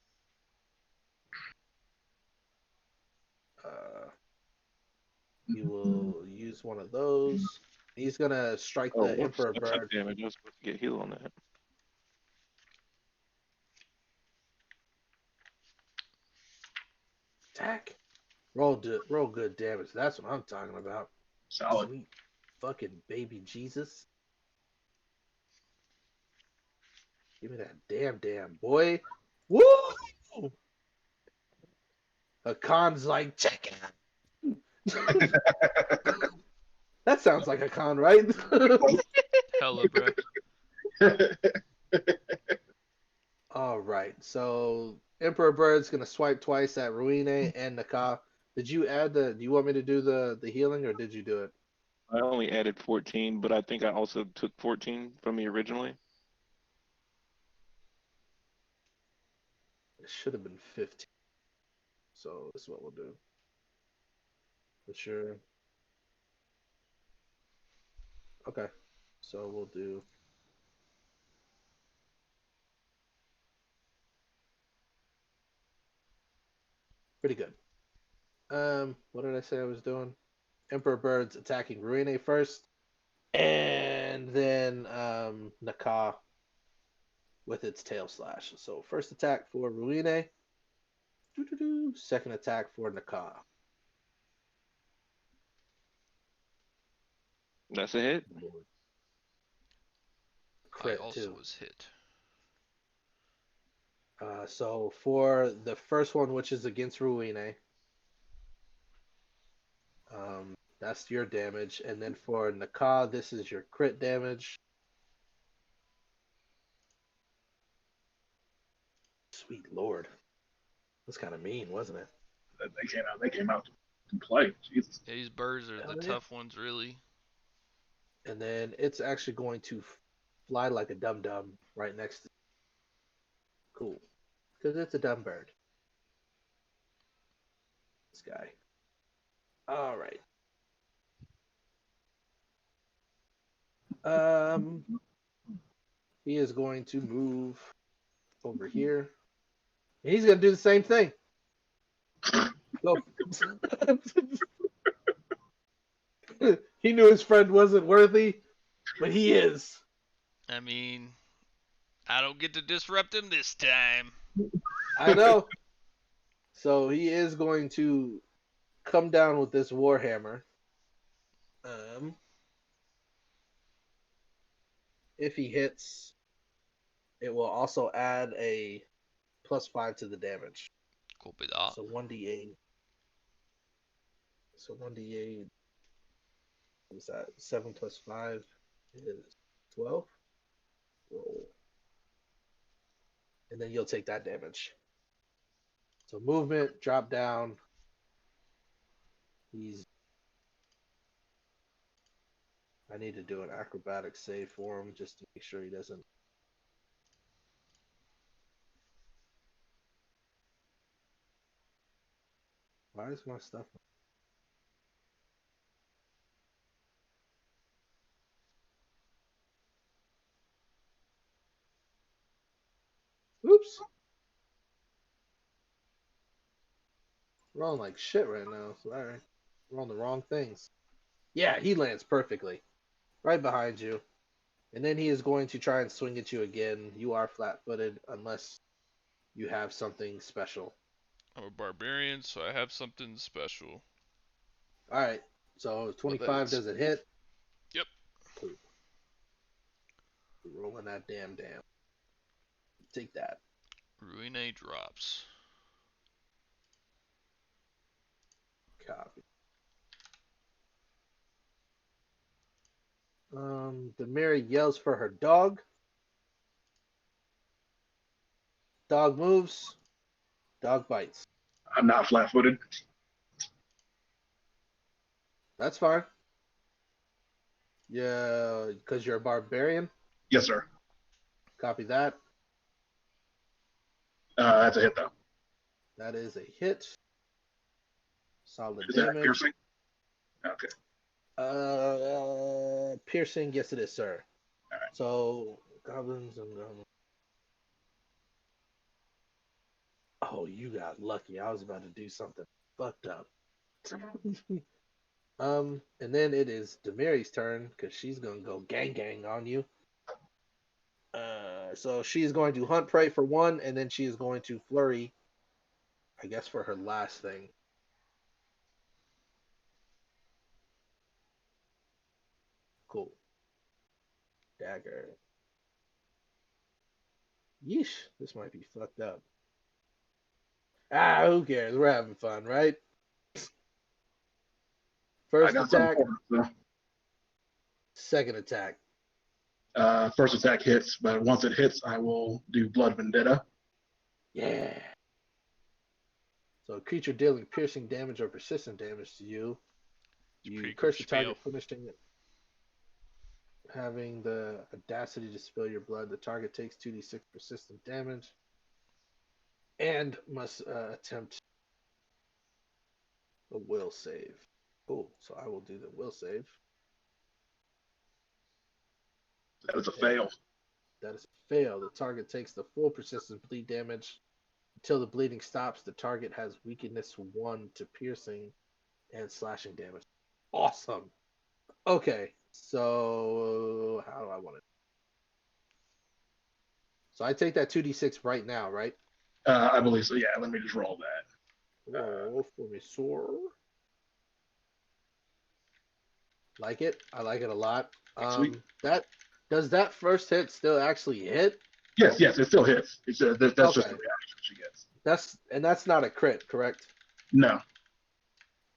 He will use one of those. He's gonna strike Oh, the whoops! Emperor I took Bird. damage. I was supposed to get healed on that. Attack. Roll good damage. That's what I'm talking about. solid. Sweet fucking baby Jesus. Give me that damn boy. Woo! Hakan's like, check it out. That sounds like Hakan, right? Hella, bro. All right. So Emperor Bird's gonna swipe twice at Ruine and Naka. Did you add the? Do you want me to do the healing, or did you do it? I only added 14, but I think I also took 14 from me originally. It should have been 15. So this is what we'll do. For sure. Okay. So we'll do. Pretty good. What did I say I was doing? Emperor Bird's attacking Ruine first, and then Naka with its tail slash. So first attack for Ruine. Second attack for Naka. That's a hit. Crit I also too. was hit. So for the first one, which is against Ruine, that's your damage, and then for Naka, this is your crit damage. Sweet lord, that's kind of mean, wasn't it? They came out to play. Jesus. Yeah, these birds are Hell the yeah. tough ones, really. And then it's actually going to fly like a dum dum right next to. Cool, because it's a dumb bird. This guy. All right. He is going to move over here. And he's going to do the same thing. Go. He knew his friend wasn't worthy, but he is. I mean, I don't get to disrupt him this time. I know. So he is going to come down with this Warhammer. If he hits, it will also add a +5 to the damage. Copy that. So 1d8. So 1d8. What's that? 7 plus 5 is 12. Roll. And then you'll take that damage. So movement, drop down. I need to do an acrobatic save for him just to make sure he doesn't. Why is my stuff? Oops. Rolling like shit right now. Sorry. We're on the wrong things. Yeah, he lands perfectly. Right behind you. And then he is going to try and swing at you again. You are flat footed unless you have something special. I'm a barbarian, so I have something special. All right. So 25 is- does it hit? Yep. Cool. Rolling that damn. Take that. Ruine drops. Copy. Demiri yells for her dog. Dog moves. Dog bites. I'm not flat-footed. That's fine. Yeah, because you're a barbarian. Yes, sir. Copy that. That's a hit though. That is a hit. Solid Is that damage. piercing? Okay. Piercing. Yes, it is, sir. All right. So goblins and oh, you got lucky. I was about to do something fucked up. And then it is Demiri's turn because she's gonna go gang on you. So she's going to hunt prey for one, and then she is going to flurry, I guess, for her last thing. Cool. Dagger. Yeesh, this might be fucked up. Ah, who cares? We're having fun, right? I First got something attack, for her, second attack. so. First attack hits, but once it hits, I will do Blood Vendetta. Yeah. So a creature dealing piercing damage or persistent damage to you. You pretty curse the good spiel. target, punishing it. Having the audacity to spill your blood, the target takes 2d6 persistent damage and must attempt a will save. Cool. So I will do the will save. That is a fail. That is a fail. The target takes the full persistent bleed damage. Until the bleeding stops, the target has weakness 1 to piercing and slashing damage. Awesome. Okay, so how do I want it? So I take that 2d6 right now, right? I believe so. Yeah, let me just roll that. Roll for me, sir. Like it? I like it a lot. Sweet. That does that first hit still actually hit? Yes, it still hits. It's that's just the Okay. reaction she gets. That's not a crit, correct? No,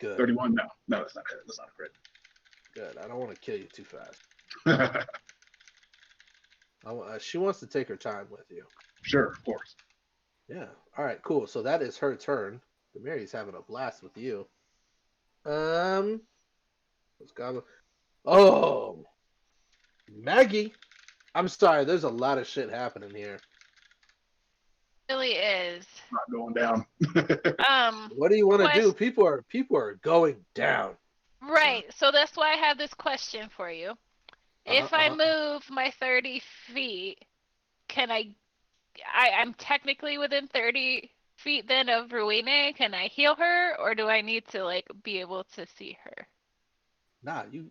Good. 31. No, that's not a crit. Good. I don't want to kill you too fast. She wants to take her time with you. Sure, of course. Yeah. All right. Cool. So that is her turn. Mary's having a blast with you. Let's go. Oh, Maggie. I'm sorry. There's a lot of shit happening here. Really is. Not going down. What do you want to do? People are going down. Right. So that's why I have this question for you. If I move my 30 feet, can I'm technically within 30 feet then of Ruine. Can I heal her, or do I need to like be able to see her? Nah, you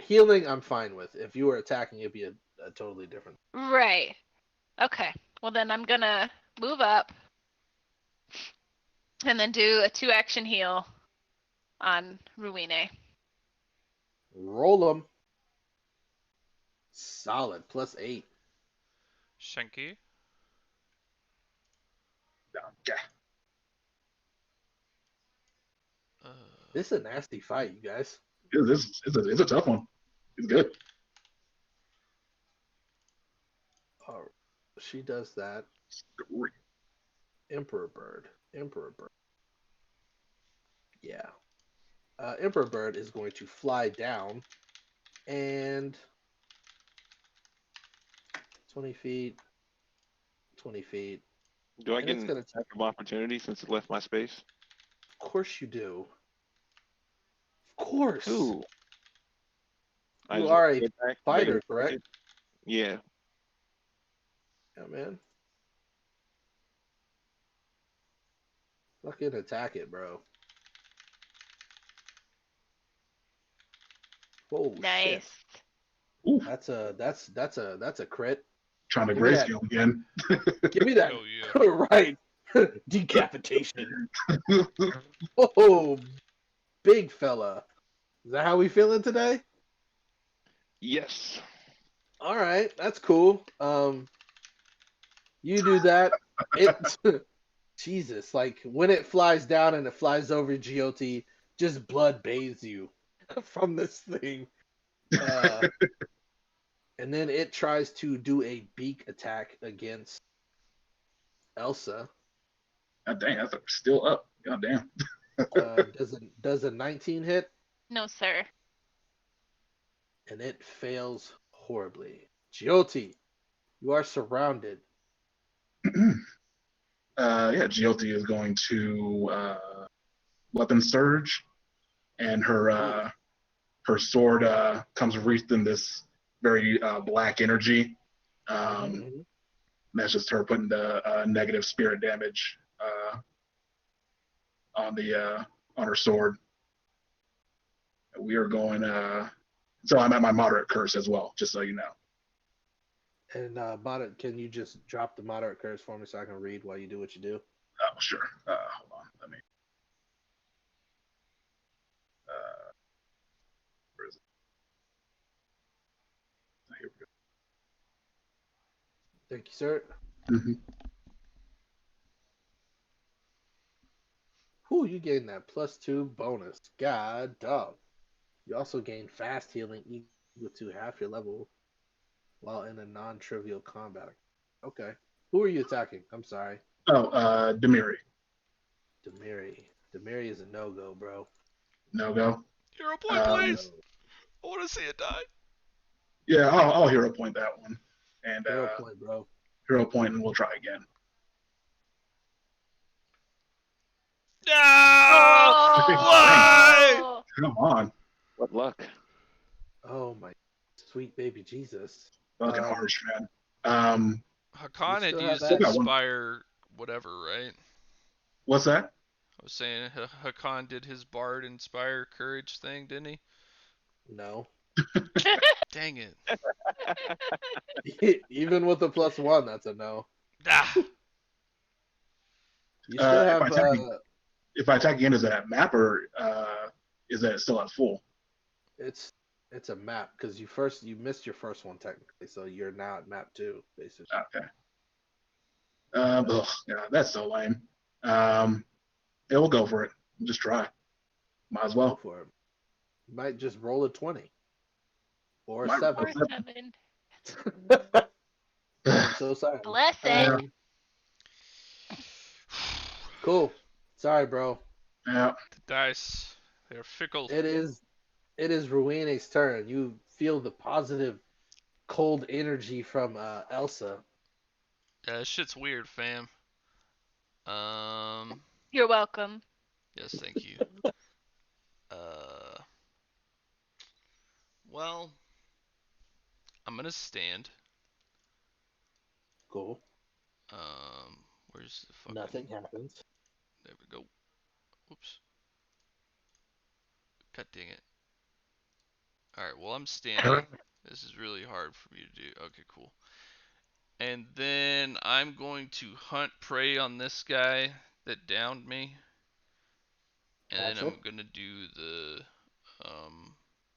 healing. I'm fine with. If you were attacking, it'd be a totally different. Right. Okay. Well, then I'm gonna move up and then do a 2-action heal on Ruine. Roll them. Solid. +8. Shanky. Yeah. This is a nasty fight, you guys. It's a tough one. It's good. Oh, she does that. Emperor Bird. Yeah. Emperor Bird is going to fly down and 20 feet. Do I And get it's an gonna attack of opportunity since it left my space? Of course you do. Of course. Ooh. You are a attack, fighter, make it- correct? Yeah. Yeah, man. Fucking attack it, bro. Oh Nice. shit. That's a crit. Trying to Give me that. grayscale again. Give me that. Oh yeah. Right. Decapitation. Oh, big fella. Is that how we feeling today? Yes. All right, that's cool. You do that. It Jesus, like when it flies down and it flies over GOT, just blood bathes you from this thing. And then it tries to do a beak attack against Elsa. God dang, that's still up. God damn. Does a 19 hit? No, sir. And it fails horribly. GOT, you are surrounded. Yeah, GLT is going to weapon surge, and her sword comes wreathed in this very black energy. Mhm. That's just her putting the negative spirit damage on her sword. We are going. So I'm at my moderate curse as well, just so you know. And moderate, can you just drop the moderate curse for me so I can read while you do what you do? Oh, sure. Hold on. Let me. Where is it? Here we Thank you, sir. go. Mhm. Whew, you gain that +2 bonus. God dog. You also gain fast healing equal to half your level while in a non-trivial combat. Okay. Who are you attacking? I'm sorry. Oh, Demiri. Demiri. Demiri is a no-go, bro. No go. Hero point, please. I want to see it die. Yeah, I'll hero point that one, and Hero point, bro. hero point, and we'll try again. No! Oh! Why? Come on, What luck. Oh my sweet baby Jesus. fucking Um, harsh, man. Hakan had still have used that- Inspire whatever, right? What's that? I was saying Hakan did his Bard Inspire Courage thing, didn't he? No. Dang it. Even with the +1, that's a no. Ah. You still have If I attack again, is it at map or is that still at full? it's a map because you missed your first one technically, so you're now at map 2 basically. Okay. Yeah, that's so lame. Yeah, we'll go for it. We'll just try. Might as Go well. for it. You might just roll a 20 or a Might 7. Or 7. I'm so sorry. Bless it. Um, cool. Sorry, bro. Yeah. The dice, they're fickle. It is Ruine's turn. You feel the positive cold energy from Elsa. Yeah, this shit's weird, fam. You're welcome. Yes, thank you. Well, I'm gonna stand. Cool. Where's the fucking... Nothing happens. There we go. Oops. God dang it. Alright, well, I'm standing. This is really hard for me to do. Okay, cool. And then I'm going to hunt prey on this guy that downed me. And then Gotcha. I'm gonna do the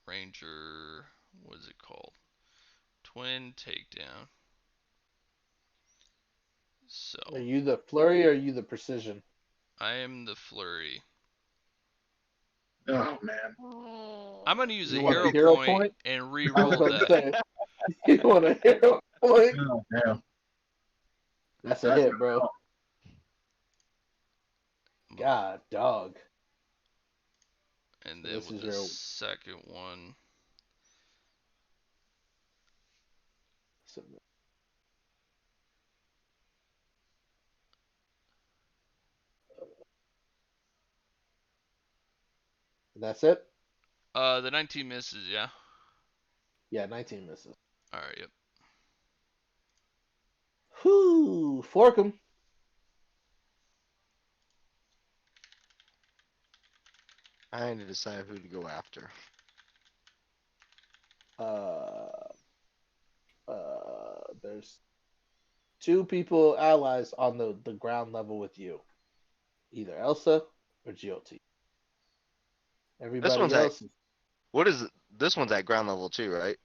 Ranger, what is it called? Twin takedown. So Are you the flurry or are you the precision? I am the flurry. Oh man. I'm gonna use You a want hero, a hero point point? and I was re-roll about to that. say, you want a hero point? Oh damn. That's a hit, bro. God, dog. And So then this with is the your- second one, That's it? the 19 misses, yeah. Yeah, 19 misses. Alright, yep. Whoo! Fork him. I need to decide who to go after. There's two people allies on the ground level with you. Either Elsa or GOT. Everybody one's at- else is, What is it? This one's at ground level too, right?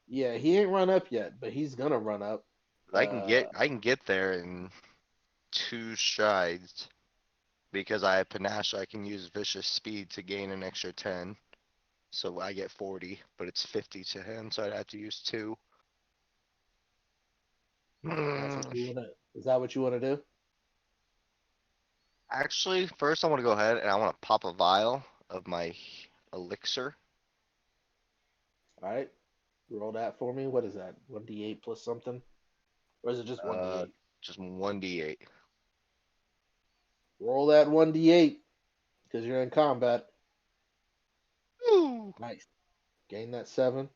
yeah, he ain't run up yet, but he's gonna run up. I can get there in 2 strides because I have panache. I can use vicious speed to gain an extra 10, so I get 40, but it's 50 to him, so I'd have to use 2. Is that what you wanna do? Actually, first I want to go ahead and I want to pop a vial of my elixir. Alright. Roll that for me. What is that? 1d8 plus something? Or is it just 1d8? Just 1d8. Roll that 1d8. Because you're in combat. Ooh. Nice. Gain that 7.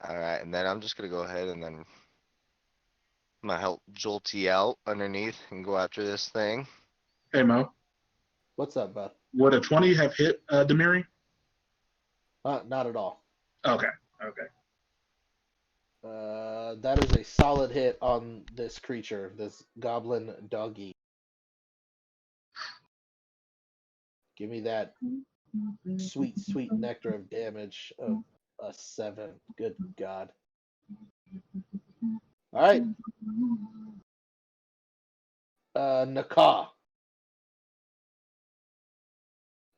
Alright, and then I'm just gonna go ahead and then I'm gonna help Jolty out underneath and go after this thing. Hey Mo, What's up, bud? would a 20 have hit Demiri? Not at all. Okay, okay. That is a solid hit on this creature, this goblin doggy. Give me that sweet, sweet nectar of damage of a 7. Good God. All right. Naka.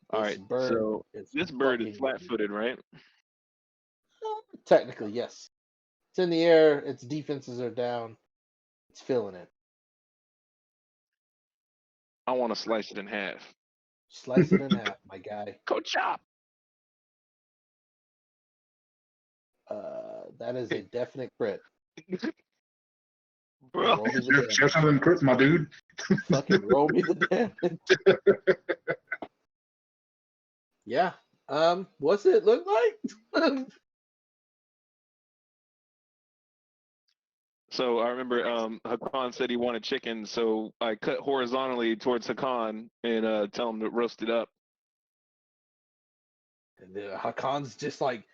All right, so is this bird is fucking- flat-footed, right? Technically, yes. It's in the air. Its defenses are down. It's feeling it. I want to slice it in half. Slice it in half, my guy. Go chop! That is a definite crit. Bro, Roll me the Share some of them crits, my dude. damage. Fucking roll me the damage. Yeah. What's it look like? So I remember Hakan said he wanted chicken, so I cut horizontally towards Hakan and tell him to roast it up. And Hakan's just like,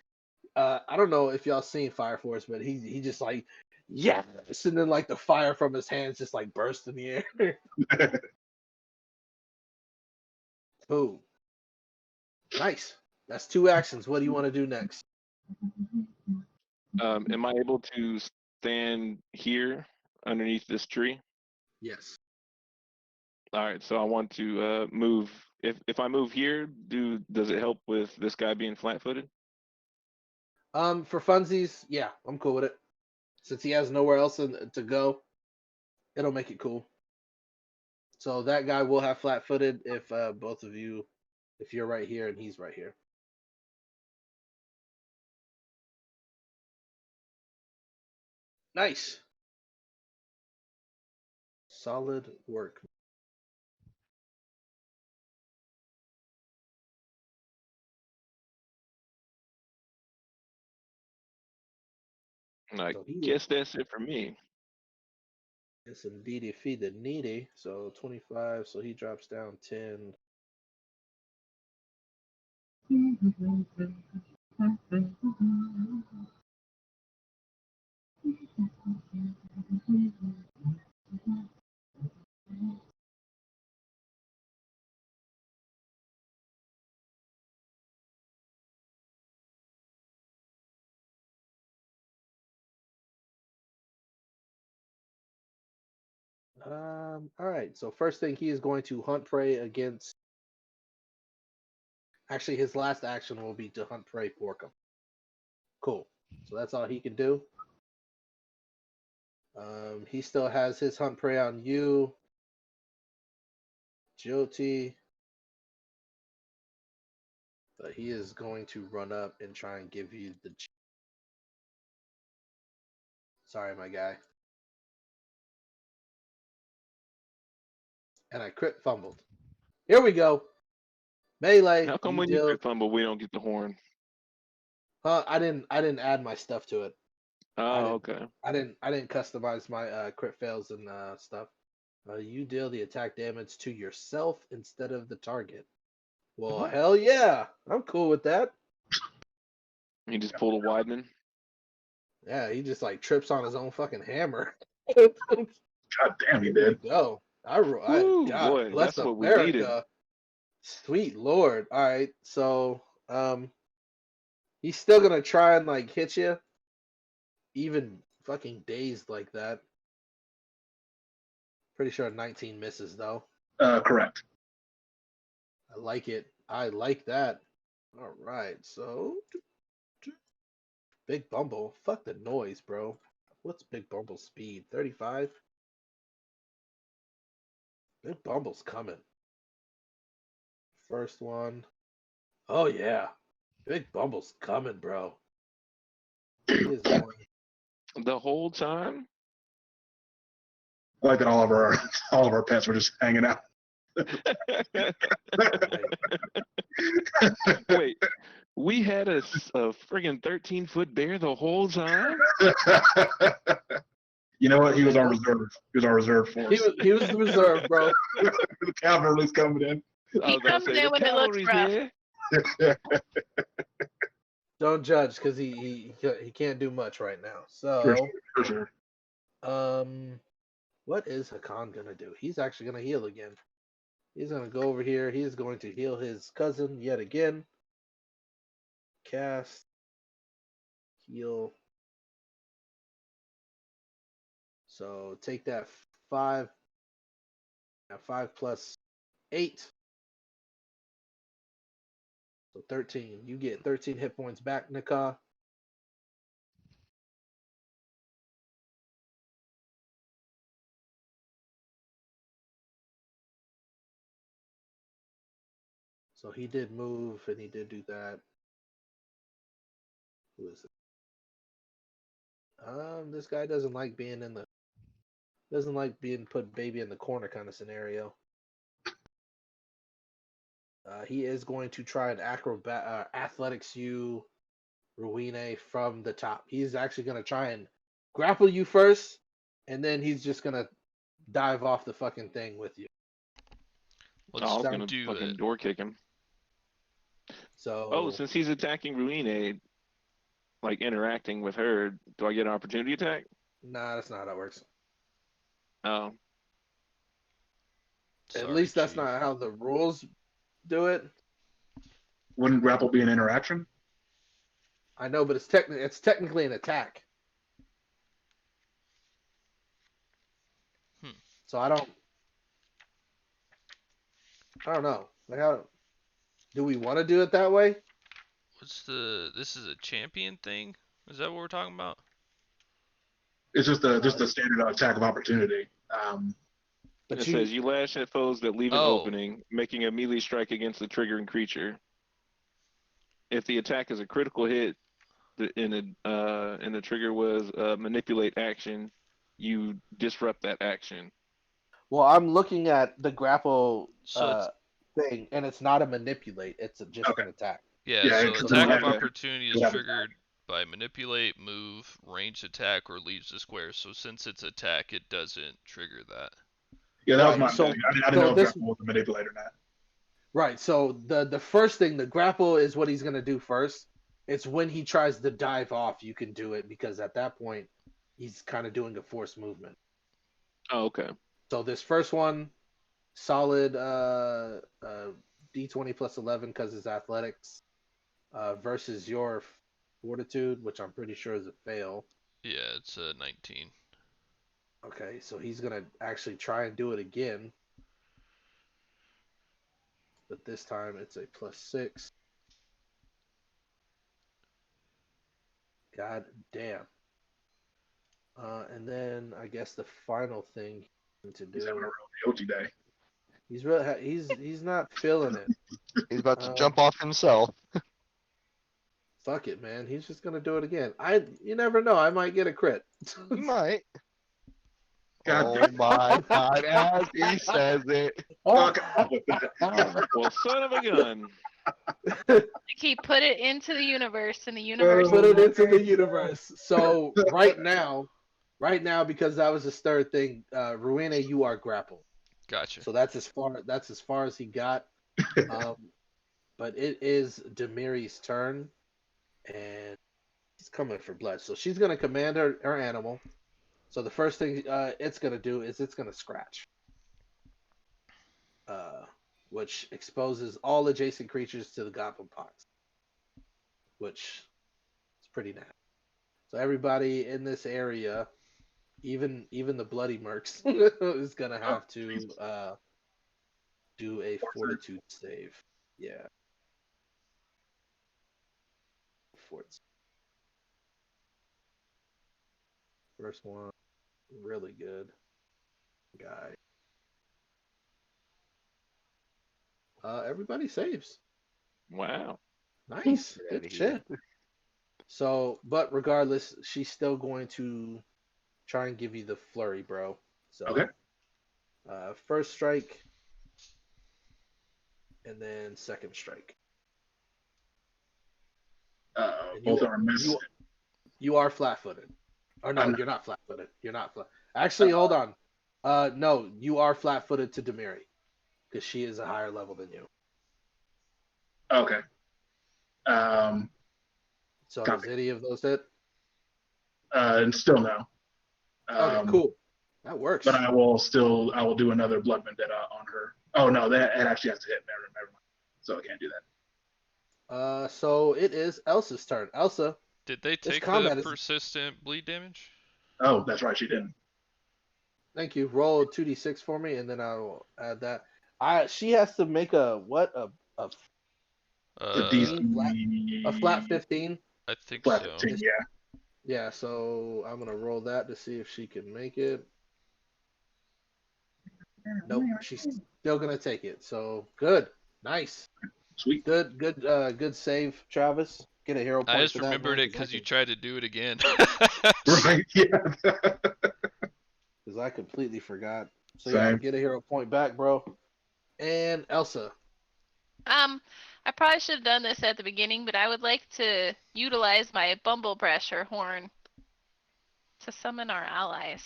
I don't know if y'all seen Fire Force, but he just like, yes, and then like the fire from his hands just like burst in the air. Boom. Nice. That's 2 actions. What do you want to do next? Am I able to stand here underneath this tree? Yes. All right, so I want to move. If I move here, does it help with this guy being flat-footed? For funsies, yeah, I'm cool with it. Since he has nowhere else to go, it'll make it cool. So that guy will have flat-footed if both of you, if you're right here and he's right here. Nice. Solid work. And I So he guess that's it for me. is indeed feed the needy. So 25. So he drops down 10. All right. So first thing, he is going to hunt prey against. Actually, his last action will be to hunt prey pork him. Cool. So that's all he can do. He still has his hunt prey on you, Jyoti. But he is going to run up and try and give you the. Sorry, my guy. And I crit fumbled. Here we go. Melee. How come you when deal... you crit fumble, we don't get the horn? I didn't add my stuff to it. Oh, okay. I didn't customize my crit fails and stuff. You deal the attack damage to yourself instead of the target. Well, hell yeah, I'm cool with that. You just pulled a Weidman. Yeah, he just like trips on his own fucking hammer. God damn, he did. Go. Woo, God boy, bless that's what we needed. America. Sweet Lord. All right. So, he's still gonna try and like hit you, even fucking dazed like that. Pretty sure 19 misses though. Correct. I like it. I like that. All right. So, Big Bumble. Fuck the noise, bro. What's Big Bumble's speed? 35? Big Bumble's coming. First one. Oh, yeah. Big Bumble's coming, bro. He is going. The whole time? I like that all of our pets were just hanging out. Wait, we had a friggin' 13-foot bear the whole time? You know what? He was our reserve. He was our reserve force. He was the reserve, bro. The cavalry's coming in. I was gonna comes say, in the when it looks cavalry's rough. here. Don't judge because he can't do much right now. For So, sure. what is Hakan gonna do? He's actually gonna heal again. He's gonna go over here. He is going to heal his cousin yet again. Cast, heal. So take that 5. 5 plus 8. So 13. You get 13 hit points back, Nika. So he did move and he did do that. Who is it? This guy doesn't like being put baby in the corner kind of scenario. He is going to try an athletics you Ruine from the top. He's actually going to try and grapple you first, and then he's just going to dive off the fucking thing with you. I was gonna do fucking it. door kick him. So Oh, since he's attacking Ruine, like interacting with her, do I get an opportunity attack? nah, that's not how that works. Oh, At least that's not how the rules do it. Wouldn't grapple be an interaction? I know, but it's technically an attack. So I don't know. Like, do we want to do it that way? This is a champion thing? Is that what we're talking about? It's just a standard attack of opportunity. it says you lash at foes that leave an Oh. opening, making a melee strike against the triggering creature. If the attack is a critical hit, and the trigger was manipulate action, you disrupt that action. Well, I'm looking at the grapple So thing, and it's not a manipulate. It's just an attack. Yeah, Yeah, so it's attack of like- opportunity is yeah. triggered by manipulate, move, ranged attack, or leaves the square. So since it's attack, it doesn't trigger that. Yeah, that was Right, my so- thing. I didn't so know if this- grapple was a manipulate or not. Right. So the first thing, the grapple is what he's gonna do first. It's when he tries to dive off, you can do it because at that point he's kind of doing a forced movement. Oh, okay. So this first one, solid D20 plus 11 because it's athletics versus your fortitude, which I'm pretty sure is a fail. Yeah, it's a 19. Okay, so he's gonna actually try and do it again, but this time it's a plus 6. God damn. And then I guess the final thing to He's having a do. real guilty day. He's not feeling it. He's about to Uh, jump off himself. Fuck it, man. He's just gonna do it again. You never know. I might get a crit. He might. God Oh damn. my god, as he says it. Fuck off with that. Well, son of a gun. He put it into the universe, and the universe. Put it into the universe. So right now, because that was his third thing, Ruine, you are grappled. Gotcha. So that's as far as he got. But it is Demiri's turn, and he's coming for blood. So she's gonna command her animal, So the first thing it's gonna do is it's gonna scratch, which exposes all adjacent creatures to the Goblin Pox, which is pretty nasty. So everybody in this area, even the bloody mercs, is gonna have to do a fortitude save. Yeah. First one, really good guy. Everybody saves. Wow. Nice. Get Good outta here. shit. So, but regardless, she's still going to try and give you the flurry, bro. So, Okay. First strike, and then second strike. And Both are missed. You are flat-footed. Or no, I'm- you're not flat-footed. You're not flat. Actually, hold on. No, you are flat-footed to Demiri, because she is a higher level than you. Okay. So Copy. is any of those hit? And still no. Okay, cool. That works. But I will do another blood vendetta on her. Oh no, that it actually has to hit. Never mind. So I can't do that. So it is Elsa's turn. Elsa, Did they This take combat the is- persistent bleed damage? Oh, that's right, she didn't. thank you. Roll 2d6 for me, and then I'll add that. She has to make a The Uh, DC a flat 15. I think flat so. 15, yeah. Yeah, so I'm gonna roll that to see if she can make it. Nope, she's still gonna take it. So good, nice, Sweet. good save, Travis. Get a hero point. I just for that, remembered man, it because you I tried to do it again. Right, yeah. because I completely forgot. So yeah, Same. get a hero point back, bro. And Elsa, I probably should have done this at the beginning, but I would like to utilize my Bumble Brasher horn to summon our allies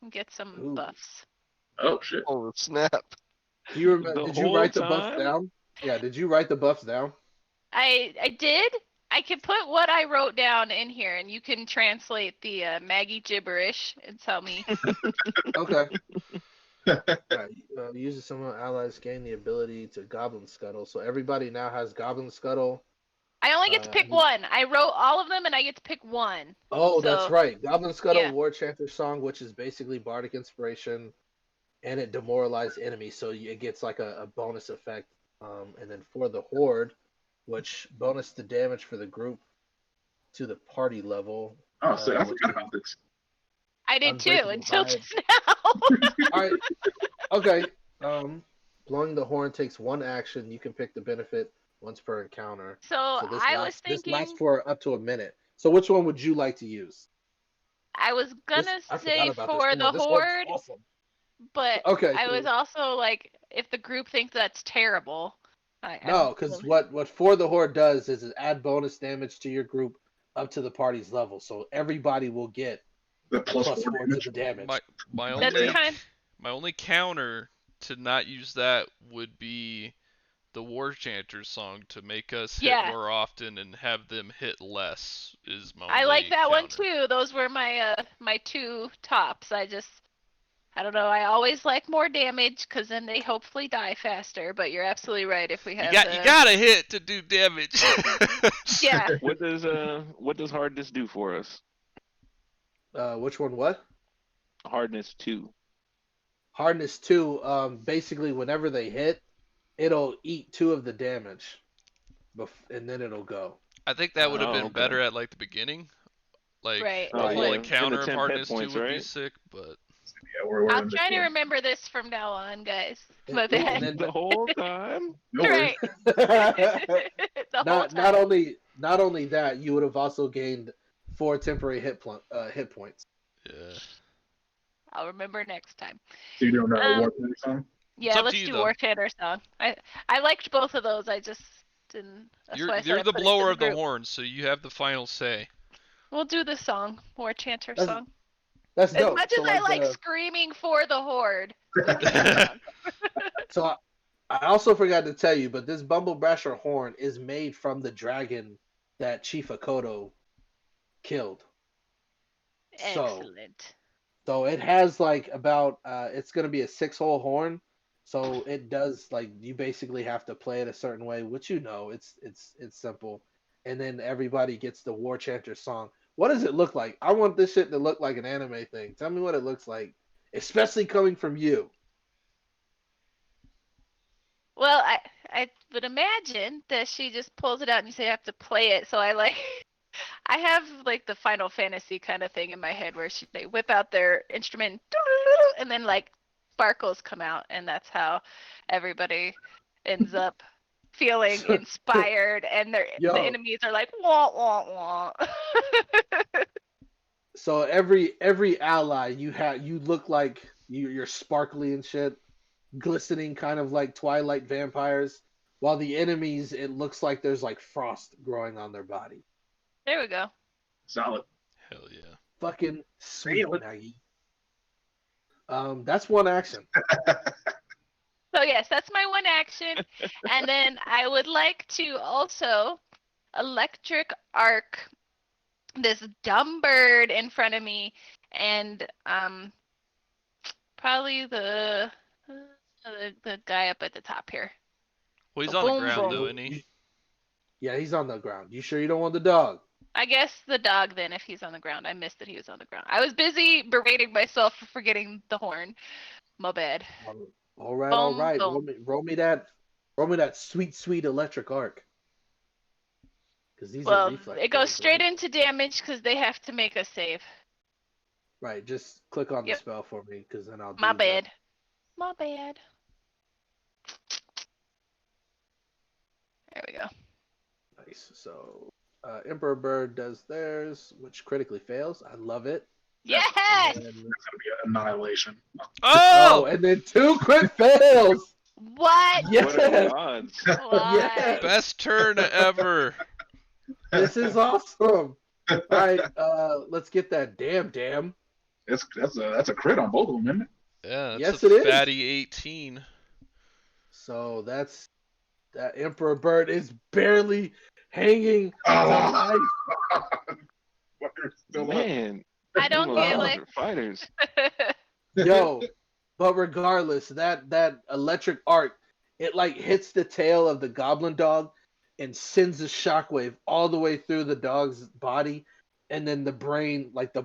and get some Ooh. buffs. Oh shit. Oh snap! do you remember? The Did you whole write the buffs time? down? Yeah, did you write the buffs down? I did. I can put what I wrote down in here, and you can translate the Maggie gibberish and tell me. Okay. Right. Uses some of allies gain the ability to Goblin Scuttle. So everybody now has Goblin Scuttle. I only get to pick one. I wrote all of them, and I get to pick one. Oh, that's So- right. Goblin Scuttle yeah. War Chanter Song, which is basically Bardic Inspiration, and it demoralized enemies, so it gets like a bonus effect. And then for the Horde, which bonus the damage for the group to the party level. Oh, so I which forgot is- about this. I did too Unbreakable until Vibe. just now. All right. Okay. Blowing the horn takes one action. You can pick the benefit once per encounter. So So this I lasts, was thinking this lasts for up to a minute. So which one would you like to use? I was gonna I forgot say about for this. the This one's Horde, awesome. but Okay. I was cool. also like, if the group thinks that's terrible. No, because what For the Horde does is it add bonus damage to your group up to the party's level. So everybody will get The plus plus 4 4 to damage. the damage. My That's only kind. my only counter to not use that would be the War Chanters song to make us hit Yeah. more often and have them hit less is my I only like that one counter. too. Those were my my two tops. I don't know. I always like more damage because then they hopefully die faster. But you're absolutely right. If we have You gotta hit to do damage. yeah, What does hardness do for us? Which one? What? Hardness 2. Hardness 2. Basically, whenever they hit, it'll eat 2 of the damage, and then it'll go. I think that would have Oh, been okay. better at like the beginning. Like Right. a Oh, whole yeah. encounter of And the 10 hit hardness points, 2 would be right? sick, but Yeah, we're I'll in try to this remember this from now on, guys. My And bad. then- The whole time? No worries. Right. The whole not time. not only that, you would have also gained 4 temporary hit points. yeah. I'll remember next time. So you're doing Um, War Thunder song? Yeah, up let's to you, do though. War Chanter song. I liked both of those. I just didn't. That's why I said You're I the put it blower in of the group. horn, so you have the final say. We'll do the song, War Chanter That's song. That's As dope. much So, as I like the- screaming for the Horde. So I also forgot to tell you, but this Bumble Brasher horn is made from the dragon that Chief Akodo killed. So Excellent. So it has like about it's gonna be a 6-hole horn. So it does like you basically have to play it a certain way, which it's simple. And then everybody gets the War Chanter song. What does it look like? I want this shit to look like an anime thing. Tell me what it looks like, especially coming from you. Well, I would imagine that she just pulls it out and you say you have to play it. So I I have like the Final Fantasy kind of thing in my head where they whip out their instrument and then like sparkles come out, and that's how everybody ends up feeling inspired, and the enemies are like wah wah wah. So every ally you look like you're sparkly and shit, glistening kind of like Twilight vampires, while the enemies it looks like there's like frost growing on their body. There we go. Solid. Hell yeah. Fucking sweet, Maggie. That's one action. So yes, that's my one action. And then I would like to also electric arc this dumb bird in front of me, and probably the guy up at the top here. Well, he's A on the boom, ground boom. though, isn't he? Yeah, he's on the ground. You sure you don't want the dog? I guess the dog then, if he's on the ground. I missed that he was on the ground. I was busy berating myself for forgetting the horn. My bad. All right, Boom, all right. boom. Roll me that sweet electric arc. Because these are Well, reflex. it goes rolls, straight right? into damage because they have to make a save. Right, just click on Yep. the spell for me, because then I'll do My that. bad. My bad. There we go. Nice. So Emperor Bird does theirs, which critically fails. I love it. Yes! And then, That's gonna be an annihilation. Oh! and then 2 crit fails. What? Yes. What are the odds? Why? Yes. Best turn ever. This is awesome. All right, let's get that damn. That's a crit on both of them, isn't it? Yeah, that's Yes, a it is. fatty 18. So that Emperor Bird is barely hanging Oh. alive. Fucker's still up. Man, I don't them get motherfuckers like. are fighters. Yo, but regardless, that electric arc, it like hits the tail of the goblin dog and sends a shockwave all the way through the dog's body, and then the brain, like the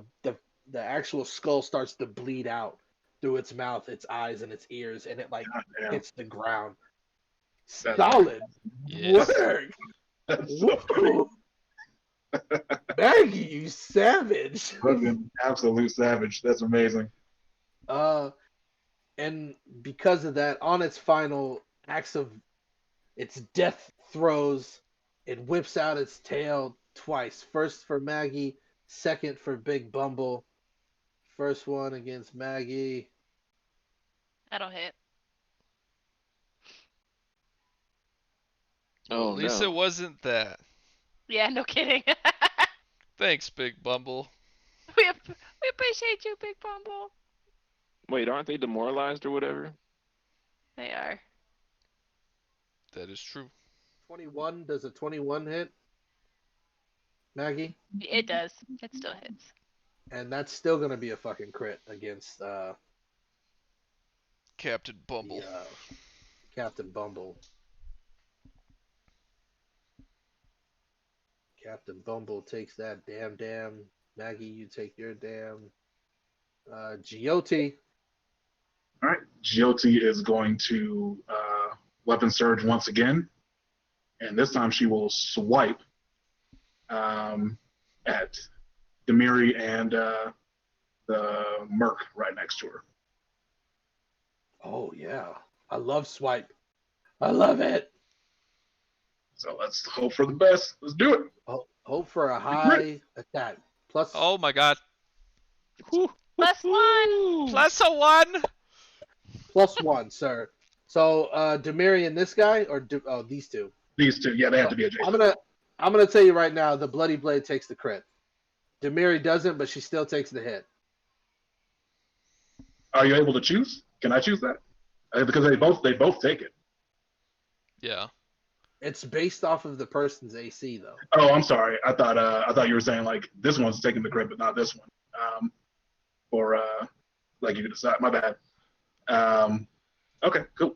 actual skull, starts to bleed out through its mouth, its eyes, and its ears, and it like Goddamn. hits the ground. That's- Solid Yes. work. That's so Woo. Maggie, you savage. fucking absolute savage. That's amazing. And because of that, on its final acts of its death throes, it whips out its tail twice. First for Maggie, second for Big Bumble. First one against Maggie. I don't hit. Oh At least no. it wasn't that. Yeah, no kidding. Thanks, Big Bumble. we appreciate you, Big Bumble. Wait, aren't they demoralized or whatever? They are. That is true. 21, does a 21 hit? Maggie? It does. It still hits. And that's still going to be a fucking crit against Captain Bumble. Captain Bumble. Captain Bumble takes that damn. Maggie, you take your damn. Giote. All right. Giote is going to weapon surge once again. And this time she will swipe at Demiri and the Merc right next to her. Oh, yeah. I love swipe. I love it. So let's hope for the best. Let's do it. Hope for a high attack. Plus, Oh my god. Whew. Plus one. Plus a 1. +1, sir. So, Demiri and this guy, or these two? These two, yeah, they have to be adjacent. I'm gonna tell you right now, the Bloody Blade takes the crit. Demiri doesn't, but she still takes the hit. Are you able to choose? Can I choose that? Because they both take it. Yeah. It's based off of the person's AC, though. Oh, I'm sorry. I thought you were saying like this one's taking the crit, but not this one. or like you can decide. My bad. Okay, cool.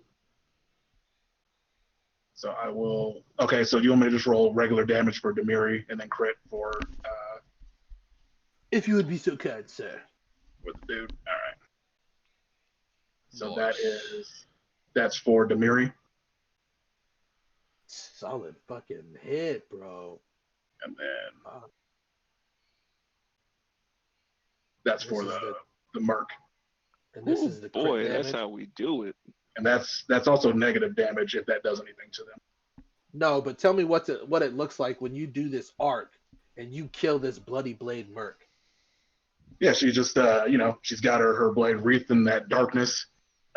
So I will. Okay, so you want me to just roll regular damage for Demiri and then crit for If you would be so kind, sir. with the dude. All right. So Nice. that's for Demiri, Solid fucking hit, bro. and then Wow. that's This for is the Merc, And this Ooh, is the crit boy, damage. that's how we do it. and that's also negative damage if that does anything to them. No, but tell me what it looks like when you do this arc and you kill this bloody blade merc. Yeah, she just she's got her blade wreathed in that darkness.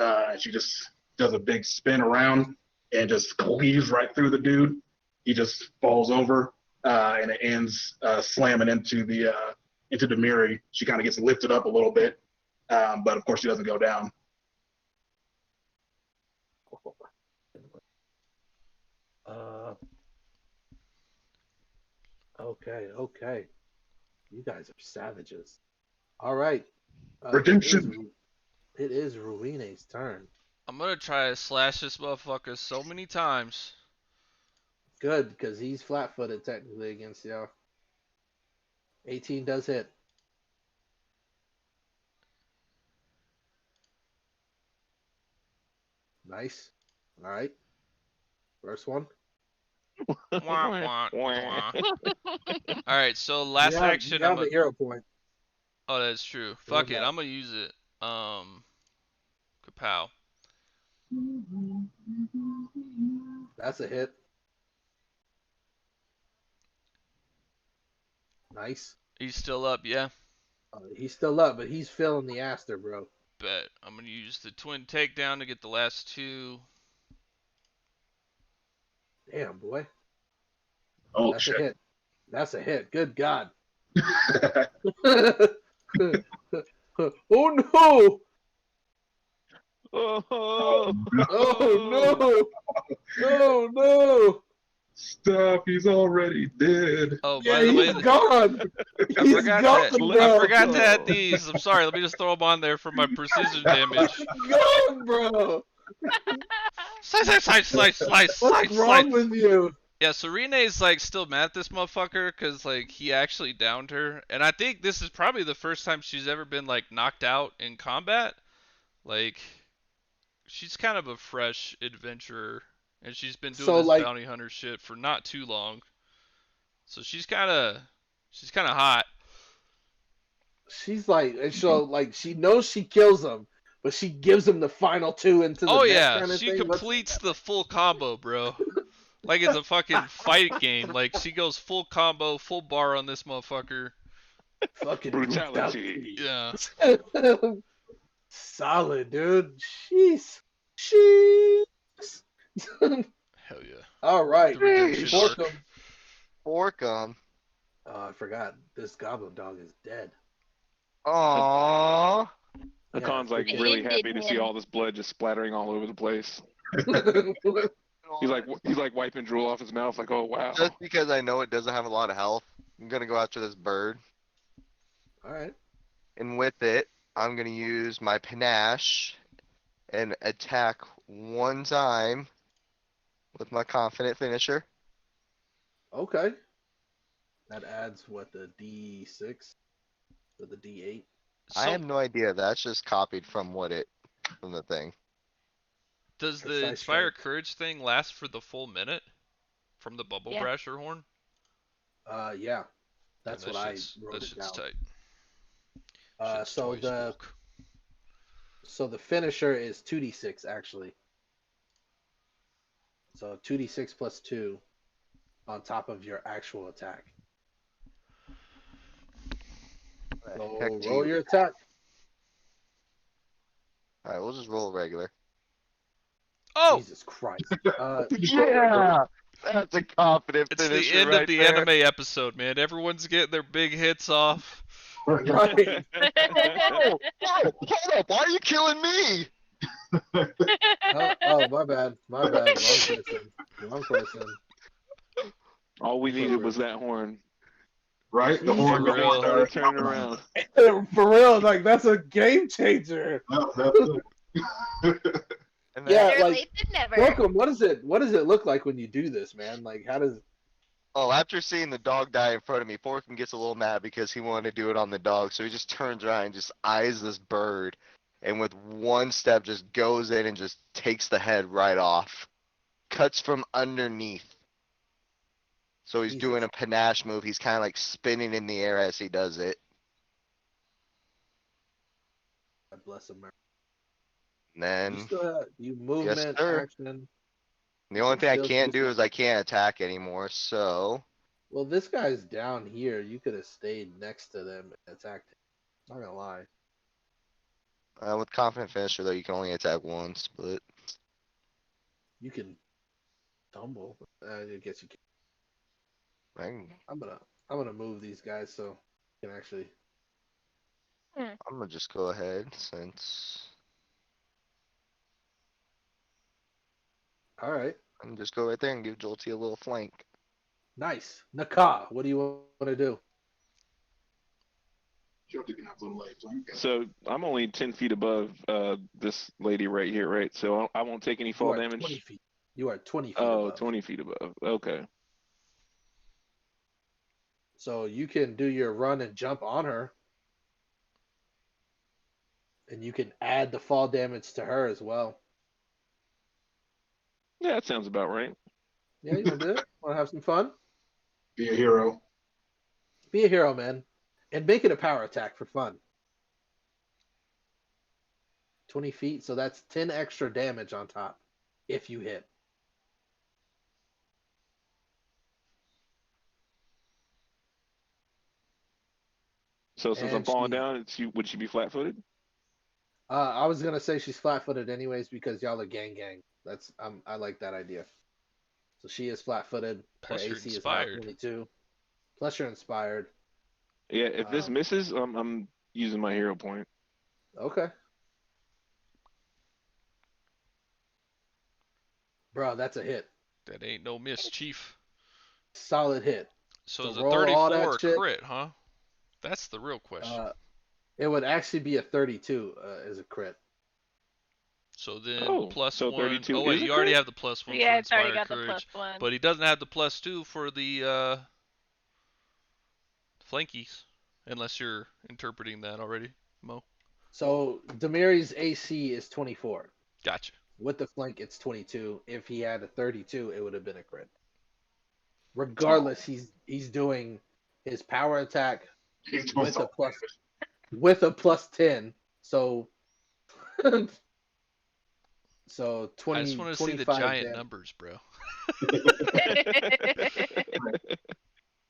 And she just does a big spin around and just cleaves right through the dude. He just falls over, and it ends slamming into Demiri. She kind of gets lifted up a little bit, but of course she doesn't go down. Okay. You guys are savages. All right. Redemption. It is Ruine's turn. I'm gonna try to slash this motherfucker so many times. Good, because he's flat-footed technically against y'all. 18 does hit. Nice. All right. First one. Wah, wah, wah. Alright, so last action You got I'm the gonna... hero point. Oh, that's true. Good Fuck it, enough. I'm gonna use it. Kapow. That's a hit. Nice. He's still up, yeah? He's still up, but he's feeling the aster, bro. Bet. I'm gonna use the twin takedown to get the last two. Damn, boy. Oh That's shit! a hit. That's a hit. Good God. Oh no! Oh, Oh, Oh no! Oh no! Stop! He's already dead. Oh, Yeah, by the way, he's gone. I He's forgot gone, that. bro. I forgot to add these. I'm sorry. Let me just throw them on there for my precision damage. He's gone, bro. Slice. What's wrong with you? Yeah, so Renee's like still mad at this motherfucker because like he actually downed her, and I think this is probably the first time she's ever been like knocked out in combat. Like, she's kind of a fresh adventurer, and she's been doing So, this like- bounty hunter shit for not too long. So she's kind of hot. She's like, and so like she knows she kills him, but she gives him the final two into the Oh neck yeah, kind of she thing. completes the full combo, bro. Like it's a fucking fight game. Like she goes full combo, full bar on this motherfucker. Fucking Brutality. Yeah. Solid, dude. Jeez. Hell yeah. All right. The redemption arc. Forkum. Forkum. Oh, I forgot. This goblin dog is dead. Aww. Hakon's like It really ended happy to see him. all this blood just splattering all over the place. He's like wiping drool off his mouth, like, oh wow. Just because I know it doesn't have a lot of health, I'm gonna go after this bird. All right. And with it, I'm gonna use my panache and attack one time with my confident finisher. Okay. That adds what, the D6 or the D8? I So have no idea. That's just copied from the thing. does the Precise Inspire strike. Courage thing last for the full minute from the Bubble Yeah. Brasher horn? Yeah. That's Yeah, what I shit's- wrote that it shit's down. tight. Shit's So toys bulk. the finisher is 2d6 actually. So 2d6 plus 2 on top of your actual attack. So Heck to roll you. your attack. Alright, we'll just roll regular. Oh, Jesus Christ. Yeah! That's a confident it's the finisher end right of the there. anime episode, man. Everyone's getting their big hits off. Right. Oh, hold up! Why are you killing me? Oh, my bad. Wrong person. All we needed was that horn. Right? The Jeez, horn, the for horn real. They started turn jumping. around. For real, like that's a game changer. No, that's it. And Yeah, Better like late than never. Welcome. What is it? What does it look like when you do this, man? Like, how does? Oh, after seeing the dog die in front of me, Forkin gets a little mad because he wanted to do it on the dog, so he just turns around and just eyes this bird, and with one step just goes in and just takes the head right off. Cuts from underneath. So he's doing a Jesus. panache move. He's kind of like spinning in the air as he does it. God bless America. And then You still have you movement sir. action. the only thing I still can't do do is I can't attack anymore, so Well, this guy's down here. You could have stayed next to them and attacked him. Not gonna lie. with confident finisher though you can only attack once, but You can tumble. I guess you can. I can, I'm gonna move these guys so you can actually. I'm gonna just go ahead since All right. I'm just go right there and give Jolty a little flank. Nice. Naka, what do you want to do? Jolty can have a little late flank. So I'm only 10 feet above this lady right here, right? So I won't take any You fall are damage. 20 feet. You are 20 feet Oh, above. 20 feet above. Okay. So you can do your run and jump on her. And you can add the fall damage to her as well. Yeah, that sounds about right. Yeah, you want to do it? Want to have some fun? Be a hero. Be a hero, man. And make it a power attack for fun. 20 feet, so that's 10 extra damage on top if you hit. So since I'm And falling she- down, would she be flat-footed? I was gonna say she's flat-footed anyways because y'all are gang. That's I like that idea. So she is flat-footed. Her Plus you're AC is now inspired. 22. Plus you're inspired. Yeah, if this misses, I'm using my hero point. Okay. Bro, that's a hit. That ain't no miss, Chief. Solid hit. So So it's a roll all that 34 shit. crit, huh? That's the real question. It would actually be a 32 as a crit. So then Oh, plus so 1. 32 Oh wait, is a you already crit? have the plus 1 Yeah, for it's already inspired got the courage, plus 1. but he doesn't have the plus 2 for the flankies, unless you're interpreting that already, Mo. So Demiri's AC is 24. Gotcha. With the flank, it's 22. If he had a 32, it would have been a crit. Regardless, he's doing his power attack He's doing with a something. plus with a plus 10. So so 20. I just want to see the 25 giant damage. numbers, bro.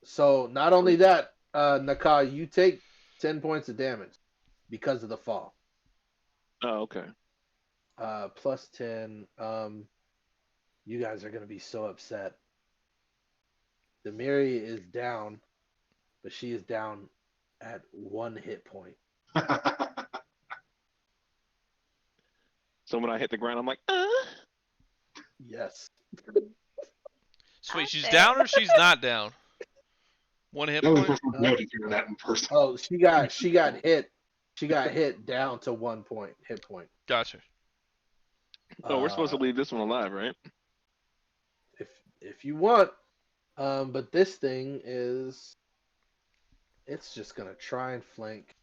So not only that, Naka, you take 10 points of damage because of the fall. Oh, okay. Plus 10. You guys are gonna be so upset. Demiri is down, but she is down at 1 hit point. So when I hit the ground, I'm like, Yes. So wait, she's Okay. down or she's not down? 1 hit The only point? person who would hear that in person. Oh, she got hit. She got hit down to 1 point hit point. Gotcha. oh, we're supposed to Uh, leave this one alive, right? if you want, but this thing it's just gonna try and flank.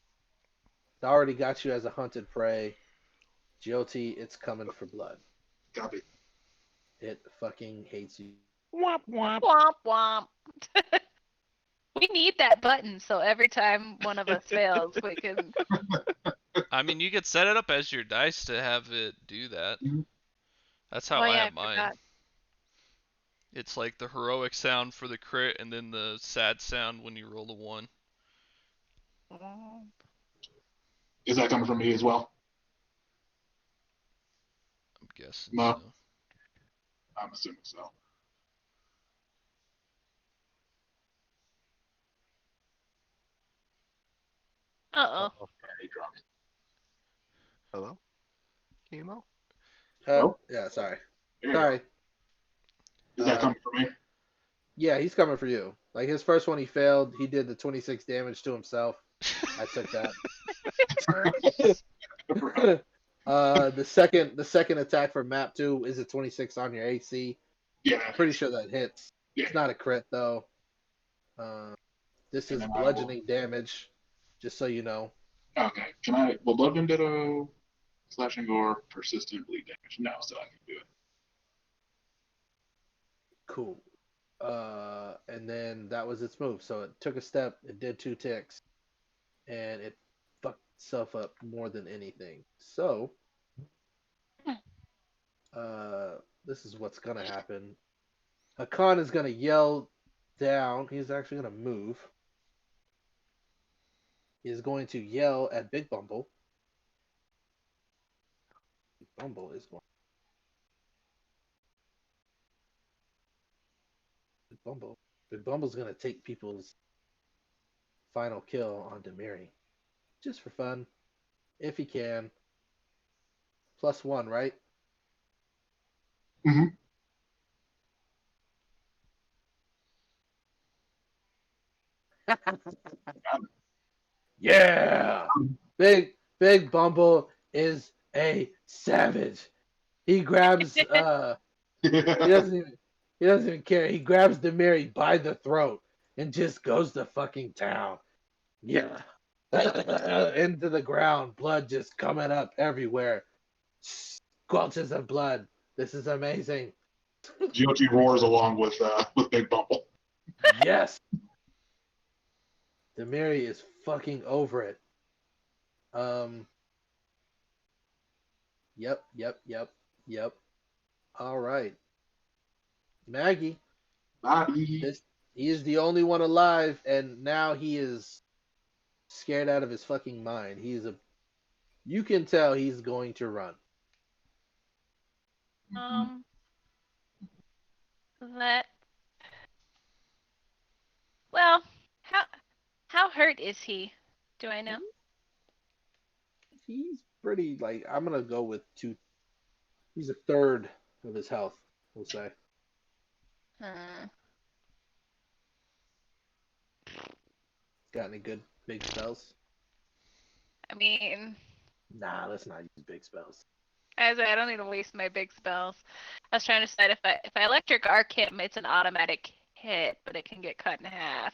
It already got you as a hunted prey. GOT, it's coming for blood. Copy. It fucking hates you. Womp womp. Womp womp. We need that button so every time one of us fails, we can. I mean, you could set it up as your dice to have it do that. Mhm. That's how Oh, I yeah, have I mine. forgot. It's like the heroic sound for the crit and then the sad sound when you roll a 1. Is that coming from me as well? I'm guessing No. so. I'm assuming so. Uh-oh. He dropped. Hello? Chemo? Hello? Yeah, sorry. There you go. Sorry. Is that coming from me? Yeah, he's coming for you. Like his first one, he failed. He did the 26 damage to himself. I took that. The second attack for map 2 is a 26 on your AC. Yeah. Pretty sure that hits. Yeah. It's not a crit though. This is And then bludgeoning damage, just so you know. Okay. Can I? Will Blood Vendetta, slashing or persistent bleed damage? No, so I can do it. Cool. And then that was its move. So it took a step, it did 2 ticks, and it fucked itself up more than anything. So, this is what's gonna happen. Hakan is gonna yell down. He's actually gonna move. He is going to yell at Big Bumble. Big Bumble is going. Big Bumble's gonna take people's final kill on Demiri, just for fun, if he can. +1, right? Mhm. Yeah. Big Bumble is a savage. He grabs he doesn't even care. He grabs Demiri by the throat and just goes to fucking town. Yeah. Into the ground, blood just coming up everywhere. Squelches of blood. This is amazing. GOT roars along with Big Bumble. Yes. Demiri is fucking over it. Yep. All right. Maggie. Bye. He is the only one alive, and now he is scared out of his fucking mind. You can tell he's going to run. That. Well, how hurt is he? Do I know? He's pretty, I'm gonna go with 2. He's a third of his health, we'll say. Got any good big spells? I mean, Nah, let's not use big spells. I don't need to waste my big spells. I was trying to decide if I electric arc him, it's an automatic hit, but it can get cut in half.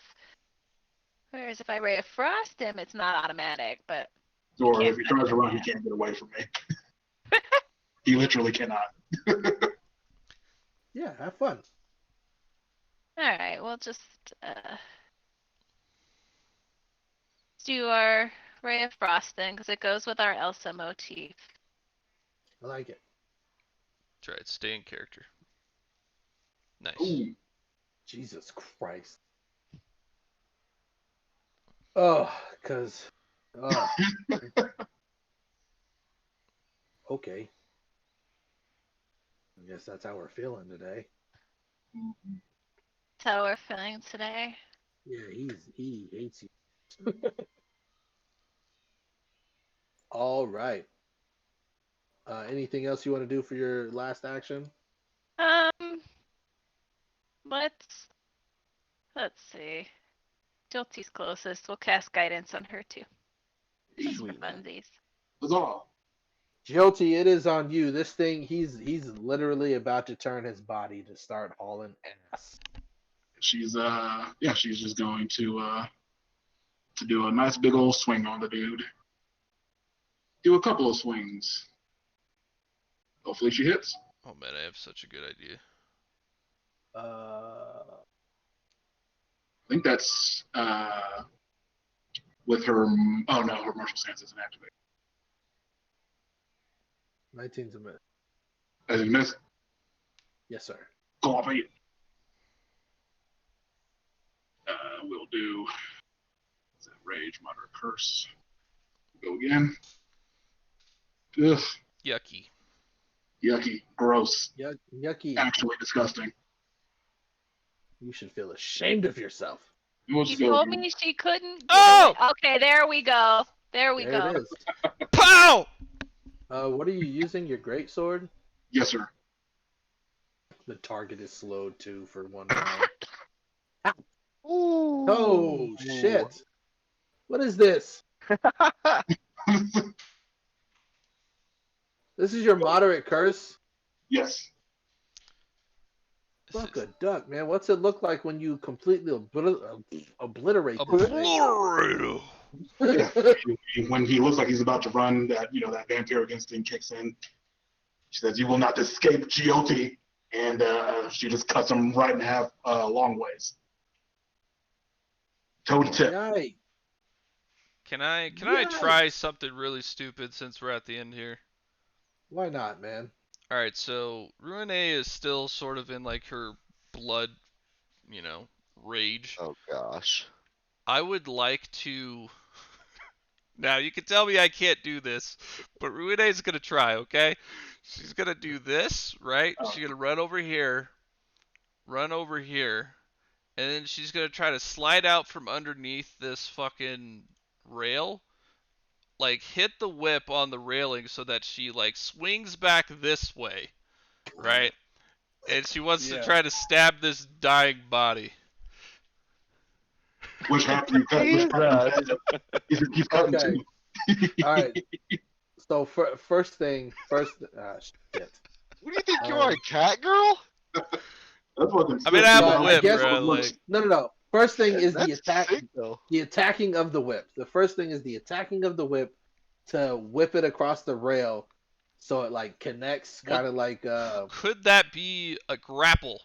Whereas if I ray of frost him, it's not automatic, but. Or if he tries to run, he can't get away from me. He literally cannot. Yeah, have fun. All right, we'll just do our ray of frost then, because it goes with our Elsa motif. I like it. That's right. Stay in character. Nice. Ooh. Jesus Christ. Oh, because. Oh. Okay. I guess that's how we're feeling today. That's how we're feeling today. Yeah, he hates you. All right. Anything else you want to do for your last action? Let's see. Jilty's closest. We'll cast guidance on her too. Just for Sweet. funsies. That's all. Jilty, it is on you. This thing, he's literally about to turn his body to start hauling ass. She's just going to do a nice big old swing on the dude. Do a couple of swings. Hopefully she hits. Oh man, I have such a good idea. Uh, I think that's with her. Oh no, her martial stance isn't activated. 19's a miss. As you miss, Yes, sir. coffee. We'll do rage, moderate curse. Go again. Ugh, Yucky. yucky, gross, Yucky. actually disgusting. You should feel ashamed of yourself. We'll She just go. told me she couldn't. do Oh! it. Okay, there we go. There we There go. it is. Pow! What are you using? Your greatsword? Yes, sir. The target is slowed too for 1 round. Oh shit! What is this? This is your moderate curse. Yes. Fuck a duck, man. What's it look like when you completely obliterate this thing? Obliterator. When he looks like he's about to run, that that vampiric instinct kicks in. She says, "You will not escape, Giote," and she just cuts him right in half, long ways, toe to tip. Yikes. Can I try something really stupid since we're at the end here? Why not, man? Alright, so Ruine is still sort of in like her blood, rage. Oh gosh. I would like to. Now you can tell me I can't do this, but Ruine is gonna try, okay? She's gonna do this, right? She's gonna run over here, and then she's gonna try to slide out from underneath this fucking rail, like hit the whip on the railing so that she like swings back this way, right? And she wants to try to stab this dying body. Which happened? He's cutting Okay. too. All right. So first, shit. What do you think you are, a cat girl? That's what I mean, I have Well, a I whip, guess bro. it Like, No. First thing is the That's attack. sick, though. The attacking of the whip. The first thing is the attacking of the whip to whip it across the rail, so it like connects, kind of like. could that be a grapple?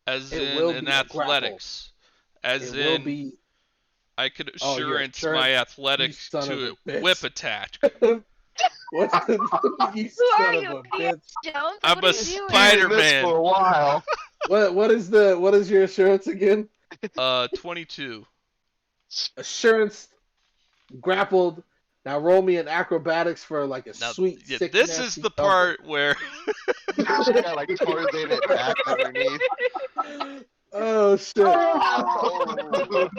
As It will in be a grapple. athletics. As It will in, be. I could Oh, your assurance assurance, my you athletics son of to a bitch. whip attack. What's the you Who are son you, of a Indiana bitch? Jones? I'm What a are you doing? Spider-Man. For a while. What is your assurance again? 22. Assurance, grappled. Now roll me an acrobatics for like a Now, sweet. yeah, sick, this is nasty the double. part where She got like Tarzan it back underneath. Oh shit! Oh.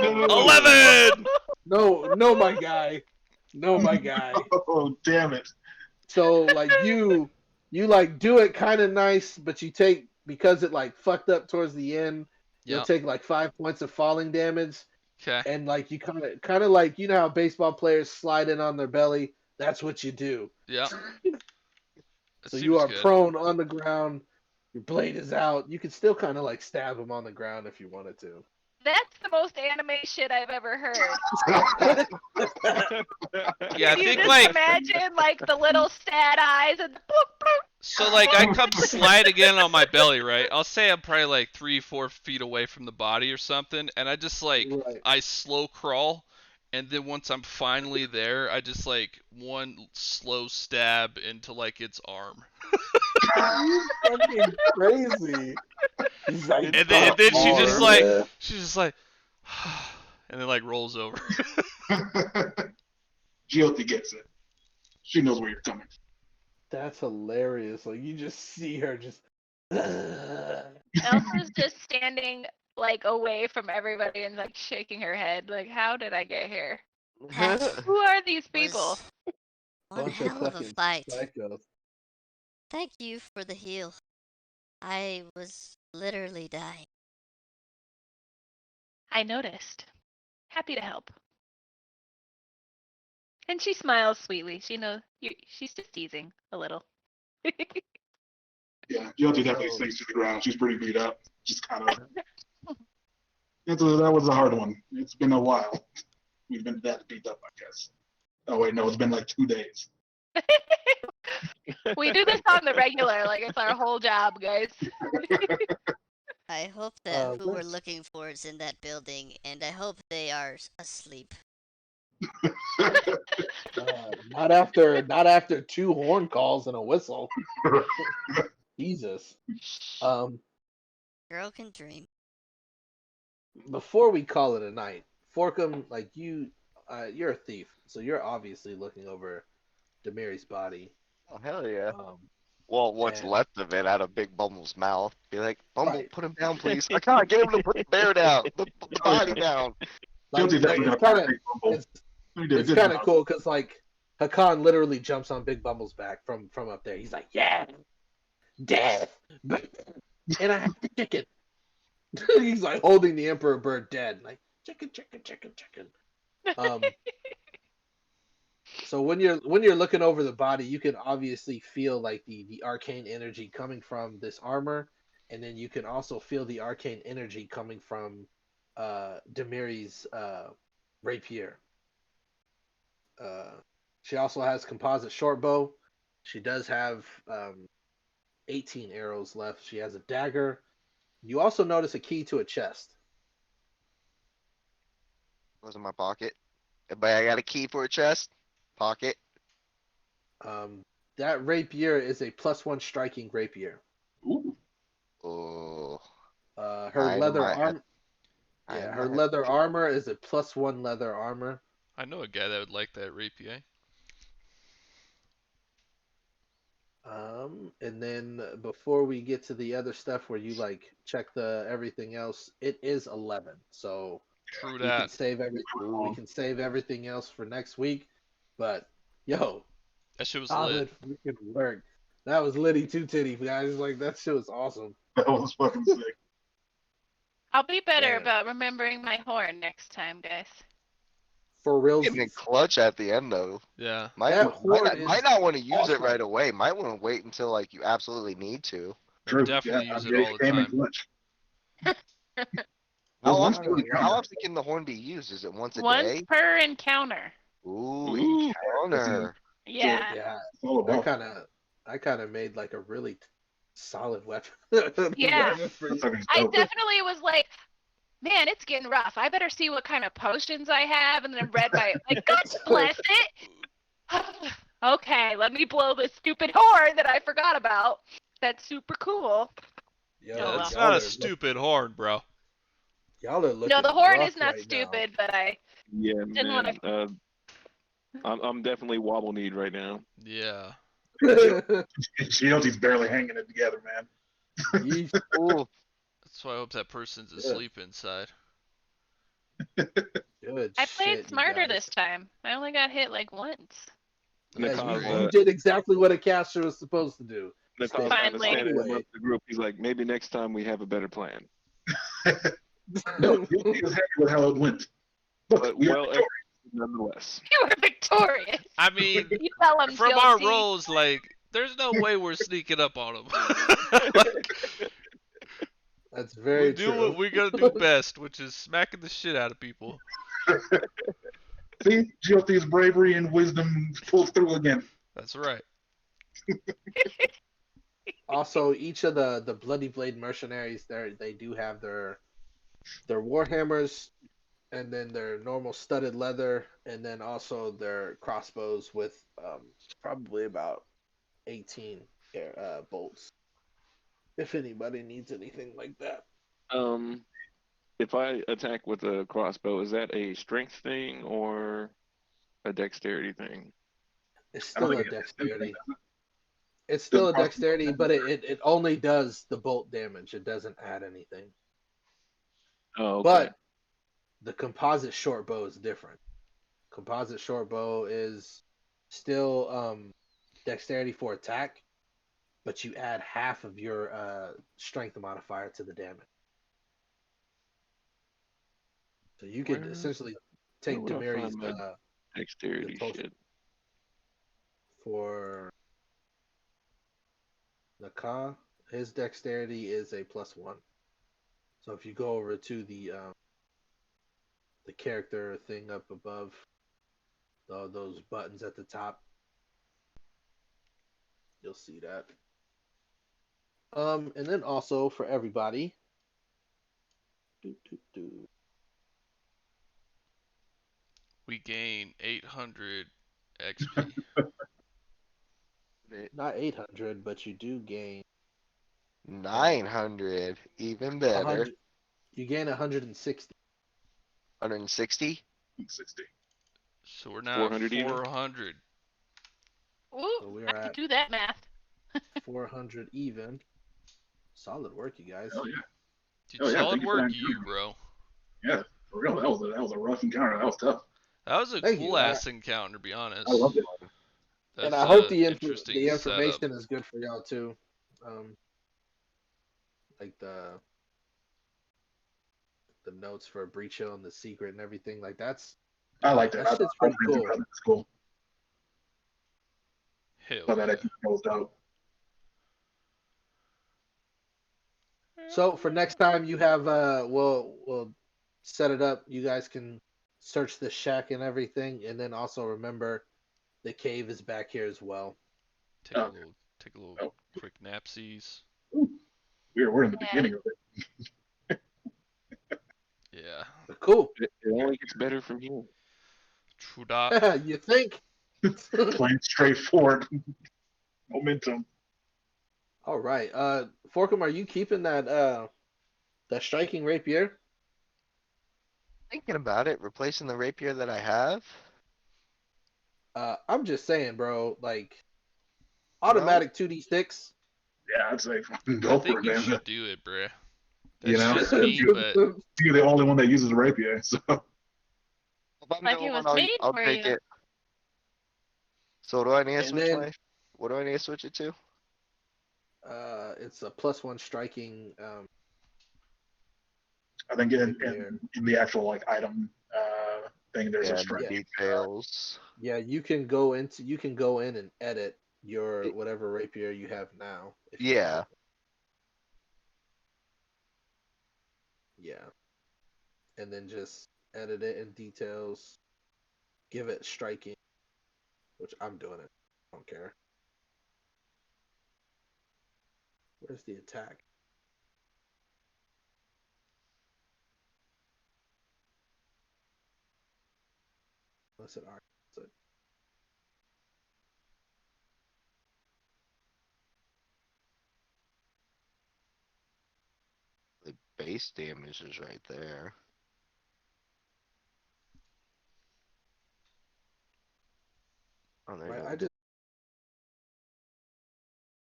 11. No, my guy. No, my guy. Oh, damn it. So like you like do it kind of nice, but you take, because it like fucked up towards the end. You'll Yep. take like 5 points of falling damage, Okay. and like you kind of like, you know how baseball players slide in on their belly. That's what you do. Yeah. So you are prone on the ground. Your blade is out. You can still kind of like stab him on the ground if you wanted to. That's the most anime shit I've ever heard. Yeah, I Can you think just like imagine like the little sad eyes and bloop, bloop. so like I come sliding in on my belly, right? I'll say I'm probably like 3-4 feet away from the body or something, and I just like Right. I slow crawl, and then once I'm finally there, I just like one slow stab into like its arm, You fucking crazy. He's like, and then she's just "Fuck, like man." and then like rolls over. Giote gets it. She knows where you're coming. That's hilarious. Like you just see her just. Elsa's just standing like away from everybody and like shaking her head. Like, how did I get here? That Who are these people? was one Bunch of hell of a fucking fight. psychos. Thank you for the heal. I was literally dying. I noticed. Happy to help. And she smiles sweetly. She knows she's just teasing a little. Yeah, Giote definitely sinks to the ground. She's pretty beat up. Just kind of. That was a hard one. It's been a while. We've been that beat up, I guess. Oh wait, no, it's been like 2 days. We do this on the regular, like it's our whole job, guys. I hope that who we're let's- looking for is in that building, and I hope they are asleep. Not after 2 horn calls and a whistle. Jesus. Girl can dream. Before we call it a night, Forkum, like you're a thief, so you're obviously looking over Demiri's body. Oh hell yeah. Um, Well, what's and- left of it out of Big Bumble's mouth? Be like, Bumble, Right. put him down, please. I can't get him to put the bear down. Put the body down. like, Giote definitely it's got kind a of big bumble. it's, He did a it's good kind of job. cool because like Hakan literally jumps on Big Bumble's back from up there. He's like, yeah, death, and I have chicken. He's like holding the emperor bird dead, like chicken, chicken, chicken, chicken. So when you're looking over the body, you can obviously feel like the arcane energy coming from this armor, and then you can also feel the arcane energy coming from Demiri's rapier. She also has composite short bow. She does have 18 arrows left. She has a dagger. You also notice a key to a chest. Was in my pocket. But I got a key for a chest. Pocket. That rapier is a +1 striking rapier. Ooh. Oh. Her I leather might have- armor. I Yeah, might her have- leather armor is a +1 leather armor. I know a guy that would like that rapier. And then before we get to the other stuff where you like check the everything else, it is 11. So True we can that. save everything else for next week. But yo, That shit was solid lit. freaking work. That was Liddy Two Titty, guys. Like that shit was awesome. That was fucking sick. I'll be better Yeah. about remembering my horn next time, guys. For real. Getting it clutch at the end though. Yeah. Might That might horde not, is might not want to use it awesome. right away. Might want to wait until like you absolutely need to. True. Definitely yeah, use I it mean, all the came in time. clutch. How Well, once often, we how counter- often can the horn be used? Is it once a Once day? per encounter. Ooh, Ooh. encounter. Yeah. Yeah, It's all about I kind of made like a really solid weapon. Yeah. Weapon for That's you. fucking I dope. definitely was like, man, it's getting rough. I better see what kind of potions I have, and then read my like, God bless it. Okay, let me blow this stupid horn that I forgot about. That's super cool. Yo, Yeah, That's y'all not are a stupid horn, bro. Y'all are looking No, the horn rough is not right stupid, but I Yeah, Didn't wanna- man. I'm definitely wobble kneed right now. Yeah. now. Giotti's barely hanging it together, man. Yeesh. Ooh, That's why I hope that person's Yeah. asleep inside. Good I shit, played you smarter guys. this time. I only got hit like once. Yeah, Nakaz, you did exactly what a caster was supposed to do. Nakaz Finally. standing Anyway. amongst the group. He's like, maybe next time we have a better plan. No, he was happy with how it went. Look, But we are well, victorious. nonetheless. You were victorious. I mean, You tell him, from our Guilty. roles, like, there's no way we're sneaking up on them. Like, That's very we do true. what we gotta do best, which is smacking the shit out of people. See, Giotti's bravery and wisdom pulled through again. That's right. Also, each of the Bloody Blade mercenaries, they do have their warhammers, and then their normal studded leather, and then also their crossbows with probably about 18 bolts. If anybody needs anything like that. If I attack with a crossbow, is that a strength thing or a dexterity thing? It's I don't still a think dexterity. It's still a crossbow dexterity, but it only does the bolt damage. It doesn't add anything. Oh, okay. But the composite short bow is different. Composite short bow is still dexterity for attack, but you add half of your strength modifier to the damage. So you could Where- essentially take where would I Demiri's find my dexterity the potion. shit. for Naka. His dexterity is a +1. So if you go over to the character thing up above, those buttons at the top, you'll see that. And then also for everybody, We gain 800 XP. not 800, but you do gain 900, even better. 100. You gain 160. 160. 60. So we're now 400 at even? 400. Ooh, So we I are can at do that math. 400 even. Solid work, you guys. Oh yeah, Dude, Oh, yeah, solid thank you for work, that you, bro. yeah, for real. That was a rough encounter. That was tough. That was a Thank you. cool ass encounter, to be honest. I loved it. And That's I hope a the interesting information setup. is good for y'all too. Like the notes for Breach Hill and the secret and everything. Like that's I like that. that I shit's I pretty read through cool. that. It's cool. Hell So that yeah. it goes out. So for next time you have we'll set it up. You guys can search the shack and everything, and then also remember the cave is back here as well. Take a Okay. little Oh. quick napsies. Ooh, we're in the Yeah. beginning of it. Yeah. But cool. It only gets better from here. True dat. You think? Plain straightforward momentum. All right. Forkum, are you keeping that striking rapier? Thinking about it, replacing the rapier that I have. I'm just saying, bro. Like automatic 2d6. Yeah, I'd say fucking I go for think it, you man. should do it, bruh. You That's know? just me, but You're the only one that uses a rapier, so If I'm Like the it one, was made I'll for take you. it. So do I need to And switch then- my? What do I need to switch it to? It's a +1 striking. I think in Rapier. the actual like item thing, there's a Yeah, strike. details. Yeah, you can go in and edit your It- whatever rapier you have now. If you Yeah. want. Yeah. And then just edit it in details. Give it striking, which I'm doing it. I don't care. Where's the attack? Unless it already has it. The base damage is right there. Oh, there you Right, go. I just